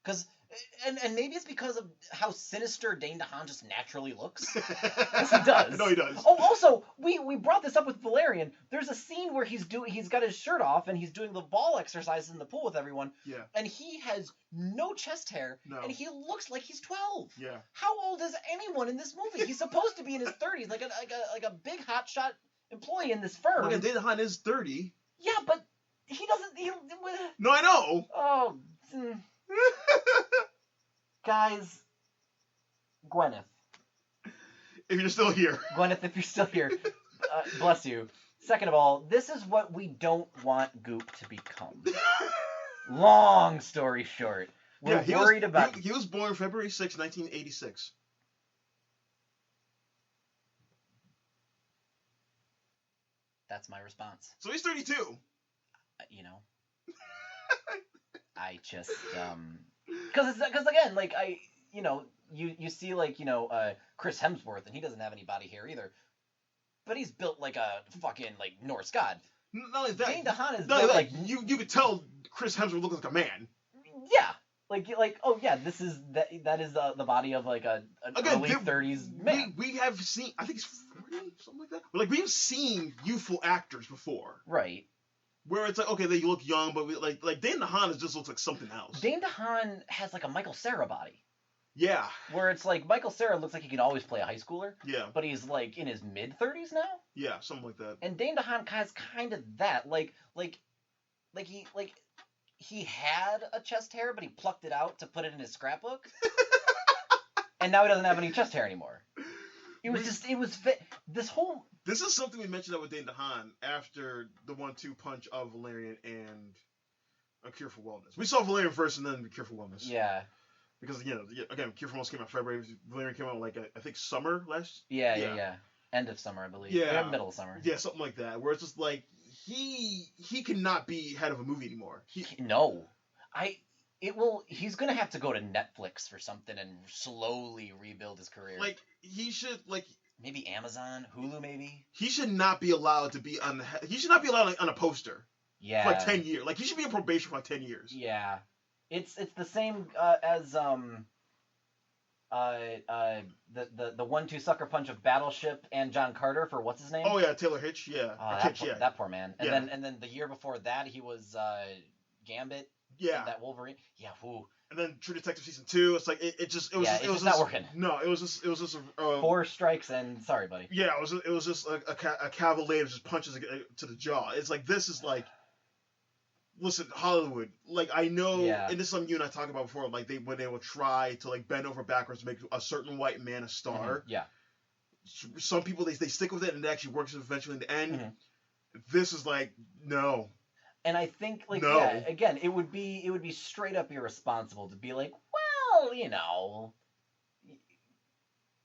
Because. And maybe it's because of how sinister Dane DeHaan just naturally looks. Yes, he does. No, he does. Oh, also, we brought this up with Valerian. There's a scene where he's got his shirt off and he's doing the ball exercises in the pool with everyone. Yeah. And he has no chest hair. No. And he looks like he's 12. Yeah. How old is anyone in this movie? He's supposed to be in his 30s, like a big hotshot employee in this firm. Well, Dane DeHaan is 30. Yeah, but he doesn't. No, I know. Oh. Guys, Gwyneth. If you're still here. Gwyneth, if you're still here, bless you. Second of all, this is what we don't want Goop to become. Long story short, we're worried about... He was born February 6, 1986. That's my response. So he's 32. You know. I just... Because again, like, you see, like, Chris Hemsworth, and he doesn't have any body hair either. But he's built like a fucking, like, Norse god. Not only that. Dane DeHaan is built like... You could tell Chris Hemsworth looks like a man. Yeah. Like, oh yeah, this is that is the body of like an early 30s man. We have seen, I think it's 40, something like that. But like we've seen youthful actors before, right? Where it's like, okay, they look young, but like Dane DeHaan just looks like something else. Dane DeHaan has like a Michael Cera body. Yeah. Where it's like Michael Cera looks like he can always play a high schooler. Yeah. But he's like in his mid-30s now. Yeah, something like that. And Dane DeHaan has kind of that, like he had a chest hair, but he plucked it out to put it in his scrapbook. and now he doesn't have any chest hair anymore. It was This is something we mentioned with Dane DeHaan after the 1-2 punch of Valerian and A Cure for Wellness. We saw Valerian first and then Cure for Wellness. Yeah. Because, again, Cure for Wellness came out in February. Valerian came out like, I think, summer last. Yeah. End of summer, I believe. Yeah. Middle of summer. Yeah, something like that. Where it's just like, he cannot be head of a movie anymore. No. He's going to have to go to Netflix for something and slowly rebuild his career. Like, he should, like... Maybe Amazon, Hulu, maybe. He should not be allowed to be on. He should not be allowed on a poster. Yeah. For like 10 years. Like he should be on probation for like 10 years. Yeah. It's the same as the 1-2 sucker punch of Battleship and John Carter for what's his name? Oh yeah, Taylor Hitch. Yeah. That poor man. And then the year before that he was Gambit. Yeah. That Wolverine. Yeah. Whoo. And then True Detective season 2. It's like it was just not working. No, it was just 4 strikes and sorry, buddy. Yeah, it was just a cavalier just punches to the jaw. It's like this is like. Listen, Hollywood. Like I know, and this is something you and I talked about before. Like when they will try to like bend over backwards to make a certain white man a star. Mm-hmm. Yeah. Some people they stick with it and it actually works eventually in the end. Mm-hmm. This is like no. And I think again, it would be straight up irresponsible to be like, well, you know,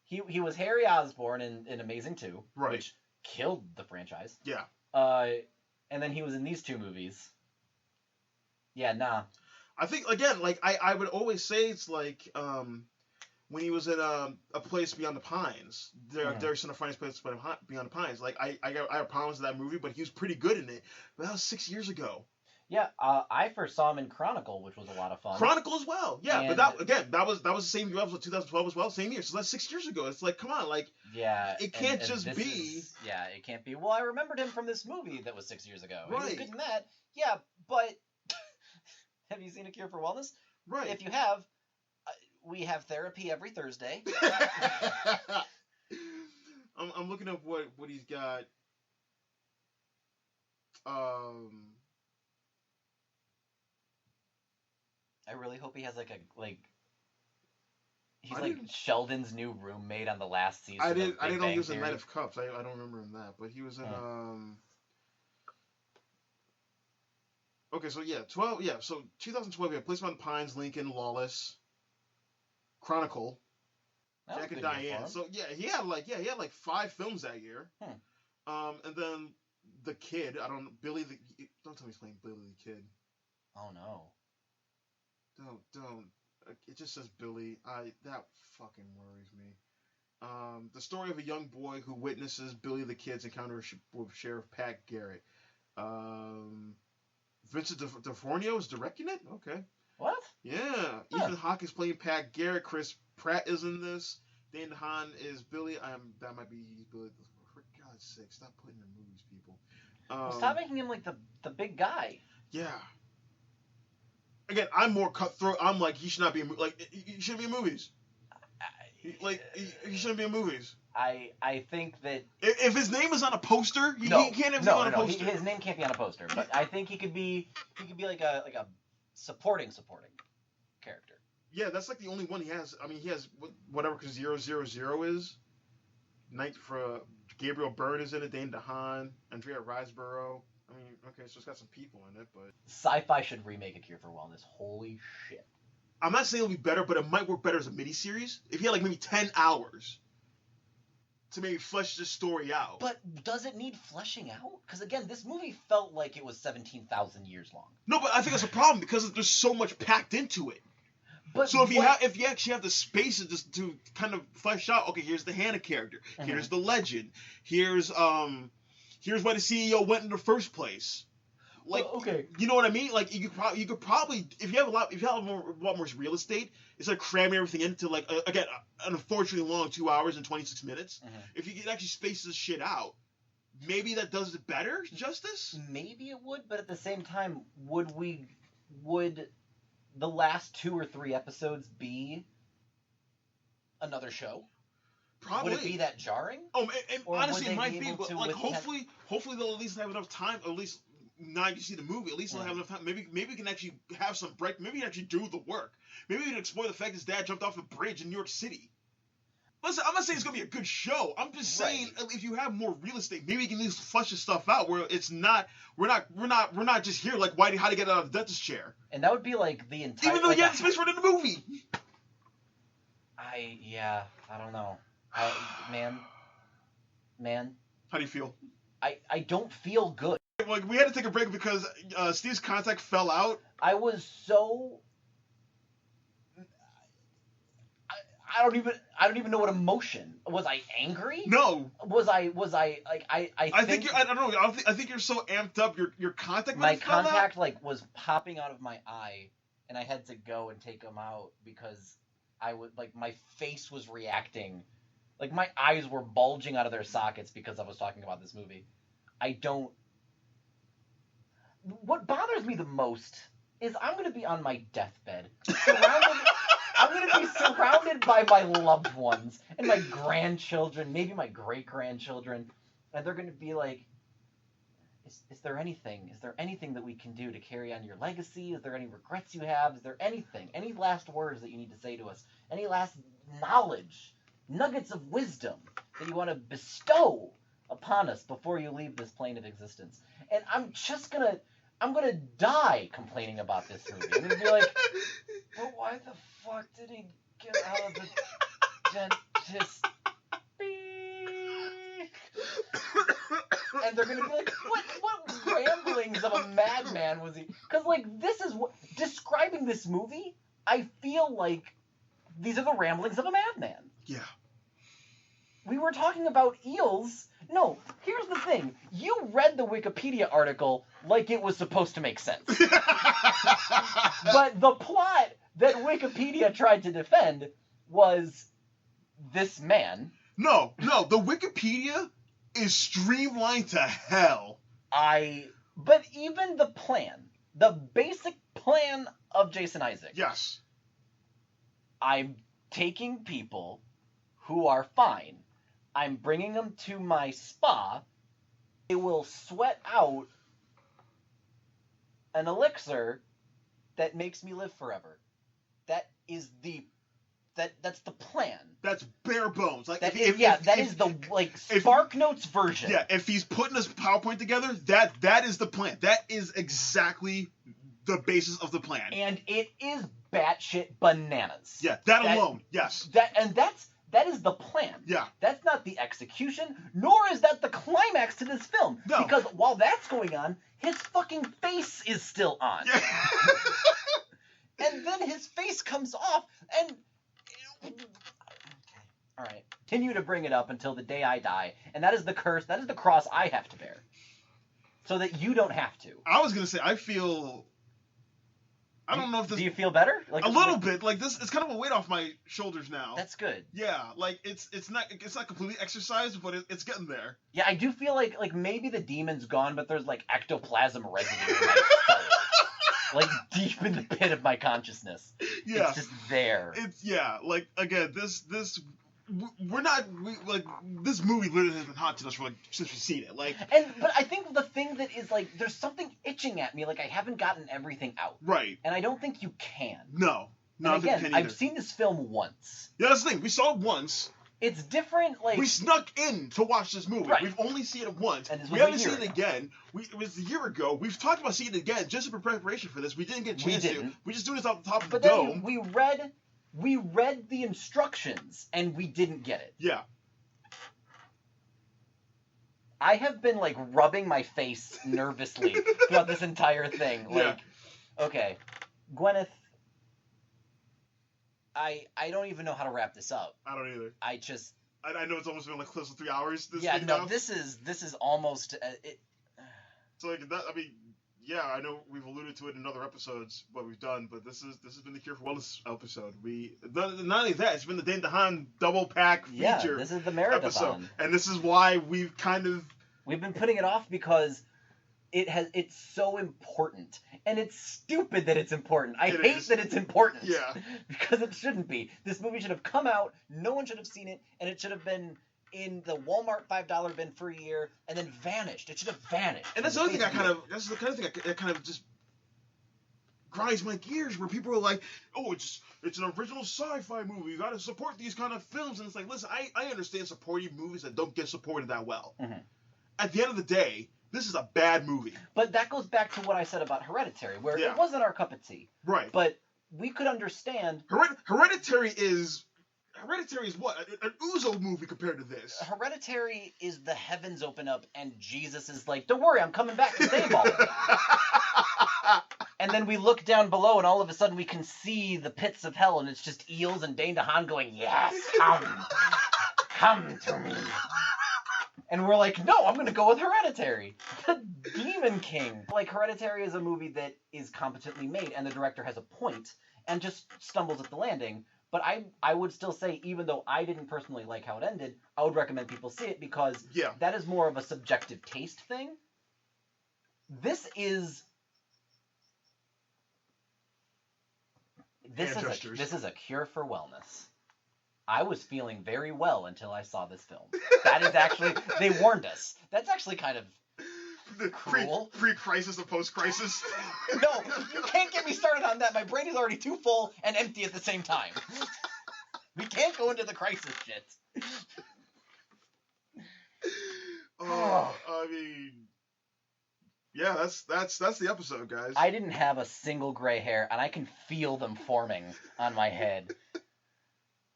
he was Harry Osborn in Amazing 2, right, which killed the franchise. Yeah. And then he was in these 2 movies. Yeah, nah. I think again, like I would always say it's like when he was in A Place Beyond the Pines, there's a Finest Place Beyond the Pines. Like I have problems with that movie, but he was pretty good in it. But that was 6 years ago. Yeah, I first saw him in Chronicle, which was a lot of fun. Chronicle as well, yeah. And but that was the same year, 2012 as well, same year. So that's 6 years ago. It's like, come on, like it can't just be. It can't be. Well, I remembered him from this movie that was 6 years ago. Right. He was good in that. Yeah, but have you seen A Cure for Wellness? Right. If you have, we have therapy every Thursday. I'm looking up what he's got. I really hope he has he's like Sheldon's new roommate on the last season. I didn't know he was in Night of Cups. I don't remember him that, but he was in Okay, so yeah, 12. Yeah, so 2012. Yeah, Place on the Pines, Lincoln, Lawless, Chronicle, Jack and Diane. So yeah, he had like 5 films that year. And then The Kid. Don't tell me he's playing Billy the Kid. Oh no. Don't. It just says Billy. That fucking worries me. The story of a young boy who witnesses Billy the Kid's encounter with Sheriff Pat Garrett. Vincent D'Onofrio is directing it? Okay. What? Yeah. Ethan Hawke is playing Pat Garrett. Chris Pratt is in this. Dane DeHaan is Billy. That might be Billy. For God's sake, stop putting in movies, people. Stop making him like the big guy. Yeah. Again, I'm more cutthroat. I'm like, he should not be in he shouldn't be in movies. He shouldn't be in movies. I think that if his name is on a poster, he can't have his name on a poster. His name can't be on a poster. But I think he could be like a supporting character. Yeah, that's like the only one he has. I mean, he has whatever 000 is. Night for Gabriel Byrne is in it. Dane DeHaan, Andrea Riseborough. I mean, okay, so it's got some people in it, but Sci-Fi should remake A Cure for Wellness. Holy shit! I'm not saying it'll be better, but it might work better as a miniseries if he had like maybe 10 hours to maybe flesh this story out. But does it need fleshing out? Because again, this movie felt like it was 17,000 years long. No, but I think that's a problem because there's so much packed into it. But so if you actually have the space to kind of flesh out, okay, here's the Hannah character, here's the legend, here's why the CEO went in the first place. Like, okay, you know what I mean? Like, you could probably if you have a lot more real estate, instead of cramming everything into like again an unfortunately long 2 hours and 26 minutes, if you could actually space this shit out, maybe that does it better justice. Maybe it would, but at the same time, would the last 2 or 3 episodes be another show? Probably. Would it be that jarring? Oh, and honestly, it might be. But like, hopefully they'll at least have enough time. At least now you see the movie. At least they'll have enough time. Maybe we can actually have some break. Maybe we can actually do the work. Maybe we can explore the fact his dad jumped off a bridge in New York City. Listen, I'm not saying it's gonna be a good show. I'm just saying if you have more real estate, maybe you can at least flush this stuff out where it's not we're not just here like how to get out of the dentist chair. And that would be like the entire. Even though like you had the space for it in the movie. I don't know. Man. How do you feel? I don't feel good. Like we had to take a break because Steve's contact fell out. I was so. I don't even know what emotion. Was I angry? No. Was I like I think you're, I don't know. I think you're so amped up. Your contact. My contact like was popping out of my eye, and I had to go and take them out because I would like my face was reacting, like my eyes were bulging out of their sockets because I was talking about this movie. What bothers me the most is I'm going to be on my deathbed, I'm going to be surrounded by my loved ones and my grandchildren, maybe my great-grandchildren, and they're going to be like, is there anything that we can do to carry on your legacy? Is there any regrets you have? Is there anything, any last words that you need to say to us? Any last knowledge, nuggets of wisdom that you want to bestow upon us before you leave this plane of existence? And I'm gonna die complaining about this movie. I'm gonna be like, but why the fuck did he get out of the dentist? And they're gonna be like, what ramblings of a madman was he? Because like this is what describing this movie, I feel like these are the ramblings of a madman. Yeah. We were talking about eels. No, here's the thing. You read the Wikipedia article like it was supposed to make sense. But the plot that Wikipedia tried to defend was this man. No, the Wikipedia is streamlined to hell. But even the plan, the basic plan of Jason Isaac. Yes. I'm taking people who are fine. I'm bringing them to my spa. They will sweat out an elixir that makes me live forever. That's the plan. That's bare bones. Like that is the like Spark Notes version. Yeah, if he's putting his PowerPoint together, that is the plan. That is exactly the basis of the plan. And it is batshit bananas. Yeah, that alone, yes. That is the plan. Yeah. That's not the execution, nor is that the climax to this film. No. Because while that's going on, his fucking face is still on. Yeah. And then his face comes off, and... Okay. All right. Continue to bring it up until the day I die, and that is the curse, that is the cross I have to bear. So that you don't have to. I was going to say, I don't know if this... Do you feel better? Like a little bit. Like this, it's kind of a weight off my shoulders now. That's good. Yeah, like it's not completely exercised, but it's getting there. Yeah, I do feel like maybe the demon's gone, but there's like ectoplasm residue in my skull. Like deep in the pit of my consciousness. Yeah. It's just there. Like again, this this movie literally has been haunting us for since we've seen it. But I think the thing that is there's something itching at me, I haven't gotten everything out. Right. And I don't think you can. No. And again, I've seen this film once. Yeah, that's the thing. We saw it once. It's different, we snuck in to watch this movie. Right. We've only seen it once. And we haven't seen it again. It was a year ago. We've talked about seeing it again just in preparation for this. We didn't get a chance to. We just doing this off the top of the dome. But then we read the instructions and we didn't get it. Yeah. I have been rubbing my face nervously throughout this entire thing. Okay, Gwyneth, I don't even know how to wrap this up. I don't either. I know it's almost been close to 3 hours. This is almost So I know we've alluded to it in other episodes what we've done, but this has been the Cure for Wellness episode. Not only that, it's been the Dane DeHaan double pack feature. Yeah, this is the marathon episode, and this is why we've been putting it off because it's so important, and it's stupid that it's important. I hate that it's important. Yeah, because it shouldn't be. This movie should have come out, no one should have seen it, and it should have been in the Walmart $5 bin for a year and then vanished. It should have vanished. And that's the other thing that's the kind of thing that kind of just grinds my gears where people are like, oh, it's an original sci-fi movie. You got to support these kind of films. And it's like, listen, I understand supporting movies that don't get supported that well. Mm-hmm. At the end of the day, this is a bad movie. But that goes back to what I said about Hereditary, where Yeah. it wasn't our cup of tea. Right. But we could understand. Hereditary is what? An Uzo movie compared to this. Hereditary is the heavens open up and Jesus is like, don't worry, I'm coming back to save all of it. And then we look down below and all of a sudden we can see the pits of hell and it's just eels and Dane DeHaan going, yes, come to me. And we're like, no, I'm going to go with Hereditary. The Demon King. Like, Hereditary is a movie that is competently made and the director has a point and just stumbles at the landing. But I would still say, even though I didn't personally like how it ended, I would recommend people see it because that is more of a subjective taste thing. This is a cure for wellness. I was feeling very well until I saw this film. That is actually, they warned us. That's actually kind of cruel. Pre-crisis and post-crisis. No, you can't get me started on that. My brain is already too full and empty at the same time. We can't go into the crisis shit. I mean, yeah, that's the episode, guys. I didn't have a single gray hair, and I can feel them forming on my head.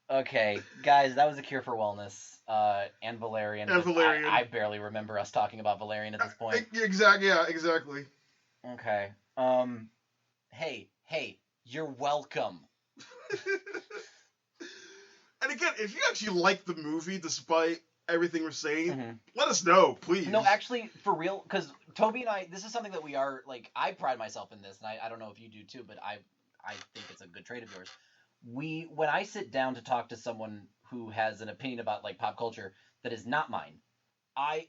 Okay, guys, that was a cure for wellness. And Valerian. I barely remember us talking about Valerian at this point. Exactly. Yeah, exactly. Okay. Hey, you're welcome. And again, if you actually like the movie, despite everything we're saying, let us know, please. No, actually, for real, because Toby and I, this is something that we are, like, I pride myself in this, and I don't know if you do too, but I think it's a good trait of yours. When I sit down to talk to someone who has an opinion about, like, pop culture that is not mine, I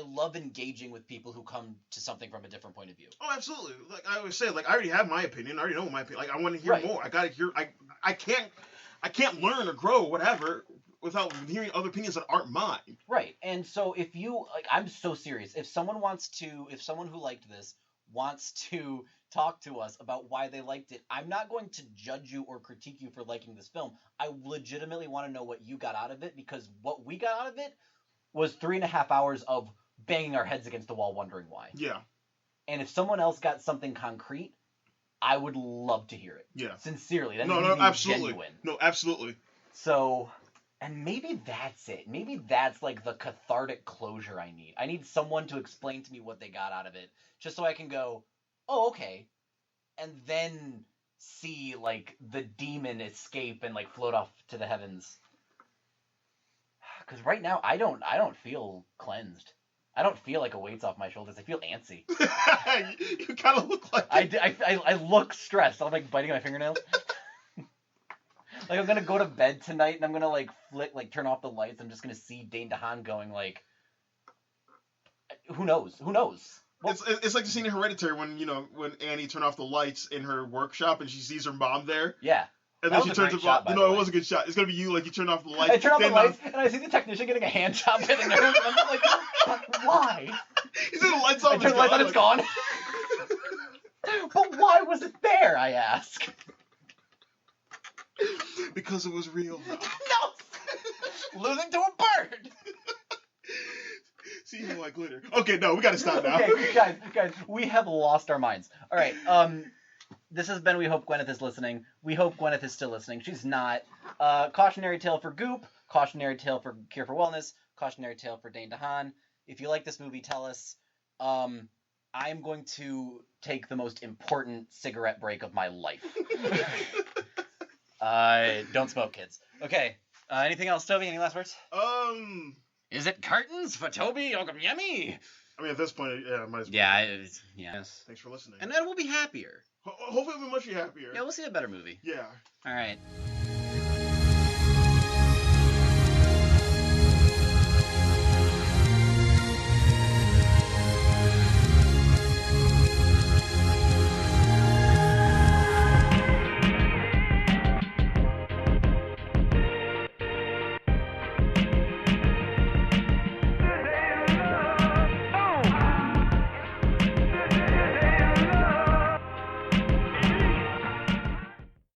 love engaging with people who come to something from a different point of view. Oh, absolutely. Like I always say, like, I already have my opinion. I already know my opinion. Like, I want to hear more. I gotta hear. I can't learn or grow, whatever, without hearing other opinions that aren't mine. Right. And so if you, like, I'm so serious. If someone who liked this wants to talk to us about why they liked it, I'm not going to judge you or critique you for liking this film. I legitimately want to know what you got out of it, because what we got out of it was 3.5 hours of banging our heads against the wall wondering why. Yeah. And if someone else got something concrete, I would love to hear it. Yeah. Sincerely. That's absolutely. Genuine. No, absolutely. So, and maybe that's it. Maybe that's like the cathartic closure I need. I need someone to explain to me what they got out of it, just so I can go, oh, okay. And then see, like, the demon escape and, like, float off to the heavens. Because right now, I don't feel cleansed. I don't feel like a weight's off my shoulders. I feel antsy. You kind of look like I look stressed. I'm, like, biting my fingernails. Like, I'm going to go to bed tonight, and I'm going to, turn off the lights. I'm just going to see Dane DeHaan going, like, who knows? Who knows? Well, it's like the scene in Hereditary when Annie turned off the lights in her workshop and she sees her mom there. Yeah. And then she turns it off. No, it was a good shot. It's gonna be you, like, you turn off the lights. I turn off the lights and I see the technician getting a hand job hitting her. And I'm just like, but why? He said the lights off. I turn the lights on, it's gone. But why was it there, I ask? Because it was real. No! Losing to a bird! See you like glitter. Okay, no, we gotta stop now. Okay, guys, we have lost our minds. All right, this has been We Hope Gwyneth is listening. We hope Gwyneth is still listening. She's not. Cautionary tale for Goop. Cautionary tale for Cure for Wellness. Cautionary tale for Dane DeHaan. If you like this movie, tell us. I'm going to take the most important cigarette break of my life. Don't smoke, kids. Okay. Anything else, Toby? Any last words? Is it curtains for Toby Ogumyemi? I mean, at this point, yeah, might as well. Yeah, yes. Thanks for listening. And then we'll be happier. Hopefully we'll be much happier. Yeah, we'll see a better movie. Yeah. All right.